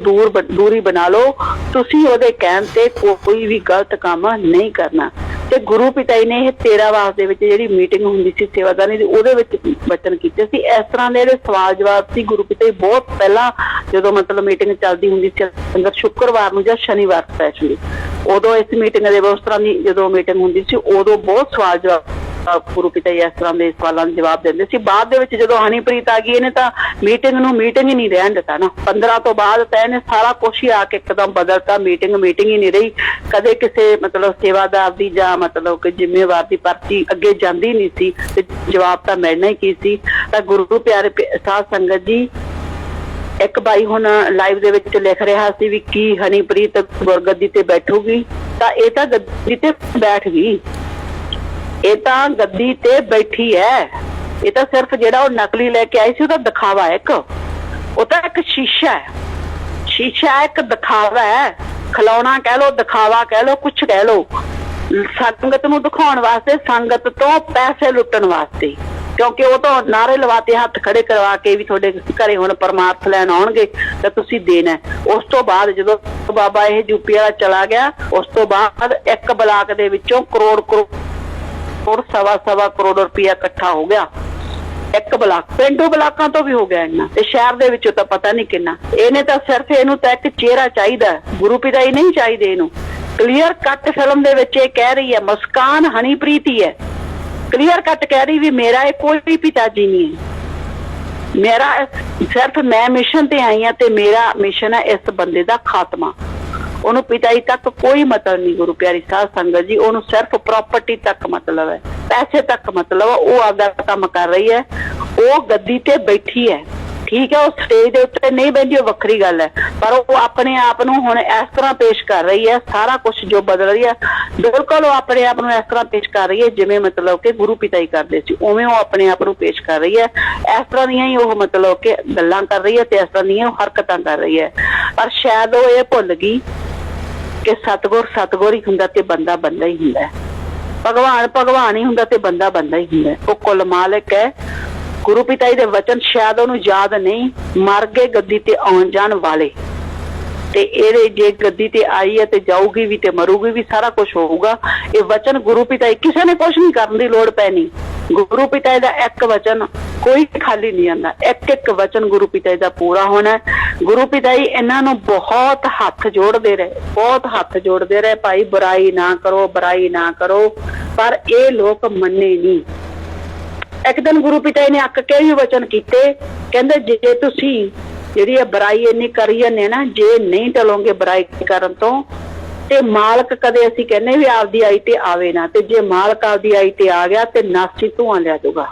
ਦੂਰੀ ਬਣਾ ਲਓ। ਤੁਸੀਂ ਉਹਦੇ ਕਹਿਣ ਤੇ ਕੋਈ ਵੀ ਗਲਤ ਕੰਮ ਨਹੀਂ ਕਰਨਾ। ਤੇ ਗੁਰੂ ਪਿਤਾ ਜੀ ਨੇ ਇਹ 13 ਦੇ ਵਿੱਚ ਜਿਹੜੀ ਮੀਟਿੰਗ ਹੁੰਦੀ ਸੀ ਸੇਵਾਦਾਰੀ ਦੀ, ਉਹਦੇ ਵਿੱਚ ਵਚਨ ਕੀਤੇ ਸੀ। ਇਸ ਤਰ੍ਹਾਂ ਦੇ ਜਿਹੜੇ ਸਵਾਲ ਜਵਾਬ ਸੀ ਗੁਰੂ ਪਿਤਾ ਜੀ ਬਹੁਤ ਪਹਿਲਾਂ ਜਦੋਂ ਮਤਲਬ ਮੀਟਿੰਗ ਚੱਲਦੀ ਹੁੰਦੀ ਸੀ ਅੰਦਰ ਸ਼ੁੱਕਰਵਾਰ ਨੂੰ ਜਾਂ ਸ਼ਨੀਵਾਰ ਸਪੈਸ਼ਲੀ, ਉਦੋਂ ਇਸ ਮੀਟਿੰਗ ਦੇ ਉਸ ਤਰ੍ਹਾਂ ਦੀ ਜਦੋਂ ਮੀਟਿੰਗ ਹੁੰਦੀ ਸੀ ਉਦੋਂ ਬਹੁਤ ਸਵਾਲ ਜਵਾਬ ਗੁਰੂ ਪਿਤਾ ਜੀ ਇਸ ਤਰ੍ਹਾਂ ਦੇ ਸਵਾਲਾਂ ਦੇ ਜਵਾਬ ਦਿੰਦੇ ਸੀ। ਬਾਅਦ ਦੇ ਵਿੱਚ ਜਦੋਂ ਹਨੀਪ੍ਰੀਤ ਆ ਗਈ ਇਹਨੇ ਤਾਂ ਮੀਟਿੰਗ ਨੂੰ ਮੀਟਿੰਗ ਹੀ ਨਹੀਂ ਰਹਿਣ ਦਿੱਤਾ ਨਾ। 15 ਤੋਂ ਬਾਅਦ ਤਾਂ ਇਹਨੇ ਸਾਰਾ ਕੁਛ ਹੀ ਆ ਕੇ ਇੱਕਦਮ ਬਦਲਤਾ। ਮੀਟਿੰਗ ਹੀ ਨਹੀਂ ਰਹੀ। ਕਦੇ ਕਿਸੇ ਮਤਲਬ ਸੇਵਾਦਾਰ ਦੀ ਜਾਂ ਮਤਲਬ ਕਿ ਜ਼ਿੰਮੇਵਾਰ ਦੀ ਪਰਚੀ ਅੱਗੇ ਜਾਂਦੀ ਨਹੀਂ ਸੀ ਤੇ ਜਵਾਬ ਤਾਂ ਮਿਲਣਾ ਹੀ ਕੀ ਸੀ। ਤਾਂ ਗੁਰੂ ਪਿਆਰੇ ਸਾਧ ਸੰਗਤ ਜੀ, ਇੱਕ ਬਾਈ ਹੁਣ ਲਾਈਵ ਦੇ ਵਿੱਚ ਲਿਖ ਰਿਹਾ ਸੀ ਵੀ ਕੀ ਹਨੀਪ੍ਰੀਤ ਗੁਰਗੱਦੀ ਤੇ ਬੈਠੂਗੀ, ਤਾਂ ਇਹ ਤਾਂ ਗੱਦੀ ਤੇ ਬੈਠ ਗਈ। ਇਹ ਤਾਂ ਗੱਦੀ ਤੇ ਬੈਠੀ ਹੈ। ਇਹ ਤਾਂ ਸਿਰਫ ਜਿਹੜਾ ਉਹ ਨਕਲੀ ਲੈ ਕੇ ਆਈ ਸੀ ਉਹਦਾ ਦਿਖਾਵਾ ਹੈ। ਉਹ ਤਾਂ ਇੱਕ ਸ਼ੀਸ਼ਾ ਹੈ। ਸ਼ੀਸ਼ਾ ਇੱਕ ਦਿਖਾਵਾ ਹੈ। ਖਿਲੌਣਾ ਕਹਿ ਲੋ, ਦਿਖਾਵਾ ਕਹਿ ਲੋ, ਕੁਛ ਕਹਿ ਲੋ। ਸੰਗਤ ਨੂੰ ਦਿਖਾਉਣ ਵਾਸਤੇ, ਸੰਗਤ ਤੋਂ ਪੈਸੇ ਲੁੱਟਣ ਵਾਸਤੇ। ਕਿਉਂਕਿ ਉਹ ਤਾਂ ਨਾਰੇ ਲਵਾਤੇ, ਹੱਥ ਖੜੇ ਕਰਵਾ ਕੇ ਵੀ ਤੁਹਾਡੇ ਘਰੇ ਹੁਣ ਪਰਮਾਰਥ ਲੈਣ ਆਉਣਗੇ ਤਾਂ ਤੁਸੀਂ ਦੇਣਾ। ਉਸ ਤੋਂ ਬਾਅਦ ਜਦੋਂ ਬਾਬਾ ਇਹ ਯੂਪੀ ਵਾਲਾ ਚਲਾ ਗਿਆ, ਉਸ ਤੋਂ ਬਾਅਦ ਇੱਕ ਬਲਾਕ ਦੇ ਵਿੱਚੋਂ ਕਰੋੜ ਸਵਾ ਕਰੋੜ ਰੁਪਇਆ ਇਕੱਠਾ ਹੋ ਗਿਆ। ਇੱਕ ਬਲਾਕ, ਪਿੰਡੂ ਬਲਾਕਾਂ ਤੋਂ ਵੀ ਹੋ ਗਿਆ ਇੰਨਾ, ਤੇ ਸ਼ਹਿਰ ਦੇ ਵਿੱਚੋਂ ਤਾਂ ਪਤਾ ਨਹੀਂ ਕਿੰਨਾ। ਇਹਨੇ ਤਾਂ ਸਿਰਫ ਇਹਨੂੰ ਤਾਂ ਇੱਕ ਚਿਹਰਾ ਚਾਹੀਦਾ, ਗੁਰੂ ਪਿਤਾ ਹੀ ਨਹੀਂ ਚਾਹੀਦੇ ਇਹਨੂੰ। ਕਲੀਅਰ ਕੱਟ ਫਿਲਮ ਦੇ ਵਿੱਚ ਇਹ ਕਹਿ ਰਹੀ ਹੈ, ਮੁਸਕਾਨ ਹਨੀਪ੍ਰੀਤ ਹੀ ਹੈ। ਕਲੀਅਰ ਕੱਟ ਕਹਿ ਰਹੀ ਵੀ ਮੇਰਾ ਇਹ ਕੋਈ ਵੀ ਪਿਤਾ ਜੀ ਨਹੀਂ ਹੈ। ਮੇਰਾ ਸਿਰਫ ਮੈਂ ਮਿਸ਼ਨ ਤੇ ਆਈ ਹਾਂ ਤੇ ਮੇਰਾ ਮਿਸ਼ਨ ਹੈ ਇਸ ਬੰਦੇ ਦਾ ਖਾਤਮਾ। ਉਹਨੂੰ ਪਿਤਾ ਜੀ ਤੱਕ ਕੋਈ ਮਤਲਬ ਨਹੀਂ ਗੁਰੂ ਪਿਆਰੀ ਸਾਧ ਸੰਗਤ ਜੀ। ਉਹਨੂੰ ਸਿਰਫ ਪ੍ਰਾਪਰਟੀ ਤੱਕ ਮਤਲਬ ਹੈ, ਪੈਸੇ ਤੱਕ ਮਤਲਬ। ਉਹ ਆਪਦਾ ਕੰਮ ਕਰ ਰਹੀ ਹੈ। ਉਹ ਗੱਦੀ ਤੇ ਬੈਠੀ ਹੈ, ਠੀਕ ਹੈ। ਉਹ ਸਟੇਜ ਦੇ ਉੱਤੇ ਨਹੀਂ ਬੈਠੀ, ਉਹ ਵੱਖਰੀ ਗੱਲ ਹੈ, ਪਰ ਉਹ ਆਪਣੇ ਆਪ ਨੂੰ ਹੁਣ ਇਸ ਤਰ੍ਹਾਂ ਪੇਸ਼ ਕਰ ਰਹੀ ਹੈ। ਸਾਰਾ ਕੁਝ ਜੋ ਬਦਲ ਰਹੀ ਹੈ, ਬਿਲਕੁਲ ਉਹ ਆਪਣੇ ਆਪ ਨੂੰ ਇਸ ਤਰ੍ਹਾਂ ਪੇਸ਼ ਕਰ ਰਹੀ ਹੈ ਜਿਵੇਂ ਮਤਲਬ ਕਿ ਗੁਰੂ ਪਿਤਾ ਹੀ ਕਰਦੇ ਸੀ, ਉਵੇਂ ਉਹ ਆਪਣੇ ਆਪ ਨੂੰ ਪੇਸ਼ ਕਰ ਰਹੀ ਹੈ। ਇਸ ਤਰ੍ਹਾਂ ਦੀਆਂ ਹੀ ਉਹ ਮਤਲਬ ਕਿ ਗੱਲਾਂ ਕਰ ਰਹੀ ਹੈ ਤੇ ਇਸ ਤਰ੍ਹਾਂ ਦੀਆਂ ਉਹ ਹਰਕਤਾਂ ਕਰ ਰਹੀ ਹੈ। ਪਰ ਸ਼ਾਇਦ ਉਹ ਇਹ ਭੁੱਲ ਗਈ ਕਿ ਸਤਿਗੁਰ ਹੀ ਹੁੰਦਾ ਤੇ ਬੰਦਾ ਬੰਦਾ ਹੀ ਹੁੰਦਾ। ਭਗਵਾਨ ਹੀ ਹੁੰਦਾ ਤੇ ਬੰਦਾ ਬੰਦਾ ਹੀ ਹੁੰਦਾ। ਉਹ ਕੁੱਲ ਮਾਲਕ ਹੈ। ਗੁਰੂ ਪਿਤਾ ਜੀ ਦੇ ਵਚਨ ਸ਼ਾਇਦ ਉਹਨੂੰ ਯਾਦ ਨਹੀਂ, ਮਰ ਗਏ ਗੱਦੀ ਤੇ ਆਉਣ ਜਾਣ ਵਾਲੇ। ਤੇ ਇਹਦੇ ਜੇ ਗੱਦੀ ਤੇ ਆਈ ਹੈ ਤੇ ਜਾਊਗੀ ਵੀ ਤੇ ਮਰੂਗੀ ਵੀ, ਸਾਰਾ ਕੁਝ ਹੋਊਗਾ। ਇਹ ਵਚਨ ਗੁਰੂ ਪਿਤਾ ਜੀ, ਕਿਸੇ ਨੇ ਕੁਛ ਨਹੀਂ ਕਰਨ ਦੀ ਲੋੜ ਪੈਣੀ। ਗੁਰੂ ਪਿਤਾ ਜੀ ਦਾ ਇੱਕ ਵਚਨ ਕੋਈ ਖਾਲੀ ਨਹੀਂ ਆਉਂਦਾ। ਇੱਕ ਵਚਨ ਗੁਰੂ ਪਿਤਾ ਜੀ ਦਾ ਪੂਰਾ ਹੋਣਾ। ਗੁਰੂ ਪਿਤਾ ਜੀ ਇਹਨਾਂ ਨੂੰ ਬਹੁਤ ਹੱਥ ਜੋੜਦੇ ਰਹੇ, ਭਾਈ ਬੁਰਾਈ ਨਾ ਕਰੋ, ਪਰ ਇਹ ਲੋਕ ਮੰਨੇ ਨਹੀਂ। ਇੱਕ ਦਿਨ ਗੁਰੂ ਪਿਤਾ ਜੀ ਨੇ ਅੱਕ ਕੇ ਵੀ ਵਚਨ ਕੀਤੇ, ਕਹਿੰਦੇ ਜੇ ਤੁਸੀਂ ਜਿਹੜੀ ਇਹ ਬੁਰਾਈ ਇੰਨੀ ਕਰੀ ਜਾਂਦੇ ਨਾ, ਜੇ ਨਹੀਂ ਟਲੋਗੇ ਬੁਰਾਈ ਕਰਨ ਤੋਂ, ਤੇ ਮਾਲਕ ਕਦੇ ਅਸੀਂ ਕਹਿੰਦੇ ਵੀ ਆਪਦੀ ਆਈ ਤੇ ਆਵੇ ਨਾ, ਤੇ ਜੇ ਮਾਲਕ ਆਪਦੀ ਆਈ ਤੇ ਆ ਗਿਆ ਤੇ ਨਾਸੀ ਧੂਆਂ ਲੈ ਜਾਊਗਾ।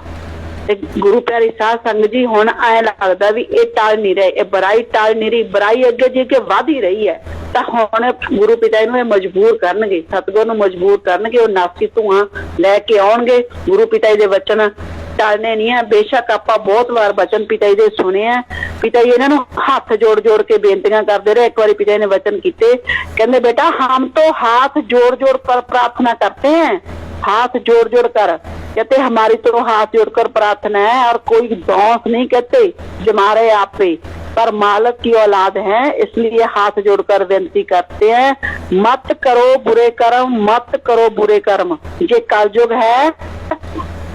ਤੇ ਗੁਰੂ ਪਿਆਰੀ ਸਾਧ ਸੰਗਤ ਜੀ, ਹੁਣ ਐ ਲੱਗਦਾ ਵੀ ਇਹ ਟਲ ਨਹੀਂ ਰਹੇ, ਇਹ ਬੁਰਾਈ ਟਲ ਨਹੀਂ ਰਹੀ, ਬੁਰਾਈ ਅੱਗੇ ਜੇ ਕਿ ਵਧ ਹੀ ਰਹੀ ਹੈ। ਤਾਂ ਹੁਣ ਗੁਰੂ ਪਿਤਾ ਨੂੰ ਇਹ ਮਜਬੂਰ ਕਰਨਗੇ, ਸਤਿਗੁਰ ਨੂੰ ਮਜਬੂਰ ਕਰਨਗੇ, ਉਹ ਨਾਸੀ ਧੂਆਂ ਲੈ ਕੇ ਆਉਣਗੇ। ਗੁਰੂ ਪਿਤਾ ਜੀ ਦੇ ਵਚਨ ਟਲਨੇ ਨਹੀਂ ਹੈ। ਬੇਸ਼ੱਕ ਆਪਾਂ ਬਹੁਤ ਵਾਰ ਵਚਨ ਪਿਤਾ ਜੀ ਦੇ ਸੁਣੇ ਆ। ਪਿਤਾ ਜੀ ਇਹਨਾਂ ਨੂੰ ਹੱਥ ਜੋੜ ਕੇ ਬੇਨਤੀਆਂ ਕਰਦੇ ਰਹੇ। ਇੱਕ ਵਾਰੀ ਪਿਤਾ ਜੀ ਨੇ ਵਚਨ ਕੀਤੇ, ਕਹਿੰਦੇ बेटा हम तो हाथ जोड़ कर प्रार्थना करते हैं, हाथ जोड़ कर कहते हमारी तो हाथ जोड़कर प्रार्थना है और कोई दोष नहीं कहते जमारे आप पे, पर मालिक की औलाद है इसलिए हाथ जोड़कर विनती करते हैं, मत करो बुरे कर्म, मत करो बुरे कर्म। ये कलयुग है,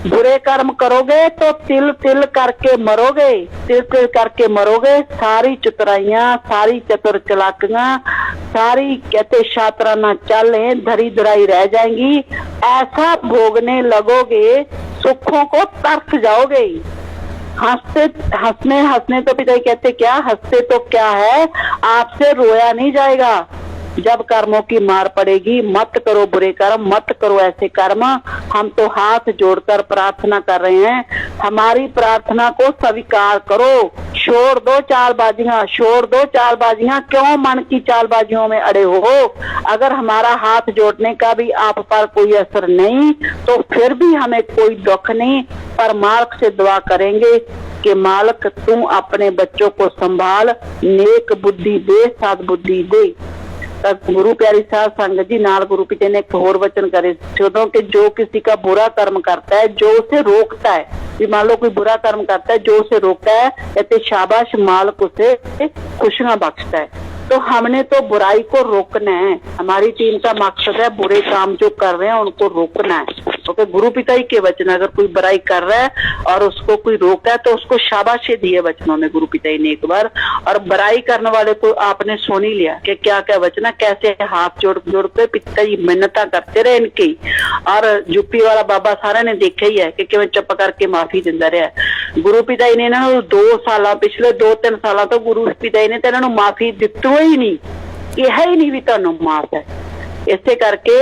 बुरे कर्म करोगे तो तिल तिल करके मरोगे, तिल तिल करके मरोगे। सारी चतुराइयां, सारी चतुर चलाकियां, सारी कहते शातराना चालें धरी धराई रह जाएंगी। ऐसा भोगने लगोगे सुखों को तरस जाओगे। हंसने तो पिता कहते क्या, हंसते तो क्या है, आपसे रोया नहीं जाएगा। जब कर्मों की मार पड़ेगी, मत करो बुरे कर्म, मत करो ऐसे कर्म। हम तो हाथ जोड़कर प्रार्थना कर रहे हैं, हमारी प्रार्थना को स्वीकार करो। छोड़ दो चालबाजियां, क्यों मन की चालबाजियों में अड़े हो। अगर हमारा हाथ जोड़ने का भी आप पर कोई असर नहीं तो फिर भी हमें कोई दुख नहीं, पर मालिक से दुआ करेंगे कि मालिक तू अपने बच्चों को संभाल, नेक बुद्धि दे, सद्बुद्धि दे। ਤਾਂ ਗੁਰੂ ਪਿਆਰੀ ਸਾਧ ਸੰਗਤ जी नाल गुरु पिता ने एक होर वचन करे ਜਦੋਂ कि जो किसी का बुरा कर्म करता है जो उसे रोकता है, कि मान लो कोई बुरा कर्म करता है जो उसे रोकता है कहते शाबाश मालिक उसे खुशियां बख्शता है। तो हमने तो बुराई को रोकना है, हमारी टीम का मकसद है बुरे काम जो कर रहे हैं उनको रोकना है। क्योंकि गुरु पिता ही के वचन, अगर कोई बुराई कर रहा है और उसको कोई रोका है तो उसको शाबाशी दिए वचनों में गुरु पिता ने एक बार। और बुराई करने वाले को आपने सुन ही लिया कि क्या क्या वचन है, कैसे हाथ जोड़ जोड़ के पिता जी मिन्नता करते रहे इनकी। और यूपी वाला बाबा सारे ने देखा ही है कि किवें चुप करके माफी दिंदा रहा। गुरु पिता जी ने इन्हां नूं 2 साल पिछले 2-3 सालों तो गुरु पिता जी ने तो इन्हां नूं माफी दित्ती ही नहीं, कहा ही नहीं भी तुहानूं माफ है। इसे करके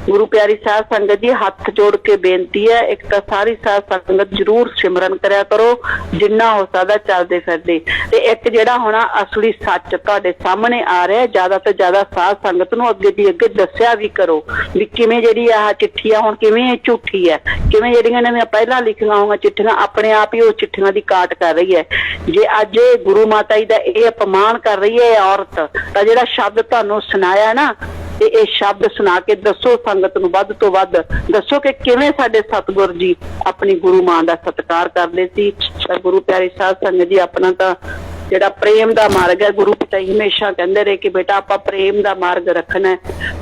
गुरु प्यारी साध संगत जी हाथ जोड़ के बेनती है, एक तो सारी साध संगत जरूर सिमरन करया करो जिन्ना हो सकदा चलदे फिरदे। ते एक जिहड़ा होना असली सच तुहाडे सामने आ रहा है, ज्यादा तो ज्यादा साध संगत नूं अगे दी अगे दस्सिया भी करो भी किवें जिहड़ी आह चिट्ठी आ हुण किवें झूठी है, किवें जिहड़ियां ने पहलां लिखीआं होईआं चिट्ठियां अपने आप ही उह चिट्ठियां दी काट कर रही है। जे अज गुरु माता जी दा इह अपमान कर रही है औरत, तां जिहड़ा शब्द तुहानूं सुनाया ना ਤੇ ਇਹ ਸ਼ਬਦ ਸੁਣਾ ਕੇ ਦੱਸੋ ਸੰਗਤ ਨੂੰ, ਵੱਧ ਤੋਂ ਵੱਧ ਦੱਸੋ ਕਿ ਕਿਵੇਂ ਸਾਡੇ ਸਤਿਗੁਰ ਜੀ ਆਪਣੀ ਗੁਰੂ ਮਾਂ ਦਾ ਸਤਿਕਾਰ ਕਰਦੇ ਸੀ। ਤਾਂ ਗੁਰੂ ਪਿਆਰੀ ਸਾਧ ਸੰਗਤ ਜੀ ਆਪਣਾ ਤਾਂ ਜਿਹੜਾ ਪ੍ਰੇਮ ਦਾ ਮਾਰਗ ਹੈ, ਗੁਰੂ ਪਿਤਾ ਜੀ ਹਮੇਸ਼ਾ ਕਹਿੰਦੇ ਰਹੇ ਕਿ ਬੇਟਾ ਆਪਾਂ ਪ੍ਰੇਮ ਦਾ ਮਾਰਗ ਰੱਖਣਾ ਹੈ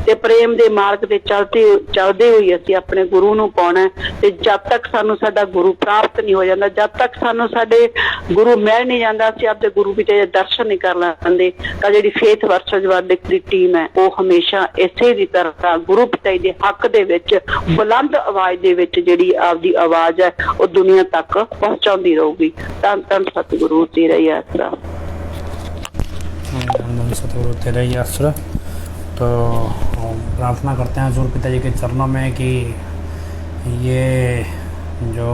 ਤੇ ਪ੍ਰੇਮ ਦੇ ਮਾਰਗ ਤੇ ਚੱਲਦੇ ਹੋਈ ਅਸੀਂ ਆਪਣੇ ਗੁਰੂ ਨੂੰ ਪਾਉਣਾ। ਤੇ ਜਦ ਤੱਕ ਸਾਨੂੰ ਸਾਡਾ ਗੁਰੂ ਪ੍ਰਾਪਤ ਨਹੀਂ ਹੋ ਜਾਂਦਾ, ਜਦ ਤੱਕ ਸਾਨੂੰ ਸਾਡੇ ਗੁਰੂ ਮਿਲ ਨਹੀਂ ਜਾਂਦਾ, ਅਸੀਂ ਆਪਣੇ ਗੁਰੂ ਪਿਤਾ ਦੇ ਦਰਸ਼ਨ ਨਹੀਂ ਕਰ ਲੈਂਦੇ। ਤਾਂ ਜਿਹੜੀ ਫੇਥ ਵਰਸਜ ਵਾਲੀ ਦੀ ਟੀਮ ਹੈ ਉਹ ਹਮੇਸ਼ਾ ਇਸੇ ਦੀ ਤਰ੍ਹਾਂ ਗੁਰੂ ਪਿਤਾ ਜੀ ਦੇ ਹੱਕ ਦੇ ਵਿੱਚ ਬੁਲੰਦ ਆਵਾਜ਼ ਦੇ ਵਿੱਚ ਜਿਹੜੀ ਆਪਦੀ ਆਵਾਜ਼ ਹੈ ਉਹ ਦੁਨੀਆ ਤੱਕ ਪਹੁੰਚਾਉਂਦੀ ਰਹੂਗੀ। ਧੰਨ ਧੰਨ ਸਤਿਗੁਰੂ ਤੇਰਾ ਹੀ ਆਸਰਾ। सतगुरु तेरा ही आसरा। तो प्रार्थना करते हैं हजूर पिताजी के चरणों में कि ये जो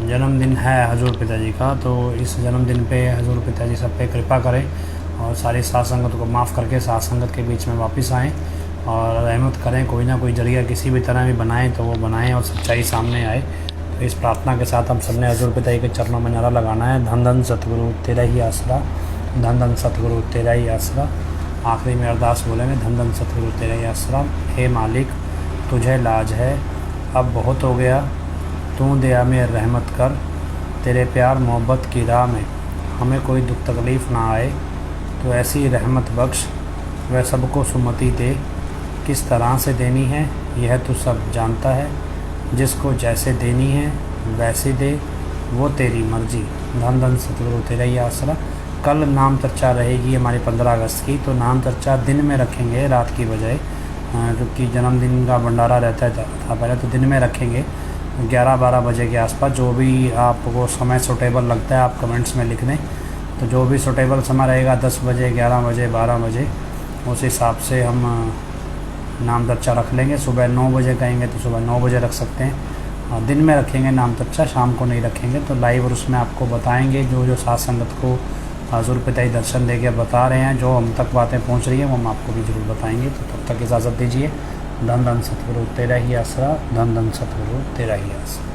जन्मदिन है हजूर पिताजी का, तो इस जन्मदिन पे हजूर पिताजी सब पे कृपा करें और सारी साथ संगत को माफ़ करके साथ संगत के बीच में वापस आएँ और रहमत करें। कोई ना कोई जरिया किसी भी तरह भी बनाएं तो वो बनाएं और सच्चाई सामने आए। तो इस प्रार्थना के साथ हम सबने हजूर पिताजी के चरणों में नारा लगाना है, धन धन सतगुरु तेरा ही आसरा, धन धन सतगुरु तेरा ही आसरा। आखिरी में अरदास बोलेंगे, धन धन सतगुरु तेरा ही आसरा। हे मालिक तुझे लाज है, अब बहुत हो गया, तू दया में रहमत कर, तेरे प्यार मोहब्बत की राह में हमें कोई दुख तकलीफ़ ना आए, तो ऐसी रहमत बख्श, वह सबको सुमति दे, किस तरह से देनी है यह तो सब जानता है, जिसको जैसे देनी है वैसे दे, वो तेरी मर्जी। धन धन सतगुरु तेरा ही आसरा। कल नाम चर्चा रहेगी हमारी 15 अगस्त की, तो नाम चर्चा दिन में रखेंगे रात की बजाय, क्योंकि जन्मदिन का भंडारा रहता था पहले, तो दिन में रखेंगे 11-12 बजे के आसपास। जो भी आपको समय सूटेबल लगता है आप कमेंट्स में लिख दें, तो जो भी सूटेबल समय रहेगा 10 बजे, 11 बजे, 12 बजे, उस हिसाब से हम नाम चर्चा रख लेंगे। सुबह 9 बजे कहेंगे तो सुबह 9 बजे रख सकते हैं, और दिन में रखेंगे नाम चर्चा, शाम को नहीं रखेंगे। तो लाइव और उसमें आपको बताएंगे जो जो साथ संगत को हजूर पिताजी दर्शन देके बता रहे हैं, जो हम तक बातें पहुंच रही हैं वो हम आपको भी ज़रूर बताएंगे। तो तब तक इजाज़त दीजिए। धन धन सतगुरु तेरा ही आसरा, धन धन सतगुरु तेरा ही आसरा।